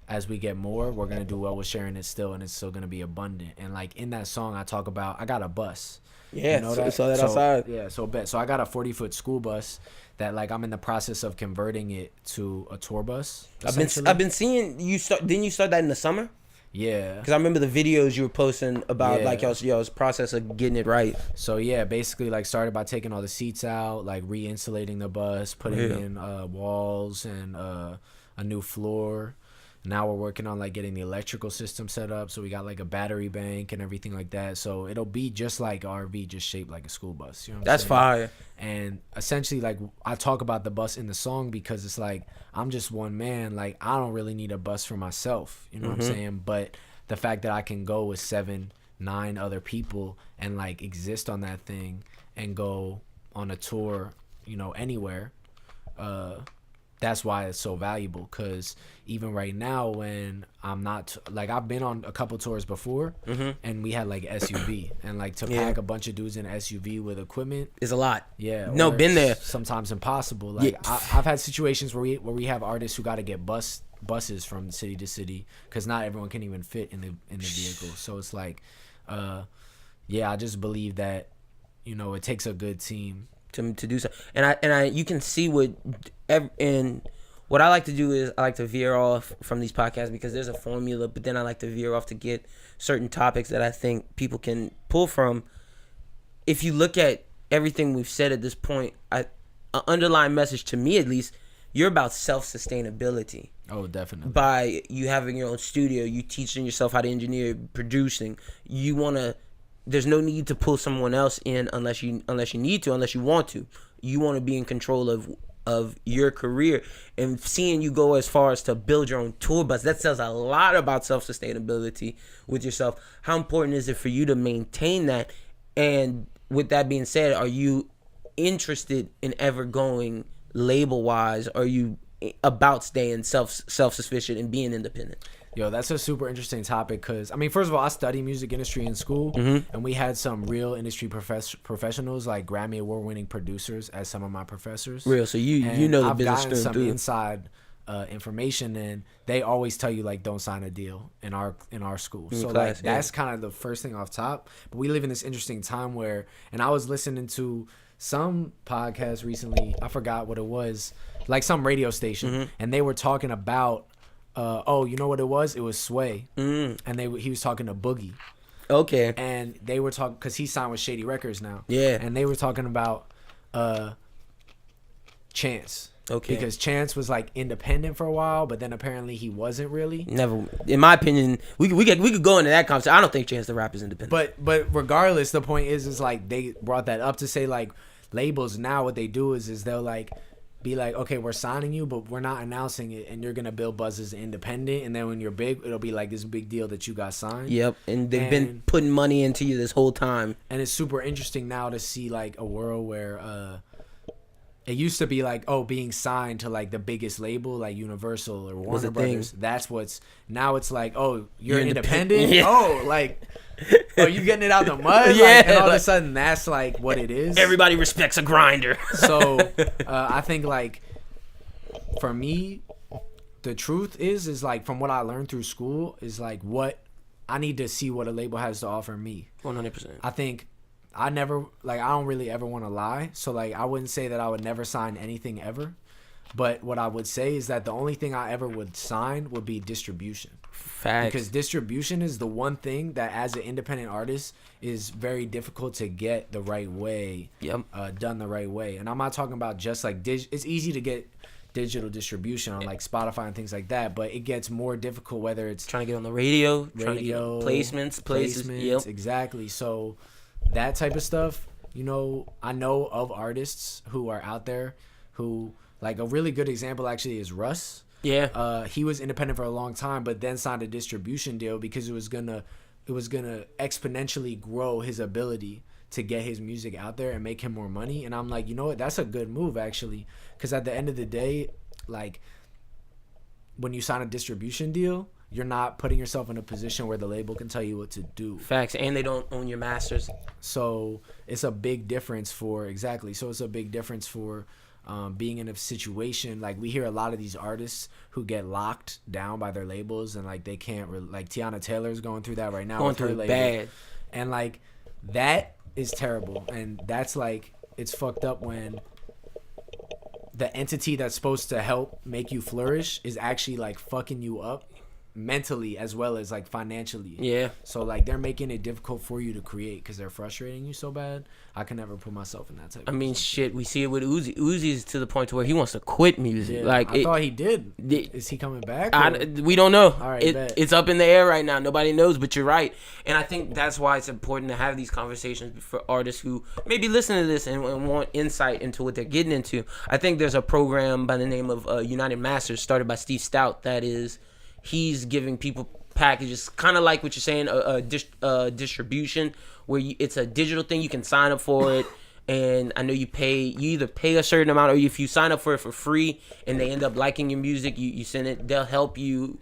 as we get more, we're going to do well with sharing it still, and it's still going to be abundant. And like, in that song, I talk about, I got a bus. Yeah, you know that? saw that outside. Yeah, so I got a 40-foot school bus that, like, I'm in the process of converting it to a tour bus. I've been seeing you start. Didn't you start that in the summer? Yeah. Because I remember the videos you were posting about, Yeah. like, y'all's process of getting it right. So yeah, basically, like, started by taking all the seats out, like re-insulating the bus, putting in walls and a new floor. Now we're working on like getting the electrical system set up, so we got like a battery bank and everything like that. So it'll be just like RV, just shaped like a school bus. You know what I'm That's saying? fire. And essentially, like, I talk about the bus in the song because it's like, I'm just one man. Like, I don't really need a bus for myself. You know what I'm saying? But the fact that I can go with 7, 9 other people and like exist on that thing and go on a tour, you know, anywhere, that's why it's so valuable. Because even right now, when I'm not like, I've been on a couple tours before, and we had like SUV, and like to pack a bunch of dudes in an SUV with equipment It's a lot. yeah. No, or been there. it's sometimes impossible. Like, Yeah. I've had situations where we have artists who got to get buses from city to city because not everyone can even fit in the vehicle. So it's like, I just believe that, you know, it takes a good team to do so. And I you can see what I like to do is I like to veer off from these podcasts because there's a formula, but then I like to veer off to get certain topics that I think people can pull from. If you look at everything we've said at this point, an underlying message to me, at least, you're about self-sustainability. Oh, definitely. By you having your own studio, you teaching yourself how to engineer, producing. You want to. There's no need to pull someone else in unless you need to, unless you want to. You want to be in control of your career, and seeing you go as far as to build your own tour bus, that says a lot about self-sustainability with yourself. How important is it for you to maintain that? And with that being said, are you interested in ever going label-wise? Are you about staying self-sufficient and being independent? Yo, that's a super interesting topic because, I mean, first of all, I study music industry in school, and we had some real industry professionals, like Grammy Award-winning producers as some of my professors. Real, so you And know the I've business gotten some through. inside information, and they always tell you, like, don't sign a deal in our school. So, class, like, that's kind of the first thing off top. But we live in this interesting time where, and I was listening to some podcast recently, I forgot what it was, like some radio station, and they were talking about, you know what it was? It was Sway, and he was talking to Boogie, Okay. and they were talking because he signed with Shady Records now. Yeah. and they were talking about Chance. Okay. Because Chance was like independent for a while, but then apparently he wasn't really. Never, in my opinion, we could go into that conversation. I don't think Chance the Rapper is independent. But regardless, the point is like they brought that up to say, like, labels now what they do is they'll like be like, okay, we're signing you, but we're not announcing it, and you're gonna build buzz as independent, and then when you're big, it'll be like this big deal that you got signed. Yep, and they've been putting money into you this whole time. And it's super interesting now to see like a world where it used to be like, oh, being signed to like the biggest label like Universal or Warner a Brothers. thing. That's what's now. It's like, oh, you're independent. Yeah. Oh, like, are you getting it out the mud? Yeah, Like, and all of a like- sudden, that's like what it is. Everybody respects a grinder. So I think like for me, the truth is like from what I learned through school is like what I need to see what a label has to offer me. 100%. I think I never, like, I don't really ever want to lie. So, like, I wouldn't say that I would never sign anything ever. But what I would say is that the only thing I ever would sign would be distribution. Facts. Because distribution is the one thing that, as an independent artist, is very difficult to get the right way, done the right way. And I'm not talking about just, like, it's easy to get digital distribution on, like, Spotify and things like that, but it gets more difficult whether it's trying to get on the radio, trying to get placements, places. Yep. Exactly. So that type of stuff, you know, I know of artists who are out there who, like, a really good example actually is Russ. Yeah. He was independent for a long time, but then signed a distribution deal because it was gonna exponentially grow his ability to get his music out there and make him more money. And I'm like, you know what? That's a good move, actually. Because at the end of the day, like, when you sign a distribution deal, you're not putting yourself in a position where the label can tell you what to do. Facts. And they don't own your masters. So it's a big difference for, being in a situation. Like, we hear a lot of these artists who get locked down by their labels and, like, they can't, like, Tiana Taylor's going through that right now. Going through it bad. And, like, that is terrible. And that's, like, it's fucked up when the entity that's supposed to help make you flourish is actually, like, fucking you up mentally as well as, like, financially. Yeah. So, like, they're making it difficult for you to create because they're frustrating you so bad. I can never put myself in that type of position. Shit, we see it with Uzi. Uzi's to the point to where he wants to quit music. Yeah, like, I thought he did. Is he coming back? We don't know. All right, it's up in the air right now. Nobody knows, but you're right. And I think that's why it's important to have these conversations for artists who maybe listen to this and want insight into what they're getting into. I think there's a program by the name of United Masters started by Steve Stout that is, he's giving people packages, kind of like what you're saying, distribution, where it's a digital thing. You can sign up for it, and I know you either pay a certain amount, or if you sign up for it for free and they end up liking your music, you send it, they'll help you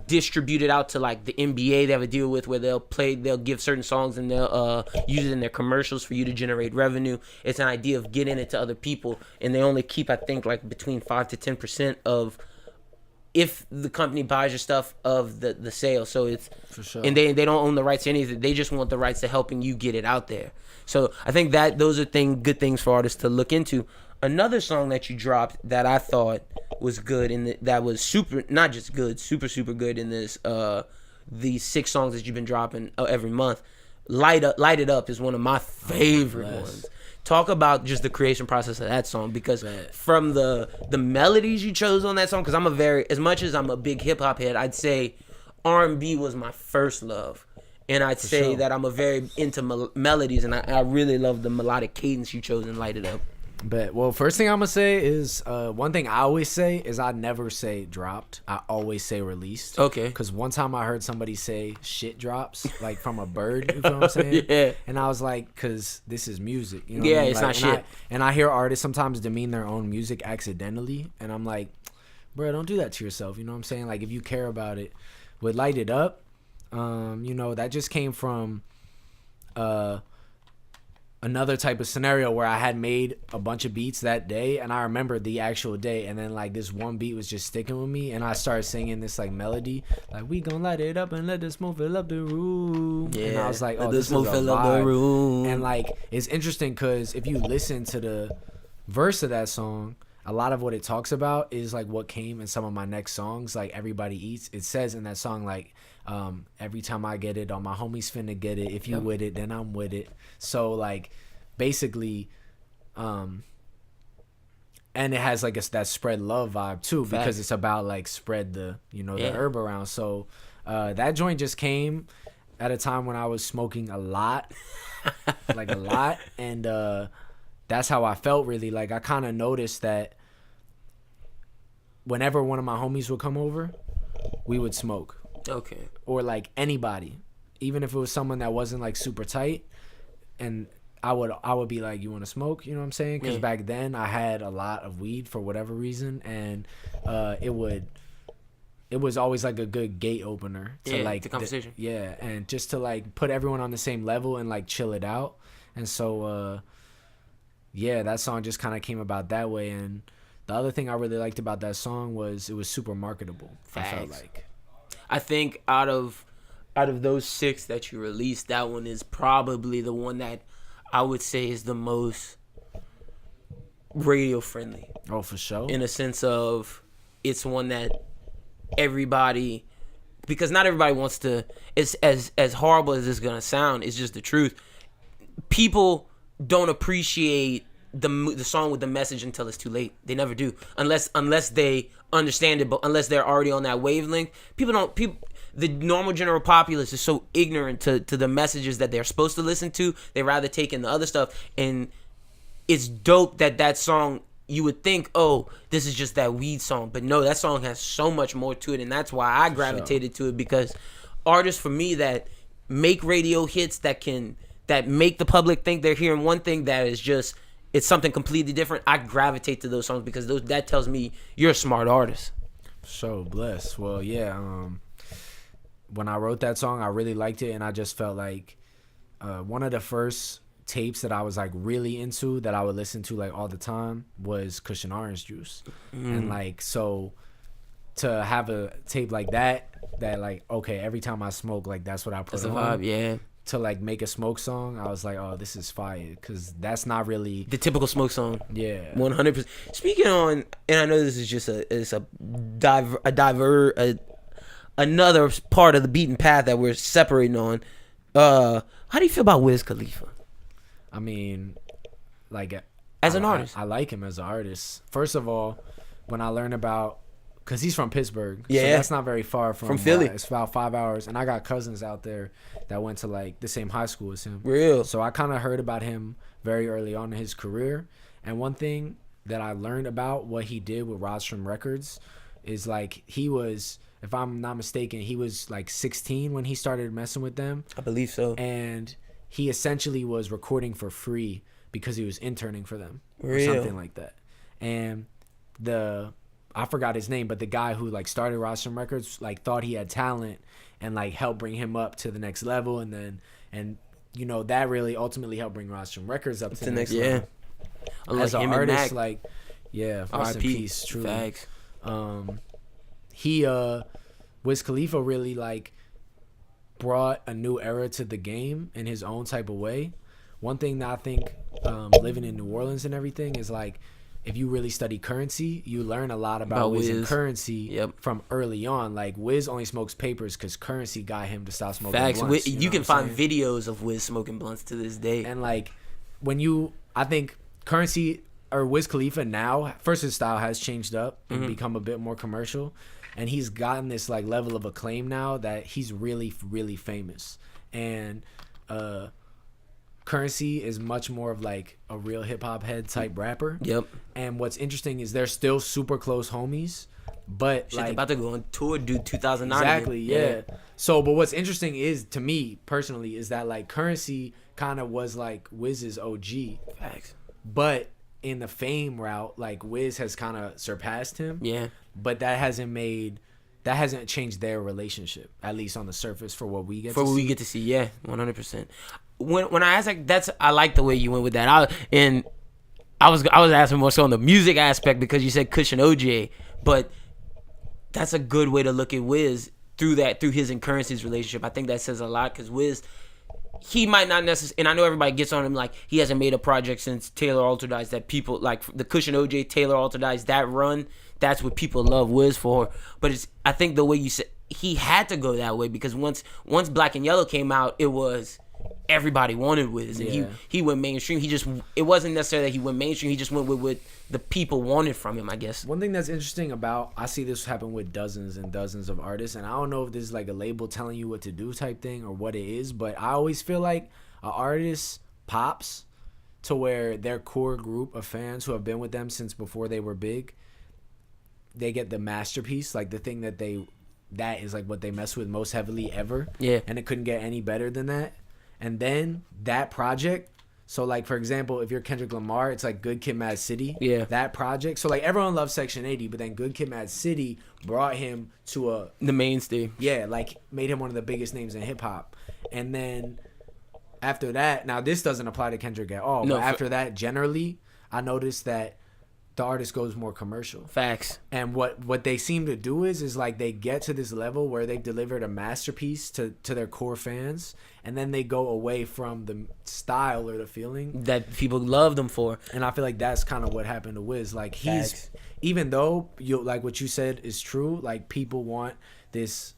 distribute it out to, like, the NBA. They have a deal with where they'll give certain songs and they'll use it in their commercials for you to generate revenue. It's an idea of getting it to other people, and they only keep, I think, like, between 5 to 10% of, if the company buys your stuff, of the sale. So it's for sure. And they don't own the rights to anything. They just want the rights to helping you get it out there. So I think that those are good things for artists to look into. Another song that you dropped that I thought was good, that was super, not just good, super good in this these 6 songs that you've been dropping every month. Light It Up is one of my favorite ones. Talk about just the creation process of that song, because from the melodies you chose on that song, because as much as I'm a big hip hop head, I'd say R&B was my first love, and I'd say that I'm a very into melodies, and I really love the melodic cadence you chose in Light It Up. But, well, first thing I'm gonna say is one thing I always say is I never say dropped. I always say released. Okay. Because one time I heard somebody say shit drops, like, from a bird. You know what I'm saying? Yeah. And I was like, because this is music. You know Yeah, what I mean? it's like, not shit. And I hear artists sometimes demean their own music accidentally, and I'm like, bro, don't do that to yourself. You know what I'm saying? Like, if you care about it, with Light It Up, you know, that just came from another type of scenario where I had made a bunch of beats that day, and I remembered the actual day, and then, like, this one beat was just sticking with me, and I started singing this, like, melody, like, we gon' light it up and let the smoke fill up the room. Yeah, and I was like, oh, let this the smoke is a fill up the vibe. room. And, like, it's interesting because if you listen to the verse of that song, a lot of what it talks about is, like, what came in some of my next songs, like Everybody Eats. It says in that song, like, every time I get it, all my homies finna get it. If you with it, then I'm with it. So, like, basically, and it has, like, that spread love vibe too, because it's about, like, spread the herb around. So that joint just came at a time when I was smoking a lot, like, a lot, and that's how I felt, really. Like, I kind of noticed that whenever one of my homies would come over, we would smoke. Okay. Or, like, anybody, even if it was someone that wasn't, like, super tight, and I would be like, you want to smoke? You know what I'm saying? Because back then I had a lot of weed for whatever reason, and it was always, like, a good gate opener to, like, the conversation. And just to, like, put everyone on the same level and, like, chill it out. And so that song just kind of came about that way. And the other thing I really liked about that song was it was super marketable. Facts. I felt like, I think out of out of those 6 that you released, that one is probably the one that I would say is the most radio friendly. Oh, for sure. In a sense of it's one that everybody, because not everybody wants to, it's as horrible as it's gonna sound, it's just the truth. People don't appreciate the song with the message until it's too late. They never do, unless they understand it. But unless they're already on that wavelength, the normal general populace is so ignorant to the messages that they're supposed to listen to. They rather take in the other stuff. And it's dope that song, you would think, oh, this is just that weed song. But no, that song has so much more to it. And that's why I gravitated to it, because artists for me that make radio hits that make the public think they're hearing one thing that is just, it's something completely different. I gravitate to those songs because that tells me you're a smart artist. So blessed. Well, yeah. When I wrote that song, I really liked it, and I just felt like one of the first tapes that I was like really into, that I would listen to like all the time, was Cushion Orange Juice. And like, so to have a tape like that like, okay, every time I smoke, like that's what I put That's on. the vibe, yeah. To like make a smoke song, I was like, oh, this is fire, because that's not really the typical smoke song. Yeah, 100%. Speaking on, and I know this is just another part of the beaten path that we're separating on. How do you feel about Wiz Khalifa? I mean, like, as an artist, I like him as an artist. First of all, when I learned about, because he's from Pittsburgh, so that's not very far from Philly. It's about 5 hours, and I got cousins out there that went to like the same high school as him. Real. So I kind of heard about him very early on in his career, and one thing that I learned about what he did with Rostrum Records is like, he was, if I'm not mistaken, he was like 16 when he started messing with them. I believe so. And he essentially was recording for free because he was interning for them. Real. Or something like that. And I forgot his name, but the guy who like started Rostrum Records like thought he had talent and like helped bring him up to the next level, and you know, that really ultimately helped bring Rostrum Records up to the next level. As an artist, like, yeah, rest in peace, truly. Facts. Wiz Khalifa really like brought a new era to the game in his own type of way. One thing that I think, living in New Orleans and everything, is like, if you really study Currency, you learn a lot about Wiz and Currency from early on. Like, Wiz only smokes papers because Currency got him to stop smoking blunts. You can find videos of Wiz smoking blunts to this day. And like, I think Currency or Wiz Khalifa now, first his style has changed up and become a bit more commercial. And he's gotten this like level of acclaim now that he's really, really famous. And Currency is much more of like a real hip hop head type rapper. Yep. And what's interesting is they're still super close homies, but like, about to go on tour, dude. 2009. Exactly. Yeah. So, but what's interesting is, to me personally, is that like Currency kind of was like Wiz's OG. Facts. But in the fame route, like Wiz has kind of surpassed him. Yeah. But that hasn't changed their relationship, at least on the surface, for what we get to see. we get to see. Yeah, 100%. When I asked, like, I like the way you went with that. I was asking more so on the music aspect because you said Cushion OJ, but that's a good way to look at Wiz through his and Currency's relationship. I think that says a lot, because Wiz, he might not necessarily, and I know everybody gets on him like he hasn't made a project since Taylor Altered Eyes, that people like the Cushion OJ, Taylor Altered Eyes, that run, that's what people love Wiz for. But I think the way you said, he had to go that way, because once Black and Yellow came out, it was everybody wanted Wiz, and he went mainstream. It wasn't necessarily that he went mainstream, he just went with what the people wanted from him, I guess. One thing that's interesting about, I see this happen with dozens and dozens of artists, and I don't know if this is like a label telling you what to do type thing or what it is, but I always feel like an artist pops to where their core group of fans who have been with them since before they were big, they get the masterpiece, like the thing that is like what they mess with most heavily ever. Yeah. And it couldn't get any better than that. And then that project, so like, for example, if you're Kendrick Lamar, it's like Good Kid, Mad City. Yeah. That project. So like, everyone loves Section 80, but then Good Kid, Mad City brought him to the mainstay. Yeah, like made him one of the biggest names in hip hop. And then after that, now this doesn't apply to Kendrick at all, but after that, generally, I noticed that the artist goes more commercial. Facts. And what they seem to do is like they get to this level where they've delivered a masterpiece to their core fans, and then they go away from the style or the feeling that people love them for. And I feel like that's kind of what happened to Wiz. Like Facts. even though you like what you said is true, like people want this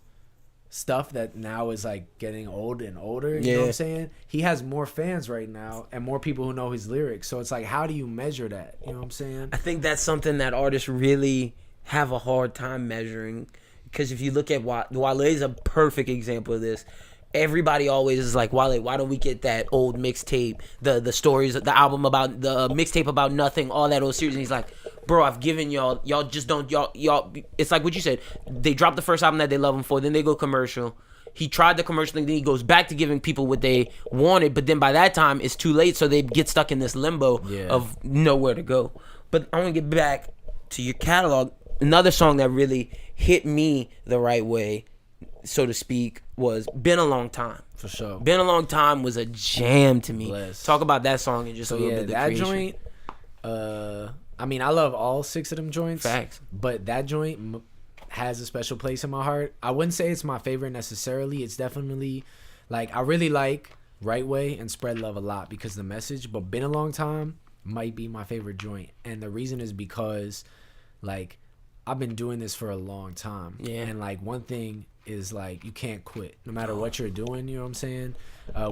stuff that now is like getting old and older, you know what I'm saying? He has more fans right now and more people who know his lyrics. So it's like, how do you measure that? You know what I'm saying? I think that's something that artists really have a hard time measuring, because if you look at Wale is a perfect example of this. Everybody always is like, Wale, why don't we get that old mixtape, the stories, the album about the mixtape about nothing, all that old series? And he's like, bro, I've given y'all just don't, y'all. It's like what you said. They dropped the first album that they love him for, then they go commercial. He tried the commercial thing, then he goes back to giving people what they wanted, but then by that time it's too late, so they get stuck in this limbo of nowhere to go. But I want to get back to your catalog. Another song that really hit me the right way, so to speak, was Been a Long Time. For sure. Been a Long Time was a jam to me. Bless. Talk about that song and just a little bit of the that creation. joint, I mean, I love all 6 of them joints. Facts. But that joint has a special place in my heart. I wouldn't say it's my favorite necessarily. It's definitely, like, I really like Right Way and Spread Love a lot because of the message. But Been a Long Time might be my favorite joint. And the reason is because, like, I've been doing this for a long time. Yeah. And, like, one thing is, like, you can't quit no matter what you're doing, you know what I'm saying?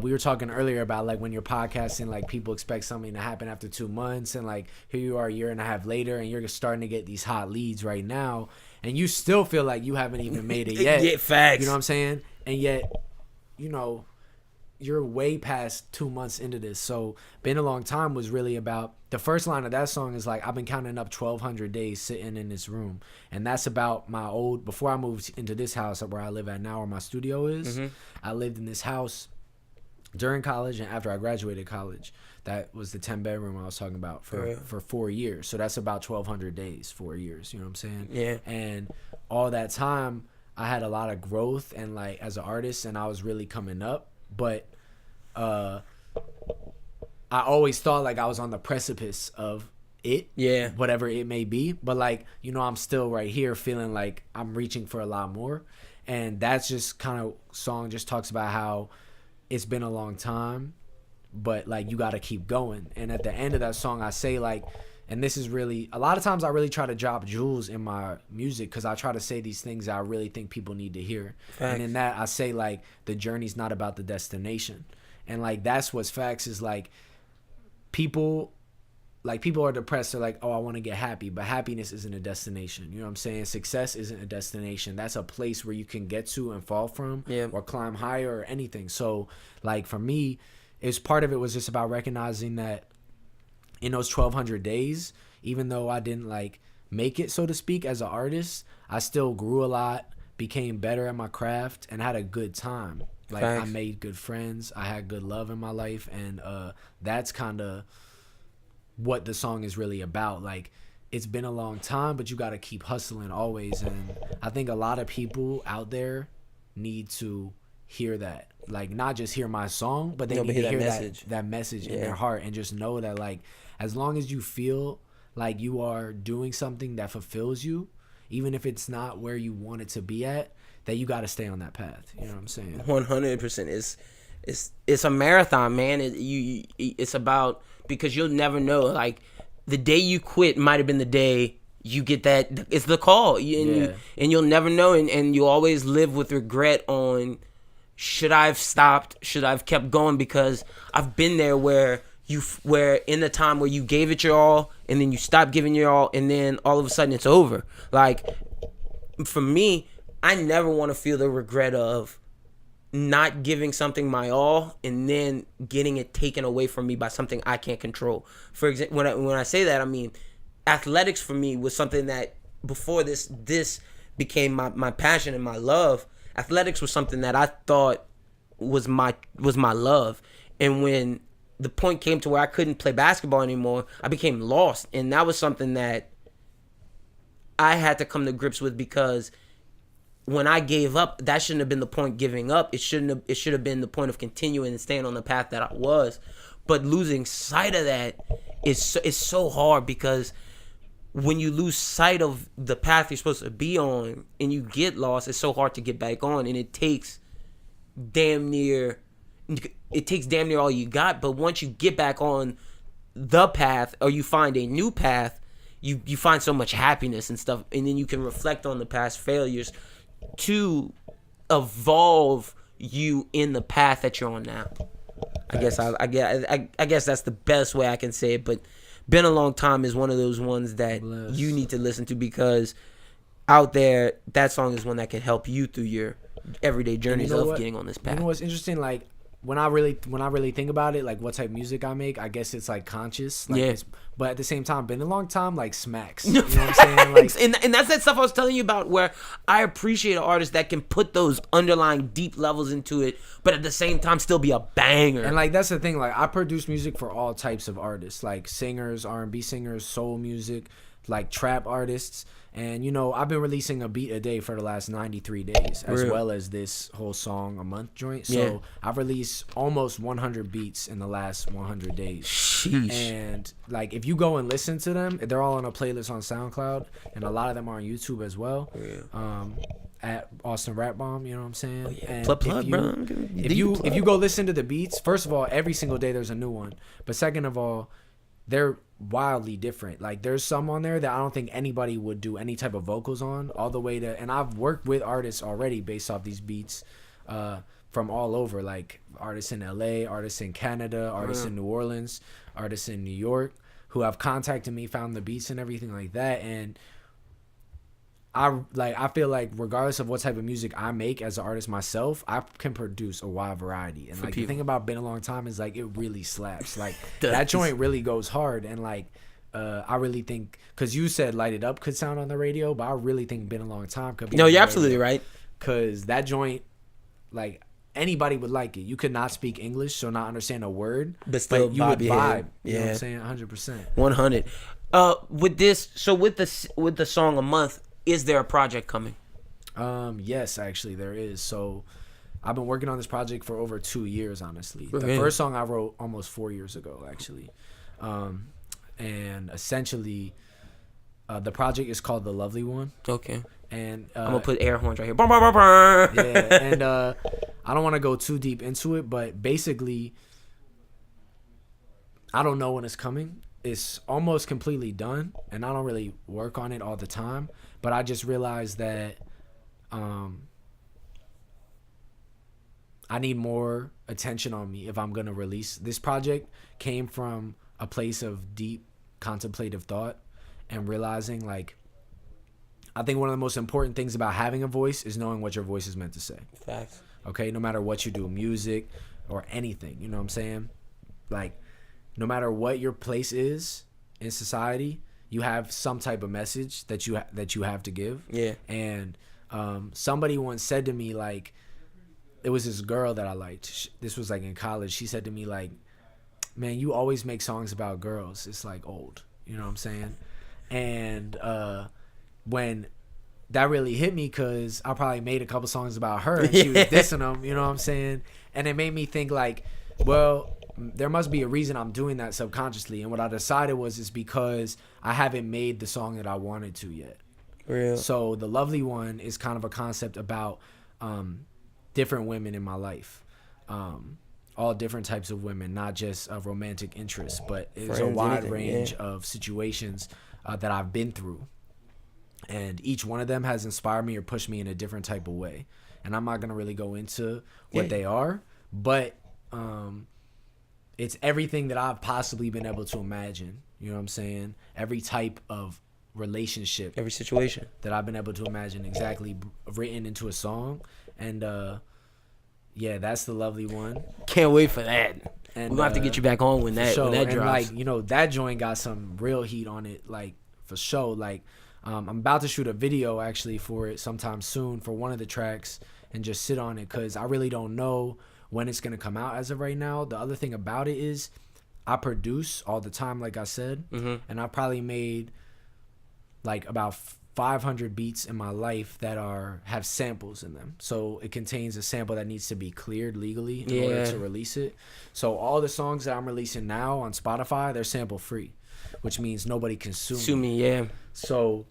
We were talking earlier about, like, when you're podcasting, like, people expect something to happen after 2 months, and, like, here you are a year and a half later, and you're starting to get these hot leads right now, and you still feel like you haven't even made it yet. Yeah, facts. You know what I'm saying? And yet, you know, you're way past 2 months into this. So Been a Long Time was really about, the first line of that song is like, I've been counting up 1,200 days sitting in this room. And that's about my old, before I moved into this house where I live at now, where my studio is, I lived in this house during college and after I graduated college. That was the 10-bedroom I was talking about for 4 years. So that's about 1,200 days, 4 years, you know what I'm saying? Yeah. And all that time, I had a lot of growth and, like, as an artist, and I was really coming up. But I always thought like I was on the precipice of it, whatever it may be. But, like, you know, I'm still right here feeling like I'm reaching for a lot more. And that's just kind of song just talks about how it's been a long time, but, like, you got to keep going. And at the end of that song, I say, like, and this is really, a lot of times I really try to drop jewels in my music because I try to say these things that I really think people need to hear. Facts. And in that, I say, like, the journey's not about the destination. And, like, that's what's facts is, like, people are depressed. They're like, oh, I want to get happy. But happiness isn't a destination. You know what I'm saying? Success isn't a destination. That's a place where you can get to and fall from or climb higher or anything. So, like, for me, part of it was just about recognizing that in those 1,200 days, even though I didn't, like, make it, so to speak, as an artist, I still grew a lot, became better at my craft, and had a good time. Like, Thanks. I made good friends. I had good love in my life. And that's kind of what the song is really about. Like, it's been a long time, but you got to keep hustling always. And I think a lot of people out there need to hear that. Like, not just hear my song, but they need to hear that message in their heart, and just know that, like, as long as you feel like you are doing something that fulfills you, even if it's not where you want it to be at, that you got to stay on that path. You know what I'm saying? 100%. It's a marathon, man. It's about, because you'll never know. Like, the day you quit might have been the day you get that. It's the call, and you'll never know. And you always live with regret on, should I have stopped? Should I have kept going? Because I've been there where in the time where you gave it your all, and then you stopped giving your all, and then all of a sudden it's over. Like, for me, I never want to feel the regret of not giving something my all and then getting it taken away from me by something I can't control. For example, when I say that, I mean, athletics for me was something that before this became my passion and my love. Athletics was something that I thought was my love. And when the point came to where I couldn't play basketball anymore, I became lost. And that was something that I had to come to grips with, because when I gave up, that shouldn't have been the point giving up. It should have been the point of continuing and staying on the path that I was. But losing sight of that is so hard, because when you lose sight of the path you're supposed to be on and you get lost, it's so hard to get back on, and it takes damn near all you got. But once you get back on the path, or you find a new path, you find so much happiness and stuff, and then you can reflect on the past failures to evolve you in the path that you're on now. I guess that's the best way I can say it. But Been a Long Time is one of those ones that you need to listen to, because out there, that song is one that can help you through your everyday journeys of getting on this path. You know what's interesting? Like, when I really think about it, like what type of music I make, I guess it's like conscious. Like, but at the same time, Been a Long Time like smacks. You know what I'm saying? Like, and that's that stuff I was telling you about, where I appreciate an artist that can put those underlying deep levels into it, but at the same time still be a banger. And like, that's the thing. Like, I produce music for all types of artists, like singers, R&B singers, soul music, like trap artists. And, you know, I've been releasing a beat a day for the last 93 days, as well as this whole song a month joint. So I've released almost 100 beats in the last 100 days. Sheesh. And, like, if you go and listen to them, they're all on a playlist on SoundCloud, and a lot of them are on YouTube as well. At Austin Rapbaum, you know what I'm saying? And if you go listen to the beats, first of all, every single day there's a new one. But second of all, they're wildly different. Like, there's some on there that I don't think anybody would do any type of vocals on, all the way to, and I've worked with artists already based off these beats from all over, like artists in LA, artists in Canada, artists in New Orleans, artists in New York, who have contacted me, found the beats and everything like that. And I feel like regardless of what type of music I make as an artist myself, I can produce a wide variety. And like, the thing about Been a Long Time is like, it really slaps. Like, that joint really goes hard. And like, I really think, because you said Light It Up could sound on the radio, but I really think Been a Long Time could be. No, you're absolutely right. Because that joint, like, anybody would like it. You could not speak English, so not understand a word, but still you would vibe. Yeah. You know what I'm saying? 100%. 100. With the song A Month, is there a project coming? Yes, actually there is. So I've been working on this project for over 2 years, honestly. The first song I wrote almost 4 years ago, actually. And essentially, the project is called The Lovely One. Okay. And I'm gonna put air horns right here. Burr, burr, burr, burr. Yeah, and I don't want to go too deep into it, but basically, I don't know when it's coming. It's almost completely done, and I don't really work on it all the time. But I just realized that I need more attention on me if I'm gonna release. This project came from a place of deep contemplative thought and realizing, like, I think one of the most important things about having a voice is knowing what your voice is meant to say. Facts. Okay, no matter what you do, music or anything, you know what I'm saying? Like, no matter what your place is in society, you have some type of message that you have to give. Yeah. And somebody once said to me, like, it was this girl that I liked. This was like in college. She said to me, like, man, you always make songs about girls. It's like old. You know what I'm saying? And when that really hit me, because I probably made a couple songs about her and she was dissing them, you know what I'm saying? And it made me think, like, well, there must be a reason I'm doing that subconsciously. And what I decided was, it's because I haven't made the song that I wanted to yet. Real. So The Lovely One is kind of a concept about different women in my life. All different types of women, not just of romantic interest, but it's a wide range of situations that I've been through. And each one of them has inspired me or pushed me in a different type of way. And I'm not going to really go into what they are, but it's everything that I've possibly been able to imagine. You know what I'm saying? Every type of relationship. Every situation. That I've been able to imagine, exactly written into a song. And yeah, that's The Lovely One. Can't wait for that. And we're going to have to get you back on when that drops. And like, you know, that joint got some real heat on it, like, for sure. Like, I'm about to shoot a video actually for it sometime soon for one of the tracks and just sit on it, because I really don't know when it's going to come out as of right now. The other thing about it is I produce all the time, like I said, and I probably made like about 500 beats in my life that have samples in them. So it contains a sample that needs to be cleared legally in order to release it. So all the songs that I'm releasing now on Spotify, they're sample free. which means nobody can sue me. Yeah. So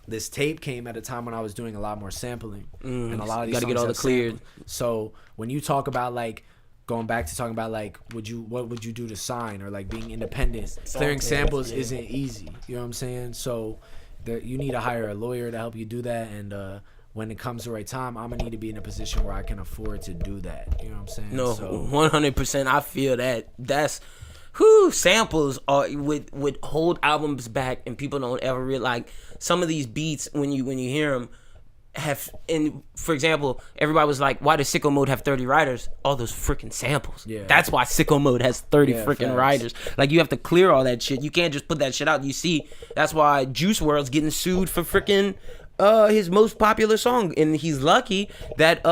this tape came at a time when I was doing a lot more sampling, and a lot of these gotta songs get all have the cleared. sampled. So when you talk about like going back to talking about like what would you do to sign or like being independent, clearing samples isn't easy. You know what I'm saying? So you need to hire a lawyer to help you do that, and when it comes to the right time, I'm gonna need to be in a position where I can afford to do that. You know what I'm saying? No, So, 100%. I feel that. That's samples are would hold albums back, and people don't ever realize like some of these beats when you hear them have. And for example, everybody was like, "Why does Sicko Mode have 30 writers?" All those freaking samples. Yeah. That's why Sicko Mode has 30 freaking facts. writers. Like you have to clear all that shit. You can't just put that shit out. You see, that's why Juice WRLD's getting sued for freaking his most popular song, and he's lucky that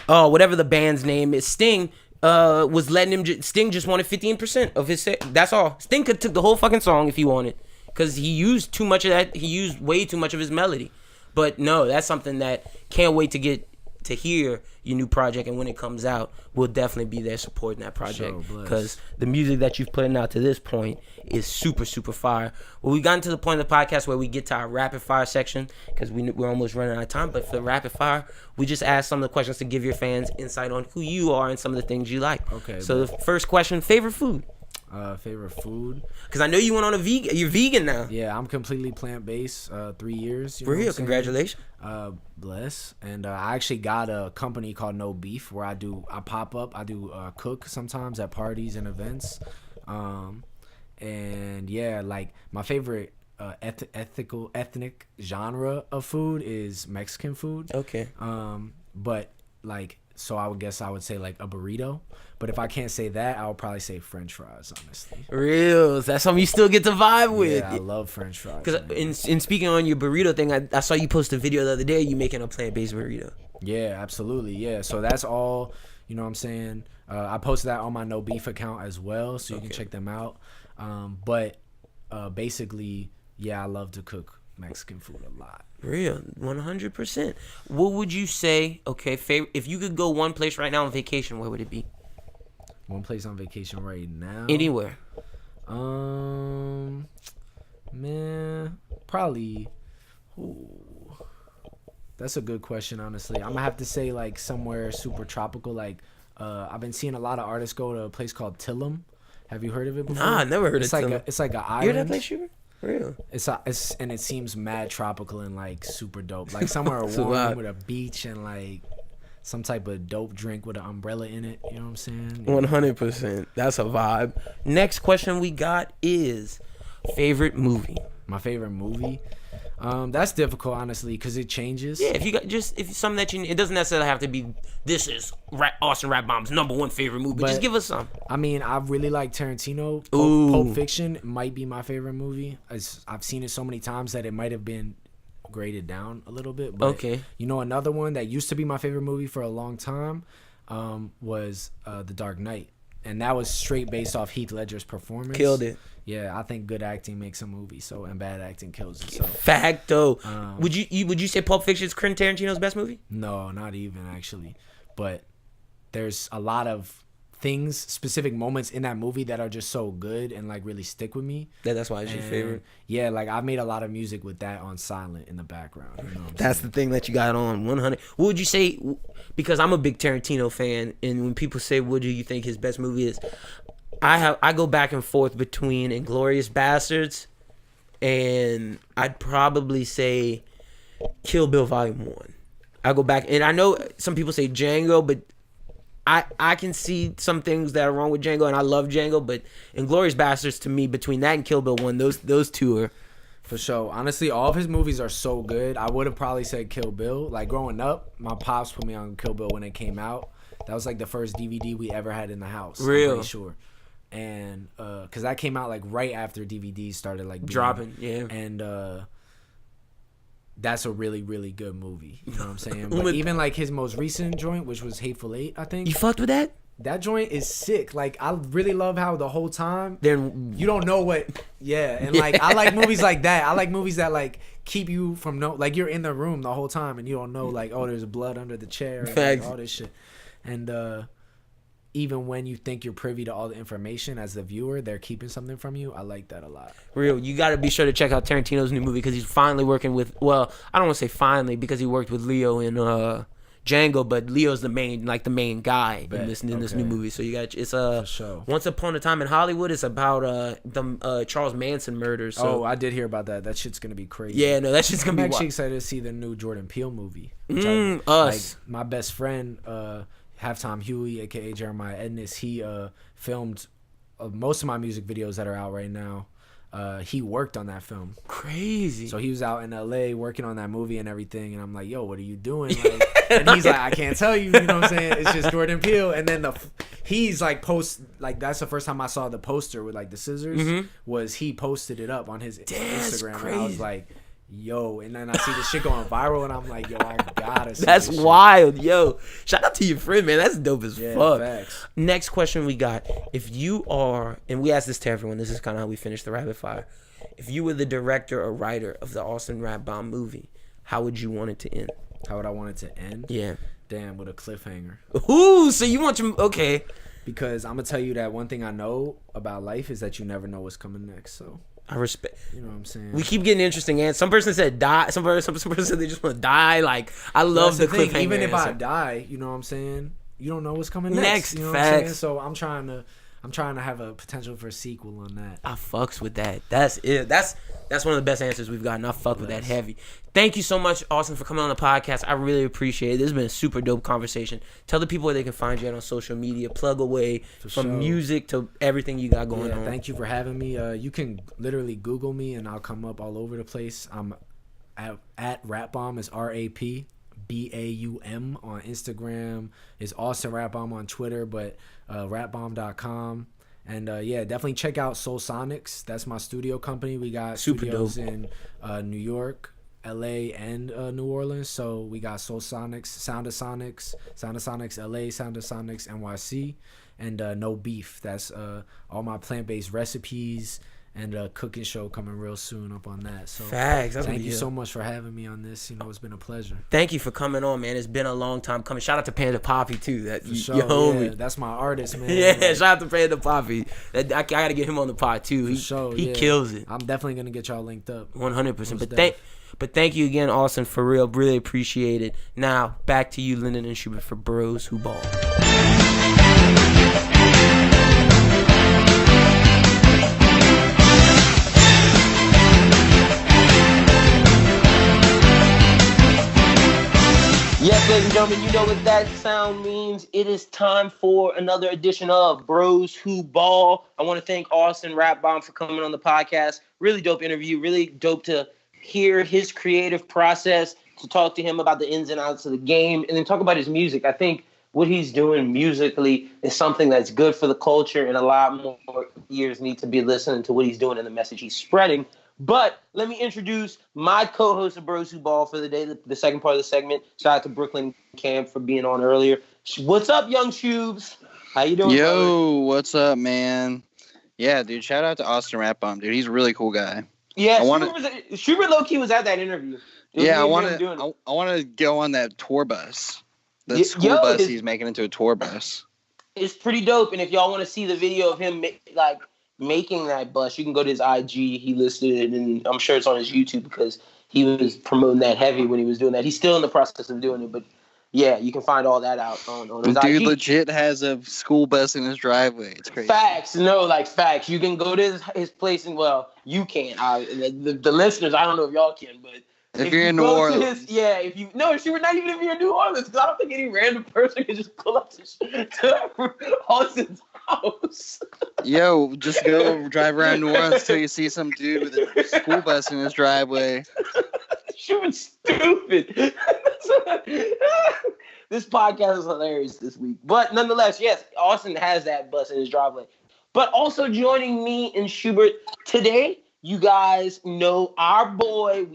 whatever the band's name is, Sting. Was letting him. Sting just wanted 15% of his. That's all. Sting could took the whole fucking song if he wanted, because he used too much of that. He used way too much of his melody. But no, that's something that can't wait to get to hear your new project, and when it comes out, we'll definitely be there supporting that project, because the music that you've put out to this point is super, super fire. Well, we gotten to the point of the podcast where we get to our rapid fire section, because we're almost running out of time. But for the rapid fire, we just ask some of the questions to give your fans insight on who you are and some of the things you like. Okay. So the first question: favorite food? Favorite food? Because I know you went on a vegan. You're vegan now. Yeah, I'm completely plant-based. 3 years. You know For real, what I'm saying? congratulations. Bless. And I actually got a company called No Beef where I pop up. I do cook sometimes at parties and events. And yeah, like my favorite ethnic genre of food is Mexican food. Okay. But like, so I would say like a burrito. But if I can't say that, I would probably say French fries, honestly. Real. That's something you still get to vibe with. Yeah, I love French fries. Because in speaking on your burrito thing, I saw you post a video the other day. You making a plant-based burrito. Yeah, absolutely. Yeah, so that's all. You know what I'm saying? I posted that on my No Beef account as well, so you can check them out. But basically, yeah, I love to cook Mexican food a lot. Real, 100%. What would you say? Okay, if you could go one place right now on vacation, where would it be? One place on vacation right now? Anywhere. Man, probably. That's a good question, honestly. I'm gonna have to say like somewhere super tropical. Like, I've been seeing a lot of artists go to a place called Tillam. Have you heard of it before? Nah, I never heard of Tillam. It's like an island. You heard that place, Shubert? Real. It's and it seems mad tropical and like super dope. Like somewhere warm with a beach and like some type of dope drink with an umbrella in it. You know what I'm saying? 100%. That's a vibe. Next question we got is favorite movie. My favorite movie. That's difficult, honestly, because it changes. Yeah, if you got if something that it doesn't necessarily have to be. This is Austin Rapbaum's #1 favorite movie. But just give us some. I mean, I really like Tarantino. Pulp Fiction might be my favorite movie. I've seen it so many times that it might have been graded down a little bit. But, okay. You know, another one that used to be my favorite movie for a long time was The Dark Knight. And that was straight based off Heath Ledger's performance. Killed it. Yeah, I think good acting makes a movie, and bad acting kills it. So facto. Would you say Pulp Fiction is Quentin Tarantino's best movie? No, not even actually. But there's a lot of things, specific moments in that movie that are just so good and like really stick with me. That's why it's your favorite. Yeah, like I made a lot of music with that on silent in the background. You know That's the thing that you got on 100. What would you say? Because I'm a big Tarantino fan, and when people say, "What do you think his best movie is?" I go back and forth between Inglourious Bastards, and I'd probably say Kill Bill Volume 1. I go back, and I know some people say Django, but I can see some things that are wrong with Django, and I love Django, but Inglourious Bastards, to me, between that and Kill Bill 1, those two are... For sure. Honestly, all of his movies are so good. I would have probably said Kill Bill. Like, growing up, my pops put me on Kill Bill when it came out. That was, like, the first DVD we ever had in the house. Real? I'm pretty sure. And, because that came out, like, right after DVDs started, like, dropping, yeah. And, that's a really, really good movie. You know what I'm saying? But even, like, his most recent joint, which was Hateful Eight, I think. You fucked with that? That joint is sick. Like, I really love how the whole time then you don't know what. Yeah, and like I like movies like that. I like movies that like keep you from like you're in the room the whole time and you don't know like, oh, there's blood under the chair and like, all this shit. And even when you think you're privy to all the information as the viewer, they're keeping something from you. I like that a lot. Real, you got to be sure to check out Tarantino's new movie because he's finally working with. Well, I don't want to say finally because he worked with Leo in Django, but Leo's the main guy in this new movie. So you got it's Once Upon a Time in Hollywood. It's about the Charles Manson murder. So I did hear about that. That shit's gonna be crazy. Yeah, no, that shit's gonna be. I'm actually excited to see the new Jordan Peele movie. Us. Like, my best friend, Halftime Huey, aka Jeremiah Edness, he filmed most of my music videos that are out right now. He worked on that film. Crazy. So he was out in LA working on that movie and everything, and I'm like, yo, what are you doing? Like, and he's like, I can't tell you, you know what I'm saying? It's just Jordan Peele. And then he's like that's the first time I saw the poster with like the scissors, was he posted it up on his Instagram. Crazy. And I was like, yo, and then I see the shit going viral, and I'm like, yo, I gotta see That's this wild, yo. Shout out to your friend, man. That's dope as fuck. Facts. Next question we got. If you are, and we ask this to everyone, this is kind of how we finish the rapid fire. If you were the director or writer of the Austin Rapbaum movie, how would you want it to end? How would I want it to end? Yeah. Damn, with a cliffhanger. Ooh, so you want your, okay. Because I'm gonna tell you that one thing I know about life is that you never know what's coming next, so. I respect. You know what I'm saying? We keep getting interesting answers. Some person said die. Some person said they just want to die. Like, I love the thing. cliffhanger. Even if answer. I die, you know what I'm saying? You don't know what's coming next. Next, you know facts. what I'm saying? So I'm trying to have a potential for a sequel on that. I fucks with that. That's it. That's one of the best answers we've gotten. I fuck with that heavy. Thank you so much, Austin, for coming on the podcast. I really appreciate it. This has been a super dope conversation. Tell the people where they can find you at on social media. Plug away from music to everything you got going on. Thank you for having me. You can literally Google me and I'll come up all over the place. I'm at Rapbaum, is RAPBAUM on Instagram. Is Austin Rapbaum on Twitter, but rapbaum.com. And definitely check out Soul Sonics. That's my studio company. We got super studios dope in New York, LA, and New Orleans. So we got Soul Sonics, Sound of Sonics LA, Sound of Sonics NYC, and No Beef. That's all my plant-based recipes and a cooking show coming real soon up on that. So Facts. thank you so much for having me on this. You know, it's been a pleasure. Thank you for coming on, man. It's been a long time coming. Shout out to Panda Poppy too. That Sure, your homie. yeah, that's my artist, man. Yeah, shout out to Panda Poppy. I gotta get him on the pod too. He kills it. I'm definitely gonna get y'all linked up. 100%. But thank you again, Austin, for real. Really appreciate it. Now back to you, Lynden and Shubert, for Bros Who Ball. Yes, ladies and gentlemen, you know what that sound means. It is time for another edition of Bros Who Ball. I want to thank Austin Rapbaum for coming on the podcast. Really dope interview. Really dope to hear his creative process, to talk to him about the ins and outs of the game, and then talk about his music. I think what he's doing musically is something that's good for the culture, and a lot more ears need to be listening to what he's doing and the message he's spreading. But let me introduce my co-host of Bros Who Ball for the day, the second part of the segment. Shout out to Brooqlyn Camp for being on earlier. What's up, young Shubes? How you doing? Yo, brother? What's up, man? Yeah, dude, shout out to Austin Rapbaum, dude. He's a really cool guy. Yeah, Shubert low-key was at that interview. Yeah, I want to go on that tour bus. That school bus he's making into a tour bus. It's pretty dope, and if y'all want to see the video of him making that bus, you can go to his IG. He listed it, and I'm sure it's on his YouTube because he was promoting that heavy when he was doing that. He's still in the process of doing it, but yeah, you can find all that out on his IG. Dude legit has a school bus in his driveway. It's crazy. Facts. Facts. You can go to his place, and well, you can't. The listeners, I don't know if y'all can, but if you're in New Orleans. Even if you're in New Orleans, because I don't think any random person can just pull up to Austin's house. Yo, just go drive around New Orleans till you see some dude with a school bus in his driveway. Shubert stupid. This podcast is hilarious this week. But nonetheless, yes, Austin has that bus in his driveway. But also joining me and Shubert today, you guys know our boy.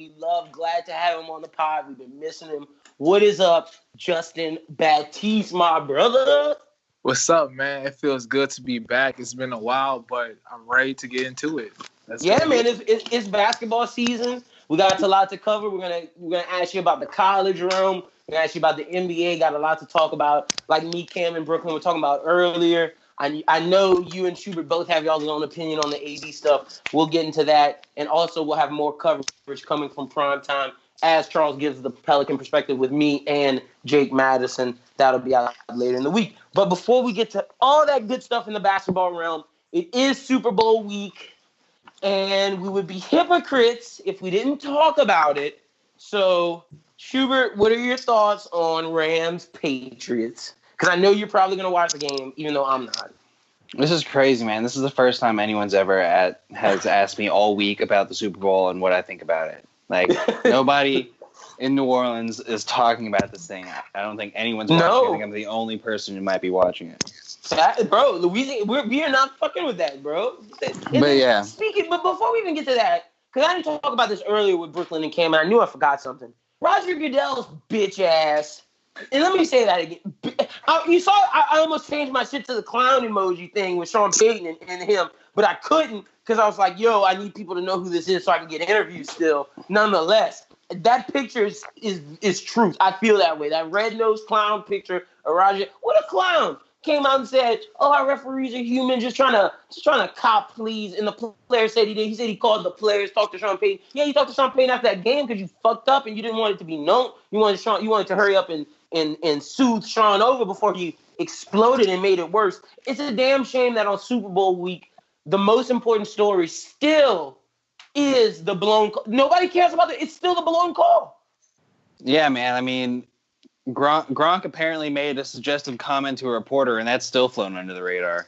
Glad to have him on the pod. We've been missing him. What is up, Justin Baptiste, my brother? What's up, man? It feels good to be back. It's been a while, but I'm ready to get into it. Man. It's basketball season. We got a lot to cover. We're gonna ask you about the college realm. We're going to ask you about the NBA. Got a lot to talk about. Like me, Cam, and Brooqlyn were talking about earlier. I know you and Shubert both have y'all's own opinion on the AD stuff. We'll get into that. And also we'll have more coverage coming from Primetime as Charles gives the Pelican perspective with me and Jake Madison. That'll be out later in the week. But before we get to all that good stuff in the basketball realm, it is Super Bowl week. And we would be hypocrites if we didn't talk about it. So, Shubert, what are your thoughts on Rams Patriots? Because I know you're probably going to watch the game, even though I'm not. This is crazy, man. This is the first time anyone's ever has asked me all week about the Super Bowl and what I think about it. Like, nobody in New Orleans is talking about this thing. I don't think anyone's watching it. I think I'm the only person who might be watching it. Bro, Louisiana, we are not fucking with that, bro. But yeah. But before we even get to that, because I didn't talk about this earlier with Brooqlyn and Cam, and I knew I forgot something. Roger Goodell's bitch ass. And let me say that again. You saw, I almost changed my shit to the clown emoji thing with Sean Payton and him, but I couldn't because I was like, yo, I need people to know who this is so I can get interviews still. Nonetheless, that picture is truth. I feel that way. That red-nosed clown picture of Roger. What a clown. Came out and said, "Oh, our referees are human, just trying to cop pleas." And the player said he did. He said he called the players, talked to Sean Payton. Yeah, you talked to Sean Payton after that game because you fucked up and you didn't want it to be known. You wanted to hurry up and soothe Sean over before he exploded and made it worse. It's a damn shame that on Super Bowl week, the most important story still is the blown call. Nobody cares about it. It's still the blown call. Yeah, man. I mean, Gronk apparently made a suggestive comment to a reporter, and that's still flown under the radar.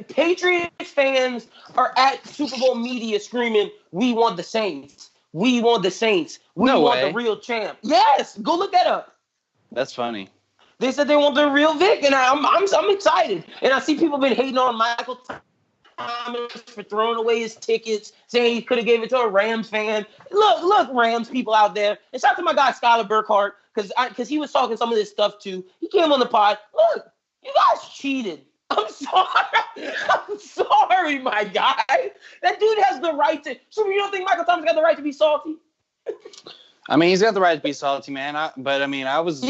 Patriots fans are at Super Bowl media screaming, "We want the Saints. We want the Saints. We want the real champ." Yes, go look that up. That's funny. They said they want the real Vic, and I'm excited. And I see people been hating on Michael Thomas for throwing away his tickets, saying he could have gave it to a Rams fan. Look, Rams people out there. And shout out to my guy Skylar Burkhart, because he was talking some of this stuff too. He came on the pod. Look, you guys cheated. I'm sorry, my guy. That dude has the right to. So you don't think Michael Thomas got the right to be salty? I mean, he's got the right to be salty, man. I was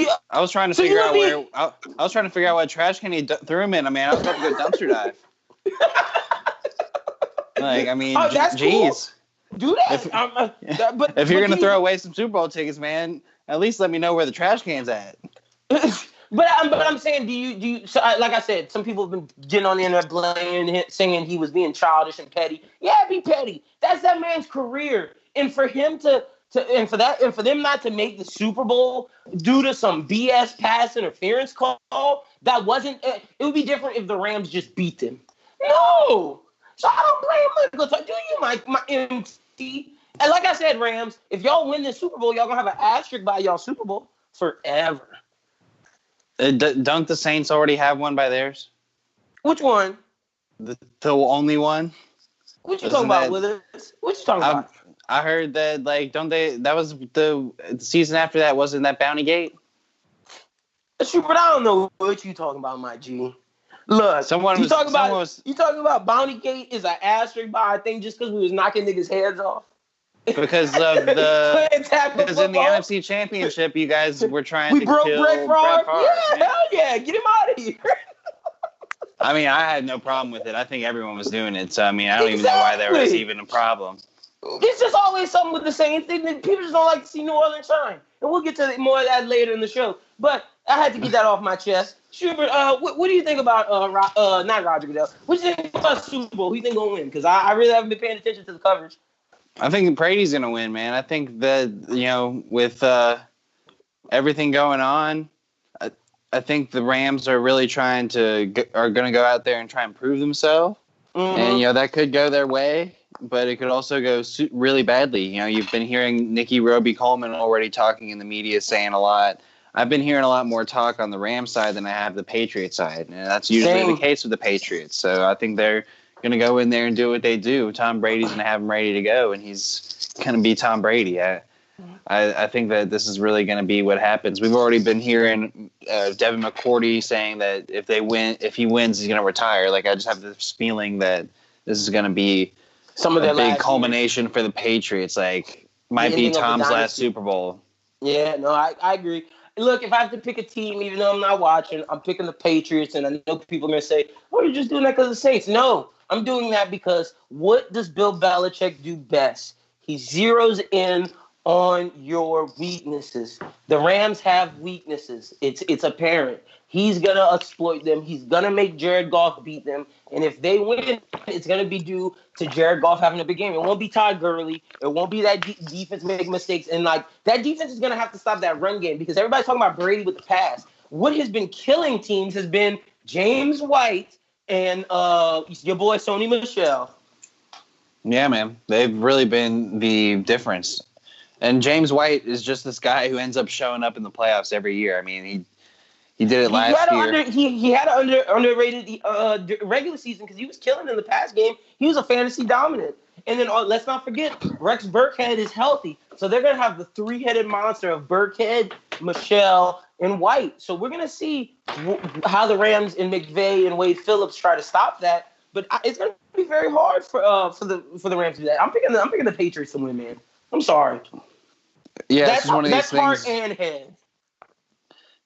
trying to figure out I was trying to figure out what trash can he threw him in. I mean, I was about to go dumpster dive. Like, I mean, jeez. Cool. Do that. But if you're gonna throw away some Super Bowl tickets, man, at least let me know where the trash can's at. But I'm saying, do you? So like I said, some people have been getting on the internet blaming him, saying he was being childish and petty. Yeah, be petty. That's that man's career, and for him and for them not to make the Super Bowl due to some BS pass interference call, that wasn't. It would be different if the Rams just beat them. No, so I don't blame Michael. Do you, my MC? And like I said, Rams, if y'all win this Super Bowl, y'all gonna have an asterisk by y'all Super Bowl forever. Don't the Saints already have one by theirs? Which one? The only one? What you talking about, Withers? What you talking about? I heard that, like, don't they? That was the season after that. Wasn't that Bounty Gate? But I don't know what you talking about, my G. Look, you talking about Bounty Gate is an asterisk by a thing just because we was knocking niggas' heads off. Because of the because in the NFC Championship, you guys were trying to kill Brett Favre. Yeah, hell yeah, get him out of here. I mean, I had no problem with it. I think everyone was doing it. So I mean, I don't even know why there was even a problem. It's just always something with the same thing that people just don't like to see New Orleans shine. And we'll get to more of that later in the show. But I had to get that off my chest. Shubert, what do you think about not Roger Goodell? What do you think about Super Bowl? Who you think gonna win? Because I really haven't been paying attention to the coverage. I think Brady's gonna win, man. I think that, you know, with everything going on, I think the Rams are really going to go out there and try and prove themselves. Mm-hmm. And, you know, that could go their way, but it could also go really badly. You know, you've been hearing Nicky Roby-Coleman already talking in the media, saying a lot. I've been hearing a lot more talk on the Rams side than I have the Patriots side. And that's usually the case with the Patriots. So I think they're going to go in there and do what they do. Tom Brady's going to have him ready to go, and he's going to be Tom Brady. I think that this is really going to be what happens. We've already been hearing Devin McCourty saying that if he wins, he's going to retire. Like, I just have this feeling that this is going to be a big culmination for the Patriots. Like, might be Tom's last Super Bowl. Yeah, no, I agree. Look, if I have to pick a team, even though I'm not watching, I'm picking the Patriots, and I know people are going to say, oh, you're just doing that because of the Saints. No, I'm doing that because what does Bill Belichick do best? He zeroes in on your weaknesses. The Rams have weaknesses. It's apparent. He's going to exploit them. He's going to make Jared Goff beat them. And if they win, it's going to be due to Jared Goff having a big game. It won't be Todd Gurley. It won't be that defense making mistakes. And, like, that defense is going to have to stop that run game because everybody's talking about Brady with the pass. What has been killing teams has been James White and your boy Sony Michel. Yeah, man. They've really been the difference. And James White is just this guy who ends up showing up in the playoffs every year. I mean, he did it last year. He had an underrated regular season because he was killing in the pass game. He was a fantasy dominant. And then let's not forget, Rex Burkhead is healthy. So they're going to have the three-headed monster of Burkhead, Michelle, and White. So we're going to see how the Rams and McVay and Wade Phillips try to stop that. But it's going to be very hard for the Rams to do that. I'm picking the Patriots to win, man. I'm sorry. Yeah, that's one of these things. That's heart and head.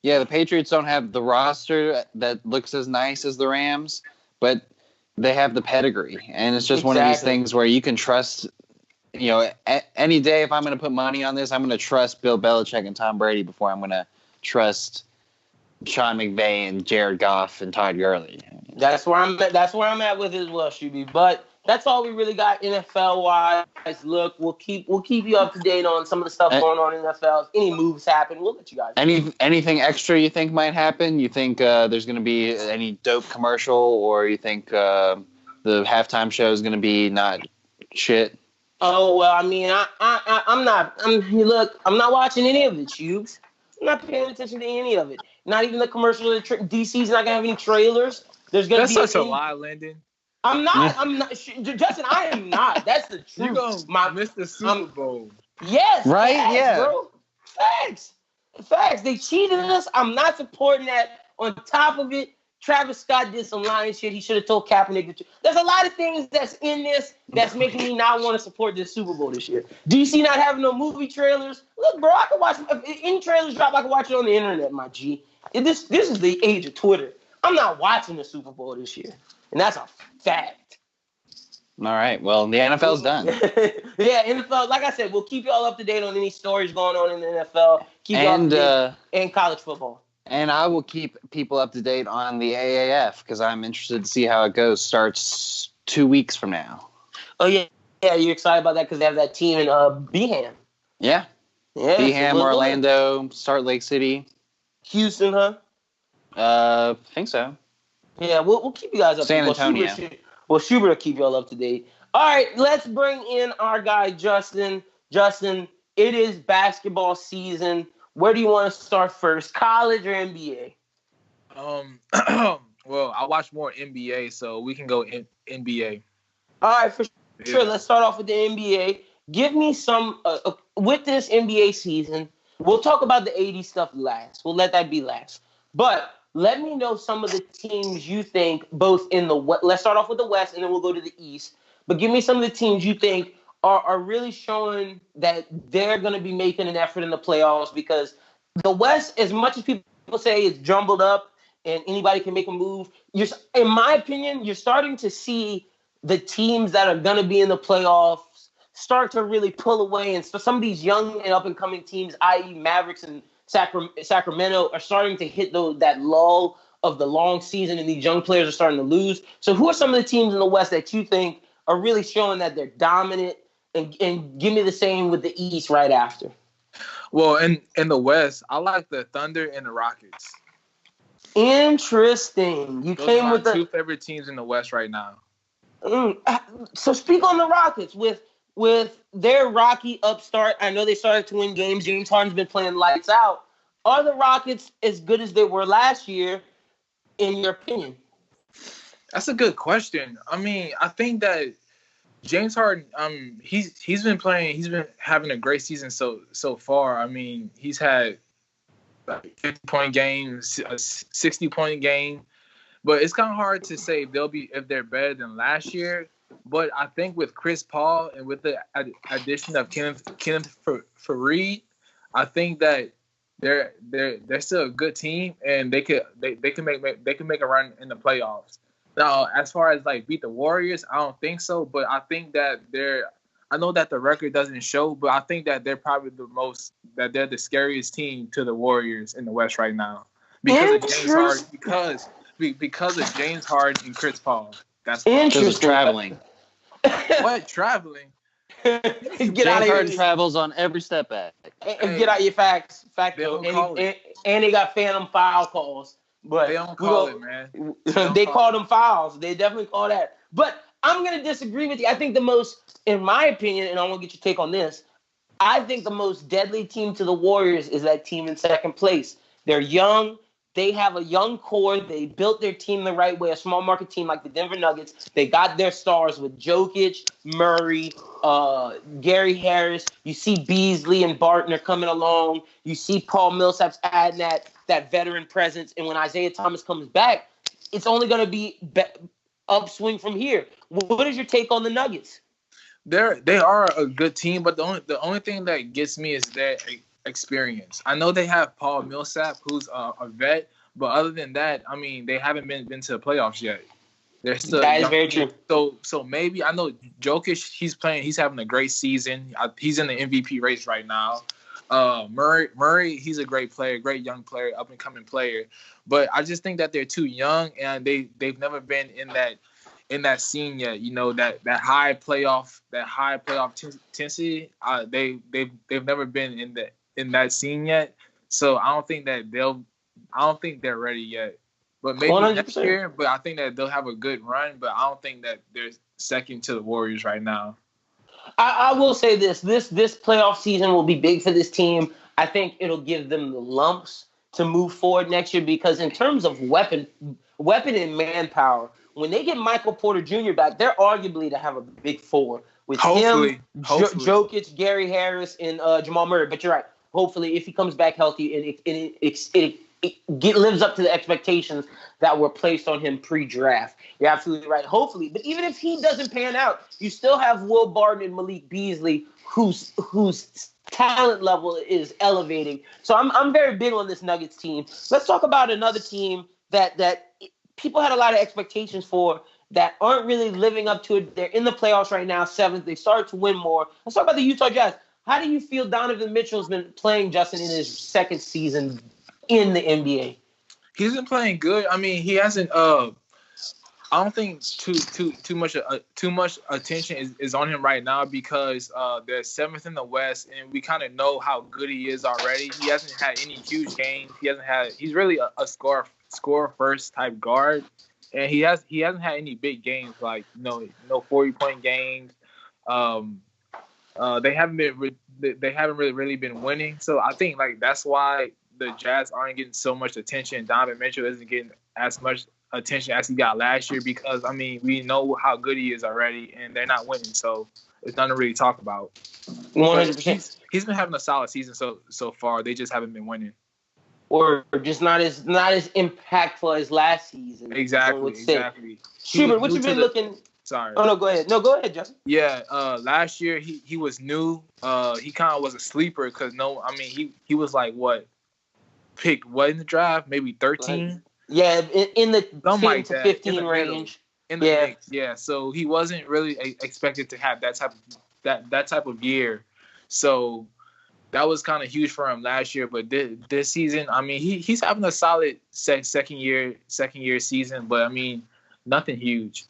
Yeah, the Patriots don't have the roster that looks as nice as the Rams, but they have the pedigree. And it's just one of these things where you can trust, any day if I'm going to put money on this, I'm going to trust Bill Belichick and Tom Brady before I'm going to trust Sean McVay and Jared Goff and Todd Gurley. That's where I'm at with it as well, Shuby. But that's all we really got NFL wise. Look, we'll keep you up to date on some of the stuff going on in the NFL. If any moves happen, we'll let you guys know. Anything extra you think might happen? You think there's going to be any dope commercial, or you think the halftime show is going to be not shit? Oh well, I mean, I'm not watching any of it, Hughes. I'm not paying attention to any of it. Not even the commercial. DC's not gonna have any trailers. There's gonna be such a lie, Lynden. I'm not, Justin. I am not. That's the truth. You gonna miss the Super Bowl? Yes. Right. Facts, yeah. Bro. Facts. They cheated us. I'm not supporting that. On top of it, Travis Scott did some lying shit. He should have told Kaepernick. There's a lot of things that's in this that's making me not want to support this Super Bowl this year. DC not having no movie trailers. Look, bro, I can watch if any trailers drop. I can watch it on the internet, my G. This is the age of Twitter. I'm not watching the Super Bowl this year, and that's a fact. All right. Well, the NFL's done. Yeah, NFL. Like I said, we'll keep y'all up to date on any stories going on in the NFL. Keep y'all up to date and college football. And I will keep people up to date on the AAF because I'm interested to see how it goes. Starts 2 weeks from now. Oh, yeah. Yeah, you're excited about that because they have that team in Behan. Yeah. Behan, Orlando, Salt Lake City. Houston, huh? Think so. Yeah, we'll keep you guys up to date. San Antonio. Shubert will keep y'all up to date. All right, let's bring in our guy, Justin. Justin, it is basketball season. Where do you want to start first, college or NBA? Well, I watch more NBA, so we can go NBA. All right, for sure. Let's start off with the NBA. Give me some, with this NBA season, we'll talk about the 80 stuff last. We'll let that be last. But let me know some of the teams you think both in the West. Let's start off with the West, and then we'll go to the East. But give me some of the teams you think are really showing that they're going to be making an effort in the playoffs, because the West, as much as people say it's jumbled up and anybody can make a move, in my opinion, you're starting to see the teams that are going to be in the playoffs start to really pull away. And so some of these young and up-and-coming teams, i.e. Mavericks and Sacramento, are starting to hit that lull of the long season, and these young players are starting to lose. So who are some of the teams in the West that you think are really showing that they're dominant? And give me the same with the East right after. Well, in the West, I like the Thunder and the Rockets. Interesting. You Those came are with my two favorite teams in the West right now. So speak on the Rockets with their rocky upstart. I know they started to win games. James Harden's been playing lights out. Are the Rockets as good as they were last year, in your opinion? That's a good question. I mean, I think that James Harden, he's been having a great season so far. I mean, he's had a 50-point game, a 60-point game, but it's kind of hard to say if they're better than last year. But I think with Chris Paul and with the addition of Kenneth Faried, I think that they're still a good team, and they can make a run in the playoffs. Now, as far as like beat the Warriors, I don't think so, but I think that I know that the record doesn't show, but I think that they're probably they're the scariest team to the Warriors in the West right now because of James Harden. Because of James Harden and Chris Paul. That's interesting. Traveling. What traveling? Get out of here. Travels on every step back. And get out your facts. And they got phantom foul calls. But they don't call it, man. They call them fouls. They definitely call that. But I'm going to disagree with you. I think the most, in my opinion, and I want to get your take on this, I think the most deadly team to the Warriors is that team in second place. They're young. They have a young core. They built their team the right way, a small market team like the Denver Nuggets. They got their stars with Jokic, Murray, Gary Harris. You see Beasley and Barton are coming along. You see Paul Millsap's adding that veteran presence. And when Isaiah Thomas comes back, it's only going to be upswing from here. What is your take on the Nuggets? They are a good team, but the only thing that gets me is their experience. I know they have Paul Millsap, who's a vet, but other than that, I mean, they haven't been to the playoffs yet. They're still that is very true. So maybe I know Jokic. He's having a great season. He's in the MVP race right now. Murray, he's a great player, great young player, up and coming player. But I just think that they're too young, and they've never been in that scene yet. You know, that high playoff intensity. They've never been in that scene yet. So I don't think they're ready yet. But maybe 100%. Next year. But I think that they'll have a good run. But I don't think that they're second to the Warriors right now. I will say this playoff season will be big for this team. I think it'll give them the lumps to move forward next year because in terms of weapon and manpower, when they get Michael Porter Jr. back, they're arguably to have a big four with him, Jokic, Gary Harris, and Jamal Murray. But you're right. Hopefully, if he comes back healthy and it lives up to the expectations that were placed on him pre-draft. You're absolutely right. Hopefully. But even if he doesn't pan out, you still have Will Barton and Malik Beasley whose talent level is elevating. So I'm very big on this Nuggets team. Let's talk about another team that people had a lot of expectations for that aren't really living up to it. They're in the playoffs right now, 7th. They started to win more. Let's talk about the Utah Jazz. How do you feel Donovan Mitchell's been playing, Justin, in his second season in the NBA? He's been playing good. I mean, he hasn't. I don't think too much attention is on him right now because they're 7th in the West, and we kind of know how good he is already. He hasn't had any huge games. He's really a score first type guard, and he hasn't had any big games like no 40-point games. They haven't really been winning. So I think like that's why the Jazz aren't getting so much attention. Donovan Mitchell isn't getting as much attention as he got last year because I mean we know how good he is already, and they're not winning, so it's nothing to really talk about. 100%. He's been having a solid season so far. They just haven't been winning, or just not as impactful as last season. Exactly. Schubert, what you been looking? Sorry. Oh, no, go ahead. No, go ahead, Justin. Yeah, last year he was new. He kind of was a sleeper because he was like picked in the draft? Maybe 13? Yeah, in the 10 like to 15 range. In the mix, yeah. So he wasn't really expected to have that type of year. So that was kind of huge for him last year. But this season, I mean, he's having a solid second year season. But I mean, nothing huge.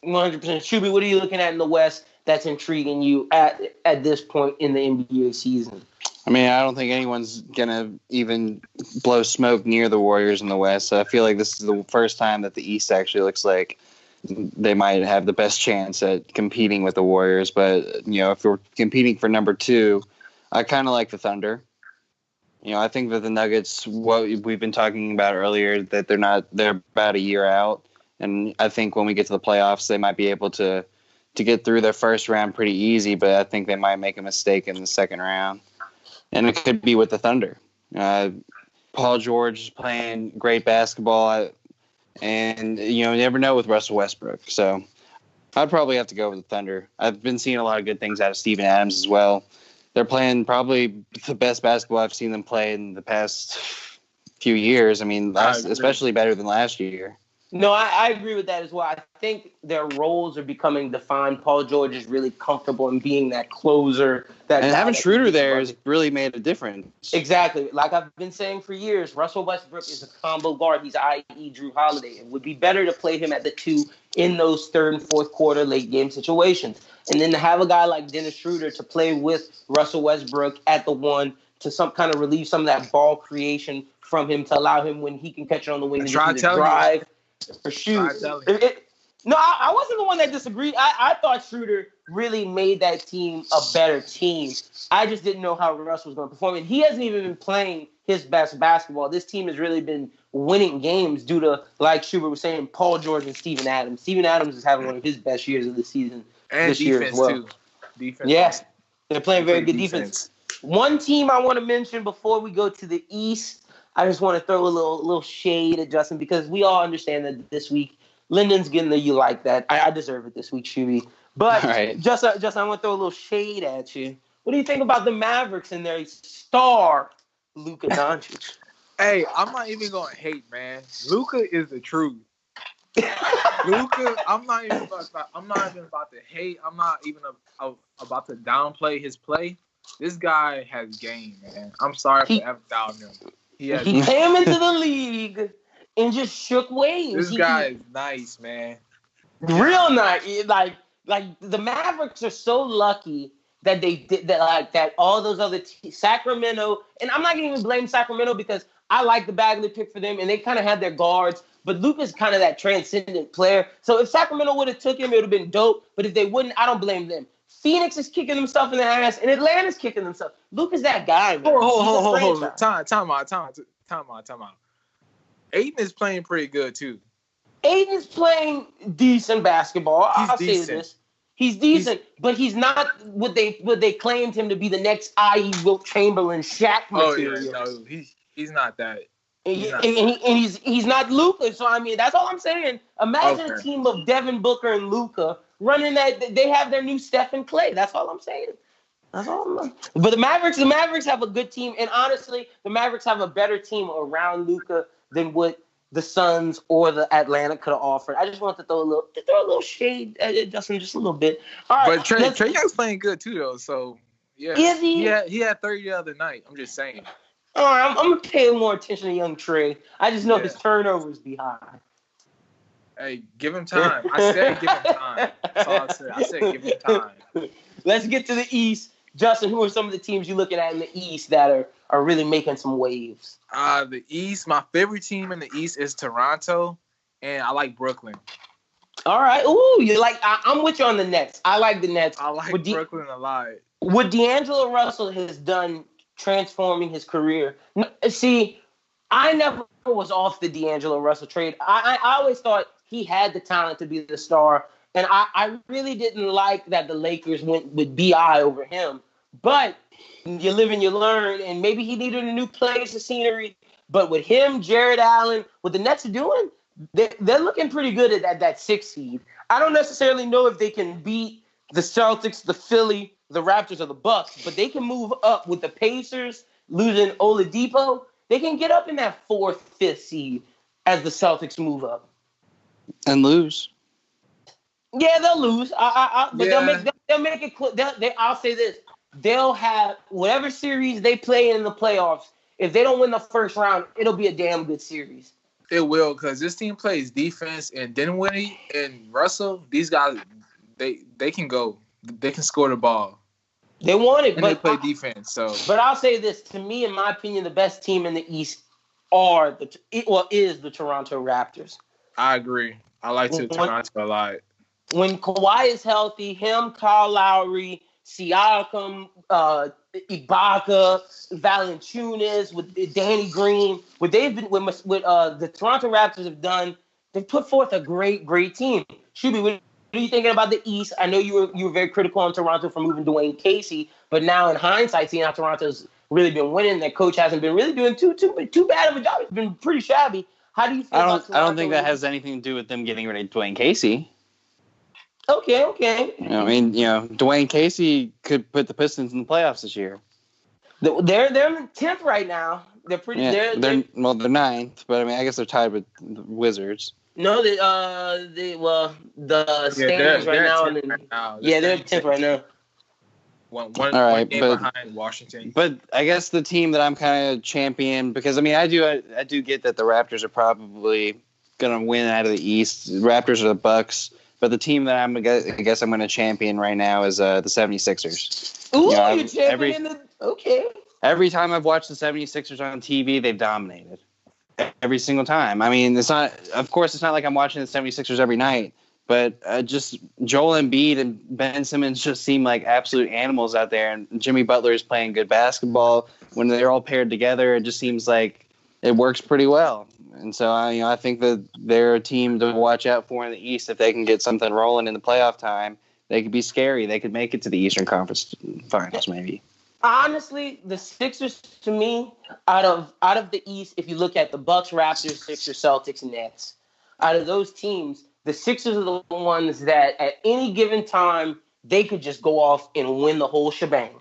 100%. Shuby, what are you looking at in the West that's intriguing you at this point in the NBA season? I mean, I don't think anyone's going to even blow smoke near the Warriors in the West. So I feel like this is the first time that the East actually looks like they might have the best chance at competing with the Warriors. But, you know, if we're competing for number 2, I kind of like the Thunder. You know, I think that the Nuggets, what we've been talking about earlier, that they're about a year out. And I think when we get to the playoffs, they might be able to get through their first round pretty easy, but I think they might make a mistake in the second round. And it could be with the Thunder. Paul George is playing great basketball, and you never know with Russell Westbrook. So I'd probably have to go with the Thunder. I've been seeing a lot of good things out of Steven Adams as well. they're playing probably the best basketball I've seen them play in the past few years. I mean, especially better than last year. No, I agree with that as well. I think their roles are becoming defined. Paul George is really comfortable in being that closer. And having Schroeder there has really made a difference. Exactly. Like I've been saying for years, Russell Westbrook is a combo guard. He's i.e. Drew Holiday. It would be better to play him at the 2 in those third and fourth quarter late game situations. And then to have a guy like Dennis Schroeder to play with Russell Westbrook at the 1 to some kind of relieve some of that ball creation from him to allow him when he can catch it on the wing to drive. For shoot. No, I wasn't the one that disagreed. I thought Schroeder really made that team a better team. I just didn't know how Russ was going to perform. And he hasn't even been playing his best basketball. This team has really been winning games due to, like Shubert was saying, Paul George and Steven Adams. Steven Adams is having one of his best years of the season and this year as well. Too. Defense. Yes, they're playing very good defense. One team I want to mention before we go to the East, I just want to throw a little shade at Justin because we all understand that this week Lynden's getting the you like that. I deserve it this week, Shuby. But right. Justin, I want to throw a little shade at you. What do you think about the Mavericks and their star, Luka Doncic? Hey, I'm not even going to hate, man. Luka is the truth. Luka, I'm not even about to hate. I'm not even about to downplay his play. This guy has game, man. I'm sorry for ever doubting him. He came into the league and just shook waves. This guy is nice, man. Real nice. Like the Mavericks are so lucky that they did that. Like that, all those other Sacramento, and I'm not gonna even blame Sacramento because I like the Bagley pick for them, and they kind of had their guards. But Luka's kind of that transcendent player. So if Sacramento would have took him, it would have been dope. But if they wouldn't, I don't blame them. Phoenix is kicking themselves in the ass, and Atlanta's kicking themselves. Luka's that guy, man. Hold. Time out. Ayton is playing pretty good, too. Ayton's playing decent basketball. I'll say this. He's decent, but he's not what they claimed him to be the next i.e. Wilt Chamberlain Shaq material. Oh, yeah, no, he's not that. He's not Luka. So, I mean, that's all I'm saying. Imagine a team of Devin Booker and Luka running that. They have their new Steph and Clay. That's all I'm saying. That's all I'm But the Mavericks have a good team. And honestly, the Mavericks have a better team around Luka than what the Suns or the Atlanta could have offered. I just want to throw a little shade at Justin, just a little bit. All right, but Trae Young's playing good, too, though. So, yeah. Is he? He had 30 the other night. I'm just saying. All right, I'm going to pay more attention to young Trae. I just know his turnovers be high. Hey, give him time. I said give him time. That's all I said. I said give him time. Let's get to the East. Justin, who are some of the teams you're looking at in the East that are really making some waves? The East, my favorite team in the East is Toronto, and I like Brooqlyn. All right. Ooh, I'm with you on the Nets. I like the Nets. I like Brooqlyn a lot. What D'Angelo Russell has done transforming his career. See, I never was off the D'Angelo Russell trade. I always thought he had the talent to be the star, and I really didn't like that the Lakers went with B.I. over him. But you live and you learn, and maybe he needed a new place of scenery. But with him, Jared Allen, what the Nets are doing, they're looking pretty good at that 6th seed. I don't necessarily know if they can beat the Celtics, the Philly, the Raptors, or the Bucks, but they can move up with the Pacers losing Oladipo. They can get up in that 4th, 5th seed as the Celtics move up and lose. Yeah, they'll lose. But they'll make it. I'll say this: they'll have whatever series they play in the playoffs. If they don't win the first round, it'll be a damn good series. It will, because this team plays defense, and Dinwiddie and Russell, these guys, they can go. They can score the ball. They want it, and but they play defense. So, but I'll say this: to me, in my opinion, the best team in the East is the Toronto Raptors. I agree. I like Toronto a lot. When Kawhi is healthy, him, Kyle Lowry, Siakam, Ibaka, Valanciunas, with Danny Green, what they've been with the Toronto Raptors have done, they've put forth a great team. Shuby, what are you thinking about the East? I know you were very critical on Toronto for moving Dwayne Casey, but now in hindsight, seeing how Toronto's really been winning, their coach hasn't been really doing too bad of a job. It's been pretty shabby. How do you feel about Toronto? I don't think that has anything to do with them getting rid of Dwayne Casey. Okay. I mean, Dwayne Casey could put the Pistons in the playoffs this year. They're in 10th right now. They're pretty. Yeah, they're 9th, but I mean, I guess they're tied with the Wizards. No, the standings right now. They're 10th right now. One game behind Washington. But I guess the team that I'm kind of champion, because I mean, I do get that the Raptors are probably gonna win out of the East. The Raptors are the Bucks, but the team that I guess I'm gonna champion right now is the 76ers. Ooh, you're championing okay. Every time I've watched the 76ers on TV, they've dominated. Every single time. I mean, it's not like I'm watching the 76ers every night, but just Joel Embiid and Ben Simmons just seem like absolute animals out there, and Jimmy Butler is playing good basketball. When they're all paired together, it just seems like it works pretty well. And so, I think that they're a team to watch out for in the East. If they can get something rolling in the playoff time, they could be scary. They could make it to the Eastern Conference Finals, maybe. Honestly, the Sixers, to me, out of the East, if you look at the Bucks, Raptors, Sixers, Celtics, Nets, out of those teams, the Sixers are the ones that at any given time, they could just go off and win the whole shebang.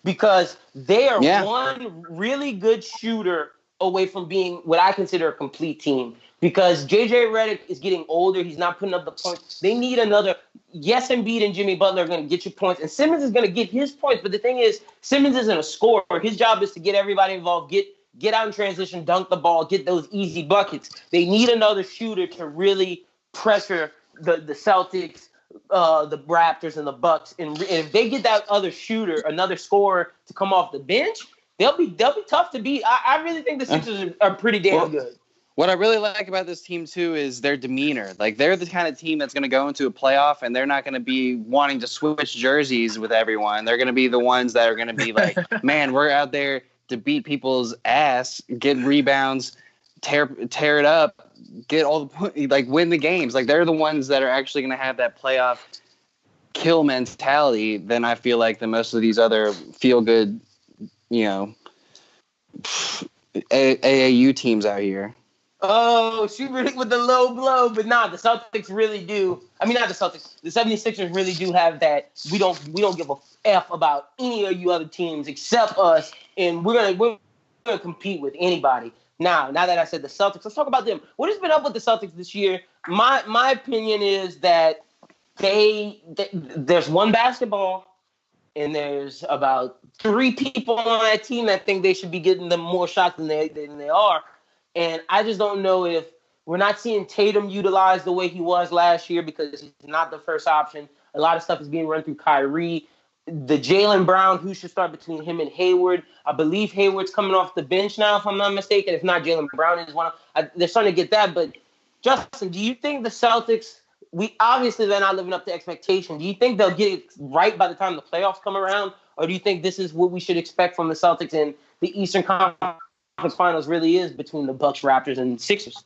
Because they are one really good shooter away from being what I consider a complete team. Because J.J. Redick is getting older. He's not putting up the points. They need another. Yes, Embiid and Jimmy Butler are going to get you points. And Simmons is going to get his points. But the thing is, Simmons isn't a scorer. His job is to get everybody involved, get out in transition, dunk the ball, get those easy buckets. They need another shooter to really pressure the Celtics, the Raptors, and the Bucks. And if they get that other shooter, another scorer to come off the bench, they'll be tough to beat. I really think the Sixers are pretty damn good. What I really like about this team, too, is their demeanor. Like, they're the kind of team that's going to go into a playoff, and they're not going to be wanting to switch jerseys with everyone. They're going to be the ones that are going to be like, man, we're out there to beat people's ass, get rebounds, tear it up, get all the like win the games. Like, they're the ones that are actually going to have that playoff kill mentality than I feel like the most of these other feel-good, AAU teams out here. Oh, Shubert with the low blow. But nah, the Celtics really do. I mean, not the Celtics. The 76ers really do have that. We don't give a F about any of you other teams except us, and we're gonna compete with anybody. Now that I said the Celtics, let's talk about them. What has been up with the Celtics this year? My opinion is that there's one basketball, and there's about 3 people on that team that think they should be getting them more shots than they are. And I just don't know if we're not seeing Tatum utilized the way he was last year because he's not the first option. A lot of stuff is being run through Kyrie. The Jaylen Brown, who should start between him and Hayward. I believe Hayward's coming off the bench now, if I'm not mistaken. If not, Jaylen Brown is one. They're starting to get that. But, Justin, do you think the Celtics, they're not living up to expectation. Do you think they'll get it right by the time the playoffs come around? Or do you think this is what we should expect from the Celtics in the Eastern Conference Finals really is between the Bucks, Raptors, and Sixers?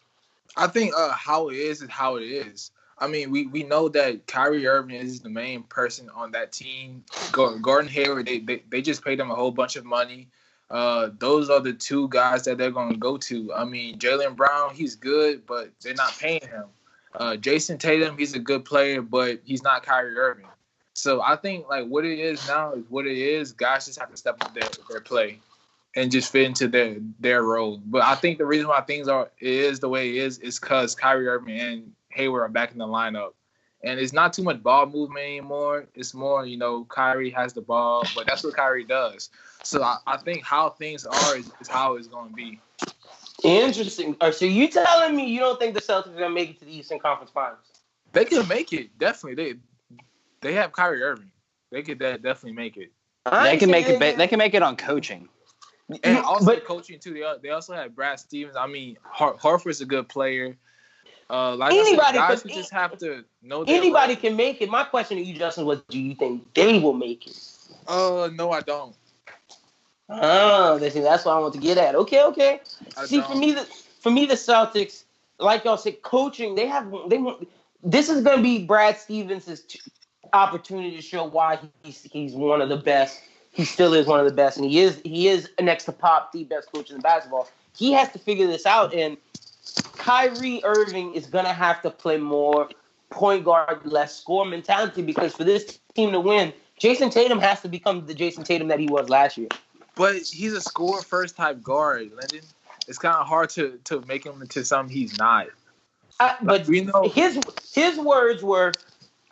I think how it is how it is. I mean, we know that Kyrie Irving is the main person on that team. Gordon Hayward, they just paid him a whole bunch of money. Those are the 2 guys that they're going to go to. I mean, Jaylen Brown, he's good, but they're not paying him. Jason Tatum, he's a good player, but he's not Kyrie Irving. So I think like what it is now is what it is. Guys just have to step up their play and just fit into their role. But I think the reason why things is the way it is because Kyrie Irving and Hayward are back in the lineup. And it's not too much ball movement anymore. It's more, Kyrie has the ball, but that's what Kyrie does. So I think how things are is how it's going to be. Interesting. So you telling me you don't think the Celtics are going to make it to the Eastern Conference Finals? They can make it, definitely. They have Kyrie Irving. They could definitely make it. They can make it. They can make it on coaching. And also coaching too. They also have Brad Stevens. I mean, Horford's a good player. Like anybody, I said, guys who just have to know. Anybody can make it. My question to you, Justin, was: do you think they will make it? No, I don't. Oh, that's what I want to get at. Okay. See, for me, the Celtics, like y'all said, coaching. They want. This is going to be Brad Stevens' opportunity to show why he's one of the best. He still is one of the best, and he is next to Pop, the best coach in basketball. He has to figure this out, and Kyrie Irving is gonna have to play more point guard, less score mentality, because for this team to win, Jason Tatum has to become the Jason Tatum that he was last year. But he's a score first type guard, Lynden. It's kind of hard to make him into something he's not. But we know his words were,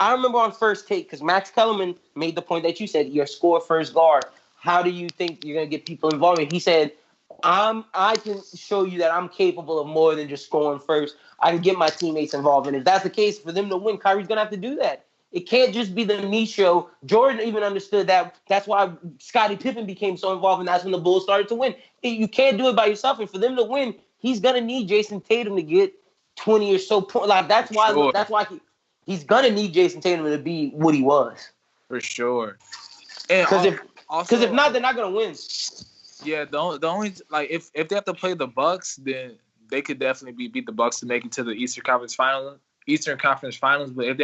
I remember on First Take, because Max Kellerman made the point that you said, you're a score first guard. How do you think you're going to get people involved? And he said, I can show you that I'm capable of more than just scoring first. I can get my teammates involved. And if that's the case, for them to win, Kyrie's going to have to do that. It can't just be the me show. Jordan even understood that. That's why Scottie Pippen became so involved, and that's when the Bulls started to win. You can't do it by yourself. And for them to win, he's going to need Jason Tatum to get 20 or so points. Like, that's why he's going to need Jason Tatum to be what he was. For sure. Because if not, they're not going to win. Yeah, the only like if they have to play the Bucks, then they could definitely beat the Bucks to make it to the Eastern Conference Finals. But if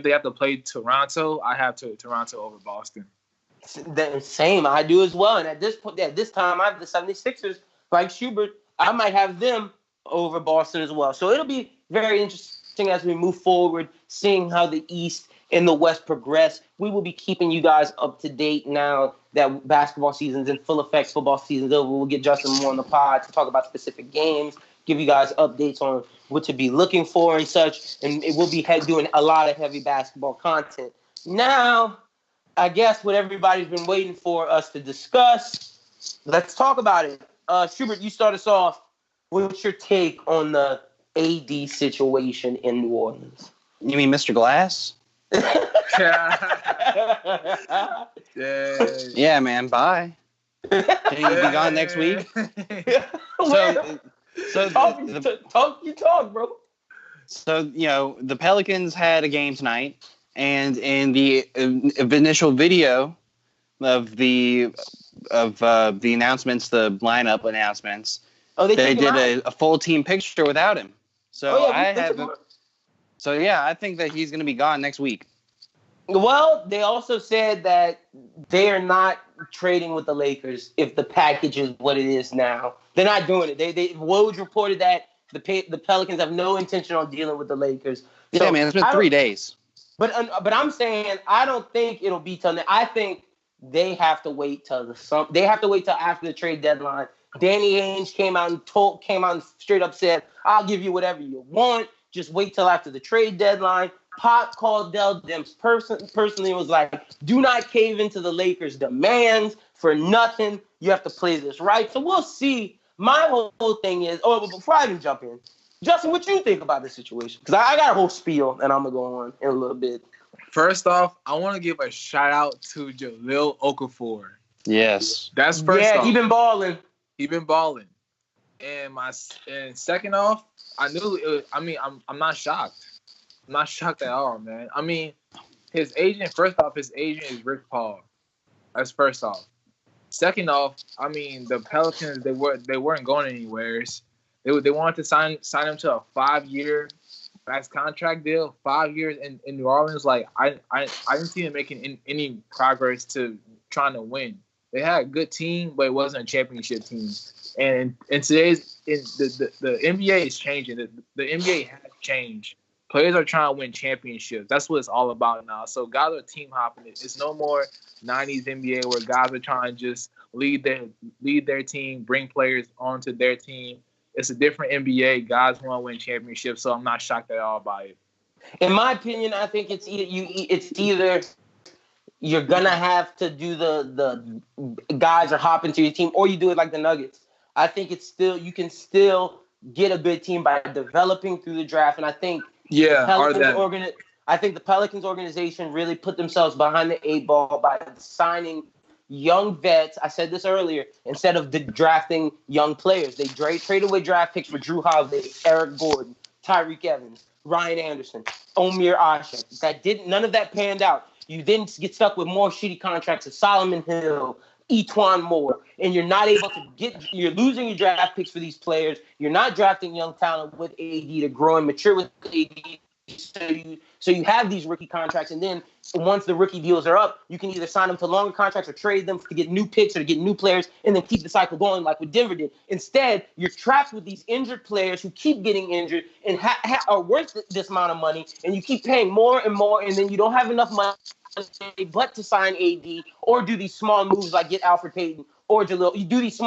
they have to play Toronto, I have Toronto over Boston. Same, I do as well. And at this time, I have the 76ers, like Shubert. I might have them over Boston as well. So it'll be very interesting as we move forward, seeing how the East and the West progress. We will be keeping you guys up to date now that basketball season's in full effect, football season's over. We'll get Justin more on the pod to talk about specific games, give you guys updates on what to be looking for and such, and it will be doing a lot of heavy basketball content. Now, I guess what everybody's been waiting for us to discuss, let's talk about it. Shubert, you start us off. What's your take on the AD situation in New Orleans? You mean Mr. Glass? Yeah, man. Bye. Can you be gone next week? Talk, bro. So, the Pelicans had a game tonight, and in the initial video of the announcements, the lineup announcements, they did a full team picture without him. So I think that he's going to be gone next week. Well, they also said that they are not trading with the Lakers if the package is what it is now. They're not doing it. Woj reported that the Pelicans have no intention on dealing with the Lakers. So yeah, man, it's been 3 days. But I'm saying I don't think it'll be till. I think they have to wait till after the trade deadline. Danny Ainge came out and straight up said, "I'll give you whatever you want. Just wait till after the trade deadline." Pop called Dell Demps personally was like, "Do not cave into the Lakers' demands for nothing. You have to play this right." So we'll see. My whole thing is, before I even jump in, Justin, what you think about this situation? Because I got a whole spiel, and I'm gonna go on in a little bit. First off, I want to give a shout out to Jahlil Okafor. Yes, that's first. Yeah, off. he been balling. And second off, I'm not shocked. I'm not shocked at all, man. I mean, his agent is Rick Paul. That's first off. Second off, I mean, the Pelicans, they weren't going anywhere. They wanted to sign him to a 5-year max contract deal, 5 years in New Orleans. Like I didn't see him making any progress to trying to win. They had a good team, but it wasn't a championship team. And in today's the NBA is changing. The NBA has changed. Players are trying to win championships. That's what it's all about now. So guys are team hopping. It's no more 90s NBA where guys are trying to just lead their team, bring players onto their team. It's a different NBA. Guys want to win championships, so I'm not shocked at all by it. In my opinion, I think it's either you're gonna have to do the guys are hopping to your team, or you do it like the Nuggets. I think you can still get a good team by developing through the draft, and I think I think the Pelicans organization really put themselves behind the 8 ball by signing young vets. I said this earlier. Instead of drafting young players, they traded away draft picks for Drew Holiday, Eric Gordon, Tyreek Evans, Ryan Anderson, Omir Asha. None of that panned out. You then get stuck with more shitty contracts of Solomon Hill, Etwan Moore, and you're not able to you're losing your draft picks for these players. You're not drafting young talent with AD to grow and mature with AD. So you have these rookie contracts, and then once the rookie deals are up, you can either sign them to longer contracts or trade them to get new picks or to get new players, and then keep the cycle going like what Denver did. Instead, you're trapped with these injured players who keep getting injured and are worth this amount of money, and you keep paying more and more, and then you don't have enough money but to sign AD or do these small moves like get Alfred Payton or Jalil. You do these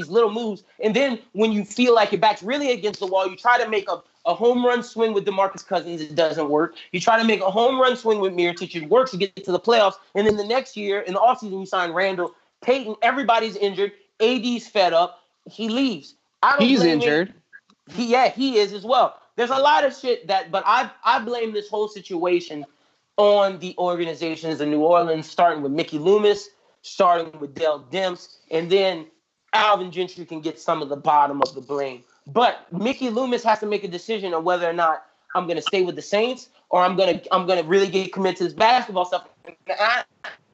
little moves, and then when you feel like your back's really against the wall, you try to make a home run swing with DeMarcus Cousins. It doesn't work. You try to make a home run swing with Mirotic. It works to get to the playoffs, and then the next year in the offseason you sign Randall, Payton. Everybody's injured. AD's fed up. He leaves. He's injured. He is as well. There's a lot of shit but I blame this whole situation on the organizations in New Orleans, starting with Mickey Loomis, starting with Dell Demps, and then Alvin Gentry can get some of the bottom of the blame. But Mickey Loomis has to make a decision on whether or not I'm going to stay with the Saints or I'm going to really get committed to this basketball stuff. I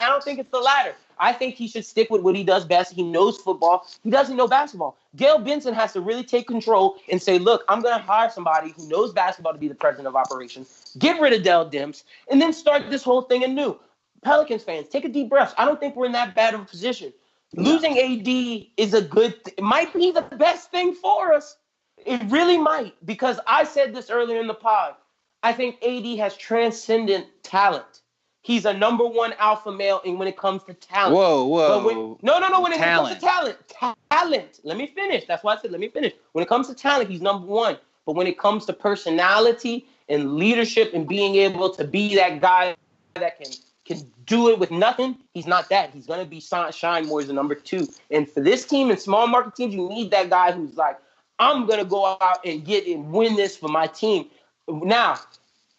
don't think it's the latter. I think he should stick with what he does best. He knows football. He doesn't know basketball. Gail Benson has to really take control and say, look, I'm going to hire somebody who knows basketball to be the president of operations, get rid of Dell Demps, and then start this whole thing anew. Pelicans fans, take a deep breath. I don't think we're in that bad of a position. Losing AD is it might be the best thing for us. It really might, because I said this earlier in the pod. I think AD has transcendent talent. He's a number one alpha male when it comes to talent. Whoa. When it comes to talent. Let me finish. That's why I said let me finish. When it comes to talent, he's number one. But when it comes to personality and leadership and being able to be that guy that can do it with nothing, he's not that. He's going to be shine more as a number two. And for this team and small market teams, you need that guy who's like, I'm going to go out and get and win this for my team. Now,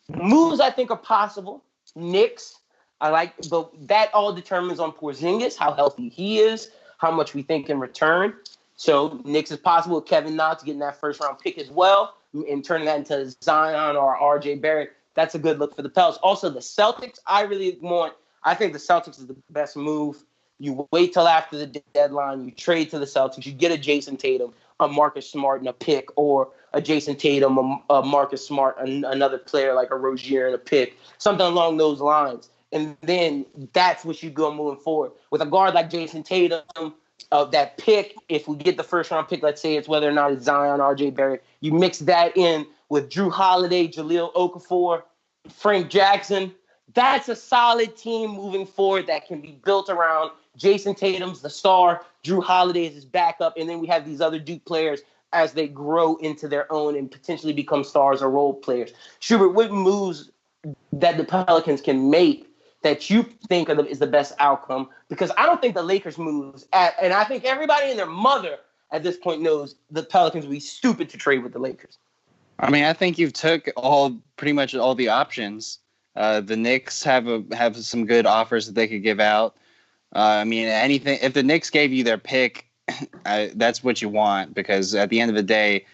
moves I think are possible. Knicks, but that all determines on Porzingis, how healthy he is, how much we think in return. So Knicks is possible. Kevin Knox getting that first round pick as well and turning that into Zion or RJ Barrett. That's a good look for the Pels. Also, the Celtics, I think the Celtics is the best move. You wait till after the deadline. You trade to the Celtics. You get a Jason Tatum, a Marcus Smart, and a pick, or a Jason Tatum, a Marcus Smart, another player like a Rozier and a pick, something along those lines. And then that's what you go moving forward. With a guard like Jason Tatum, that pick, if we get the first round pick, let's say it's whether or not it's Zion, RJ Barrett, you mix that in with Drew Holiday, Jahlil Okafor, Frank Jackson. That's a solid team moving forward that can be built around Jason Tatum's the star, Drew Holiday is his backup, and then we have these other Duke players as they grow into their own and potentially become stars or role players. Shubert, what moves that the Pelicans can make that you think is the best outcome? Because I don't think the Lakers moves, and I think everybody and their mother at this point knows the Pelicans would be stupid to trade with the Lakers. I mean, I think you've took pretty much all the options. The Knicks have some good offers that they could give out. I mean, anything. If the Knicks gave you their pick, that's what you want, because at the end of the day,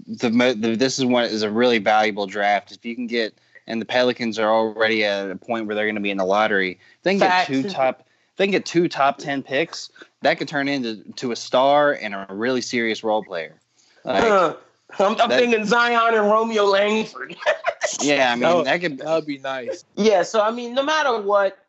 this is a really valuable draft. If you can get, and the Pelicans are already at a point where they're going to be in the lottery. If they can get two top 10 picks, that could turn into a star and a really serious role player. I'm thinking Zion and Romeo Langford. Yeah, I mean, that would be nice. Yeah, so I mean, no matter what,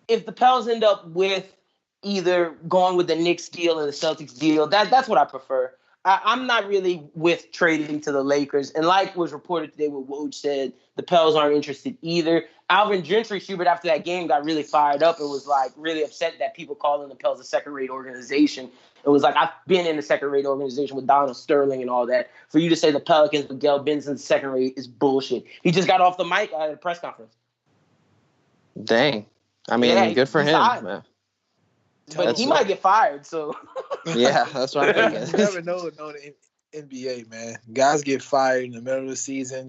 if the Pels end up with either going with the Knicks deal or the Celtics deal, that's what I prefer. I'm not really with trading to the Lakers. And like was reported today, what Woj said, the Pels aren't interested either. Alvin Gentry, Shubert, after that game, got really fired up and was like really upset that people calling the Pels a second-rate organization. It was like, I've been in a second-rate organization with Donald Sterling and all that. For you to say the Pelicans with Gail Benson second-rate is bullshit. He just got off the mic at a press conference. Dang. I mean, good for him. Man. But he might get fired, so. Yeah, that's what I'm thinking. You never know the NBA, man. Guys get fired in the middle of the season,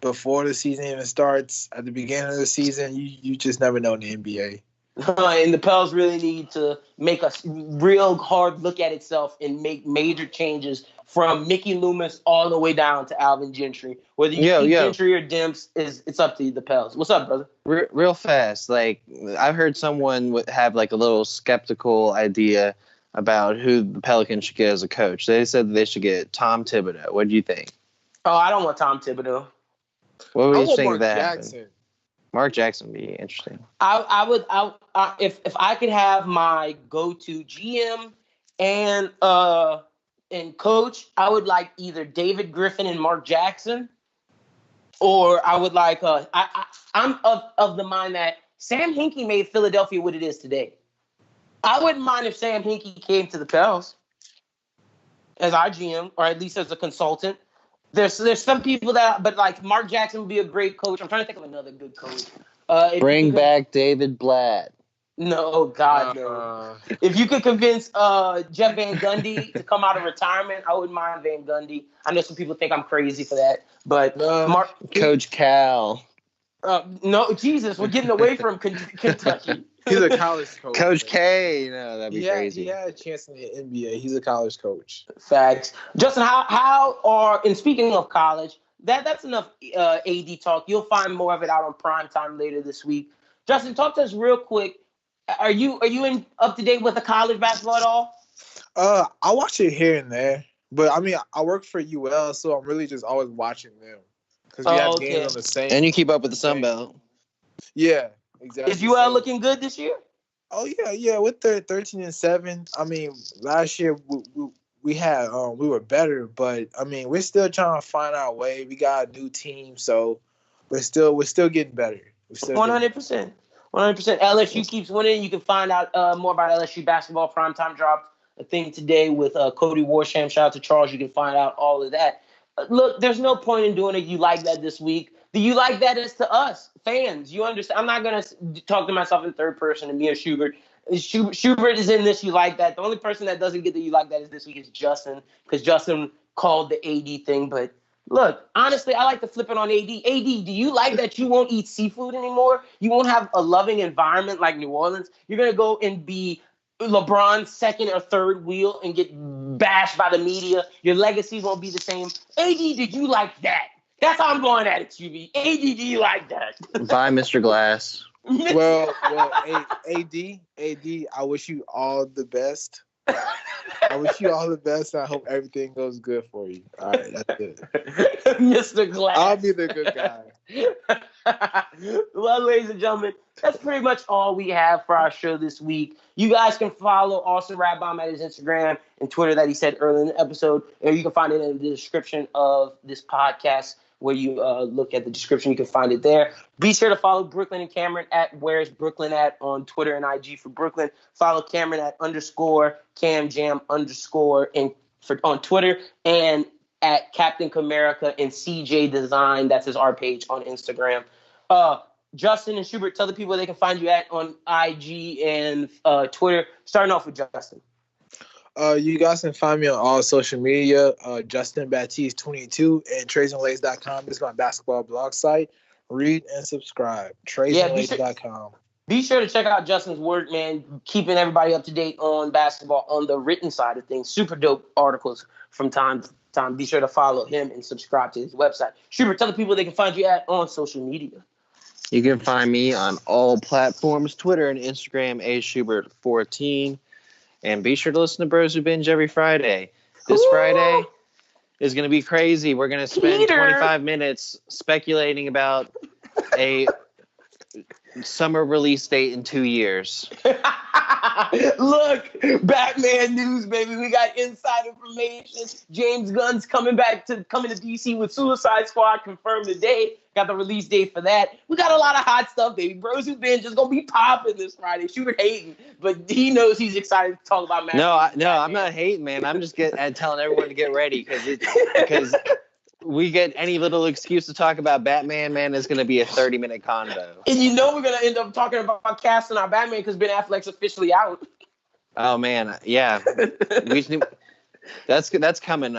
before the season even starts, at the beginning of the season. You just never know in the NBA. And the Pels really need to make a real hard look at itself and make major changes from Mickey Loomis all the way down to Alvin Gentry. Whether you keep Gentry or Demps, it's up to the Pels. What's up, brother? Real fast. Like, I've heard someone would have like a little skeptical idea about who the Pelicans should get as a coach. They said they should get Tom Thibodeau. What do you think? Oh, I don't want Tom Thibodeau. What would I you want think Mark of that? Jackson. Mark Jackson would be interesting. I would if I could have my go-to GM and coach, I would like either David Griffin and Mark Jackson, or I would like I'm of the mind that Sam Hinkie made Philadelphia what it is today. I wouldn't mind if Sam Hinkie came to the Pels as our GM, or at least as a consultant. There's some people but like Mark Jackson would be a great coach. I'm trying to think of another good coach. Bring back David Blatt. No, God, no. If you could convince Jeff Van Gundy to come out of retirement, I wouldn't mind Van Gundy. I know some people think I'm crazy for that, but Coach Cal. No, Jesus, we're getting away from Kentucky. He's a college coach. Coach K. No, that'd be crazy. He had a chance in the NBA. He's a college coach. Facts. Justin, and speaking of college, that's enough AD talk. You'll find more of it out on primetime later this week. Justin, talk to us real quick. Are you up to date with the college basketball at all? I watch it here and there, but I mean, I work for UL, so I'm really just always watching them because we have games on the same. And you keep up with the Sun Belt. Yeah, exactly. Is UL looking good this year? Oh yeah. With the 13-7. I mean, last year we were better, but I mean, we're still trying to find our way. We got a new team, so we're still getting better. 100%. 100%. LSU keeps winning. You can find out more about LSU basketball. Primetime dropped a thing today with Cody Warsham. Shout out to Charles. You can find out all of that. Look, there's no point in doing it. You like that this week. The you like that is to us, fans. You understand? I'm not going to talk to myself in third person and me or Shubert. Shubert is in this you like that. The only person that doesn't get the you like that is this week is Justin, because Justin called the AD thing. But look, honestly, I like to flip it on AD. AD, do you like that you won't eat seafood anymore? You won't have a loving environment like New Orleans? You're going to go and be LeBron's second or third wheel and get bashed by the media. Your legacy won't be the same. AD, did you like that? That's how I'm going at it, QB. AD, do you like that? Bye, Mr. Glass. Well, AD, I wish you all the best. I wish you all the best. I hope everything goes good for you. All right, that's it. Mr. Glass. I'll be the good guy. Well, ladies and gentlemen, that's pretty much all we have for our show this week. You guys can follow Austin Rapbaum at his Instagram and Twitter that he said earlier in the episode, or you can find it in the description of this podcast. Where you look at the description, you can find it there. Be sure to follow Brooqlyn and Cameron at Where's Brooqlyn At on Twitter and IG for Brooqlyn. Follow Cameron at _CamJam_ on Twitter, and at Captain Comerica and CJ Design. That's his art page on Instagram. Justin and Shubert, tell the people they can find you at on IG and Twitter. Starting off with Justin. You guys can find me on all social media, Justin Baptiste 22 and TraysandLace.com. This is my basketball blog site. Read and subscribe. TraysandLace.com. Be sure to check out Justin's work, man. Keeping everybody up to date on basketball on the written side of things. Super dope articles from time to time. Be sure to follow him and subscribe to his website. Shubert, tell the people they can find you at on social media. You can find me on all platforms, Twitter and Instagram, aShubert14. And be sure to listen to Bros Who Binge every Friday. This Friday is going to be crazy. We're going to spend 25 minutes speculating about a summer release date in 2 years. Look, Batman news, baby. We got inside information. James Gunn's coming to DC with Suicide Squad confirmed today. Got the release date for that. We got a lot of hot stuff, baby. Bros Who Binge is gonna be popping this Friday. Shubert hating, but he knows he's excited to talk about Batman. No, I'm not hating, man. I'm just telling everyone to get ready because we get any little excuse to talk about Batman, man, is going to be a 30-minute convo. And we're going to end up talking about casting our Batman because Ben Affleck's officially out. Oh, man. Yeah. That's coming.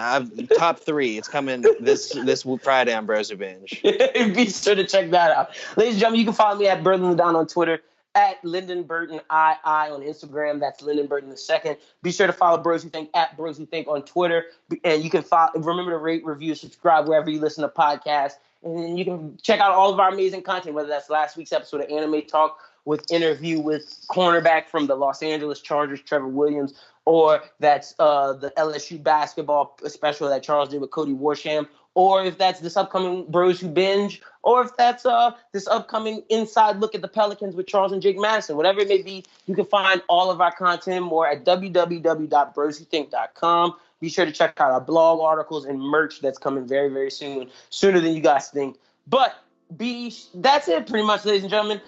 Top 3. It's coming this Friday on Bros Who Binge. Be sure to check that out. Ladies and gentlemen, you can follow me at Berlin Down on Twitter, at Lynden Burton II on Instagram. That's Lynden Burton II. Be sure to follow Bros Who Think at Bros Who Think on Twitter. And you can remember to rate, review, subscribe wherever you listen to podcasts. And then you can check out all of our amazing content, whether that's last week's episode of Anime Talk with interview with cornerback from the Los Angeles Chargers, Trevor Williams, or that's the LSU basketball special that Charles did with Cody Warsham, or if that's this upcoming Bros Who Binge, or if that's this upcoming inside look at the Pelicans with Charles and Jake Madison. Whatever it may be, you can find all of our content more at www.BrosWhoThink.com. Be sure to check out our blog articles and merch that's coming very, very soon, sooner than you guys think. But that's it pretty much, ladies and gentlemen.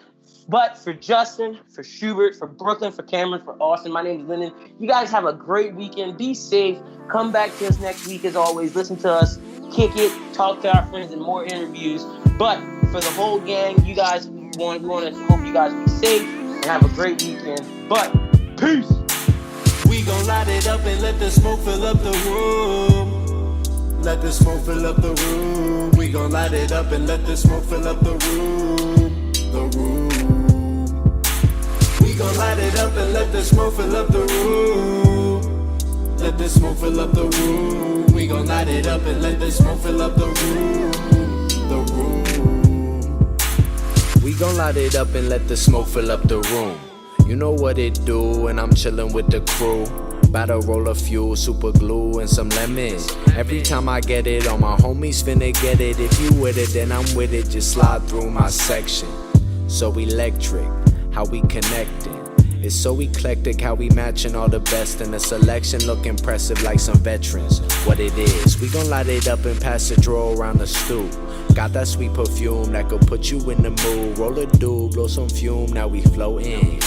But for Justin, for Shubert, for Brooqlyn, for Cameron, for Austin, my name is Lynden. You guys have a great weekend. Be safe. Come back to us next week as always. Listen to us, kick it, talk to our friends, and more interviews. But for the whole gang, you guys, we want to hope you guys be safe and have a great weekend. But peace. We gon' light it up and let the smoke fill up the room. Let the smoke fill up the room. We gon' light it up and let the smoke fill up the room. The room. We gon' light it up and let the smoke fill up the room. Let the smoke fill up the room. We gon' light it up and let the smoke fill up the room. The room. We gon' light it up and let the smoke fill up the room. You know what it do, and I'm chillin' with the crew. About to roll a few, super glue, and some lemons. Every time I get it, all my homies finna get it. If you with it, then I'm with it. Just slide through my section. So electric, how we connected. It's so eclectic how we matching all the best. And the selection look impressive like some veterans. What it is, we gon' light it up and pass the draw around the stoop. Got that sweet perfume that could put you in the mood. Roll a dude, blow some fume, now we flow in.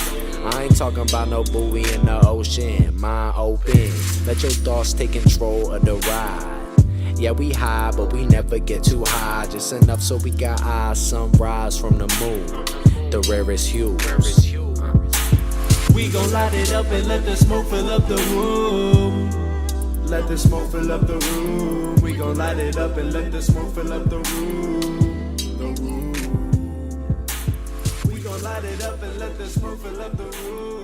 I ain't talking about no buoy in the ocean. Mind open, let your thoughts take control of the ride. Yeah, we high, but we never get too high. Just enough so we got eyes, sunrise from the moon. The rarest hue. We gon' light it up and let the smoke fill up the room. Let the smoke fill up the room. We gon' light it up and let the smoke fill up the room. The room. We gon' light it up and let the smoke fill up the room.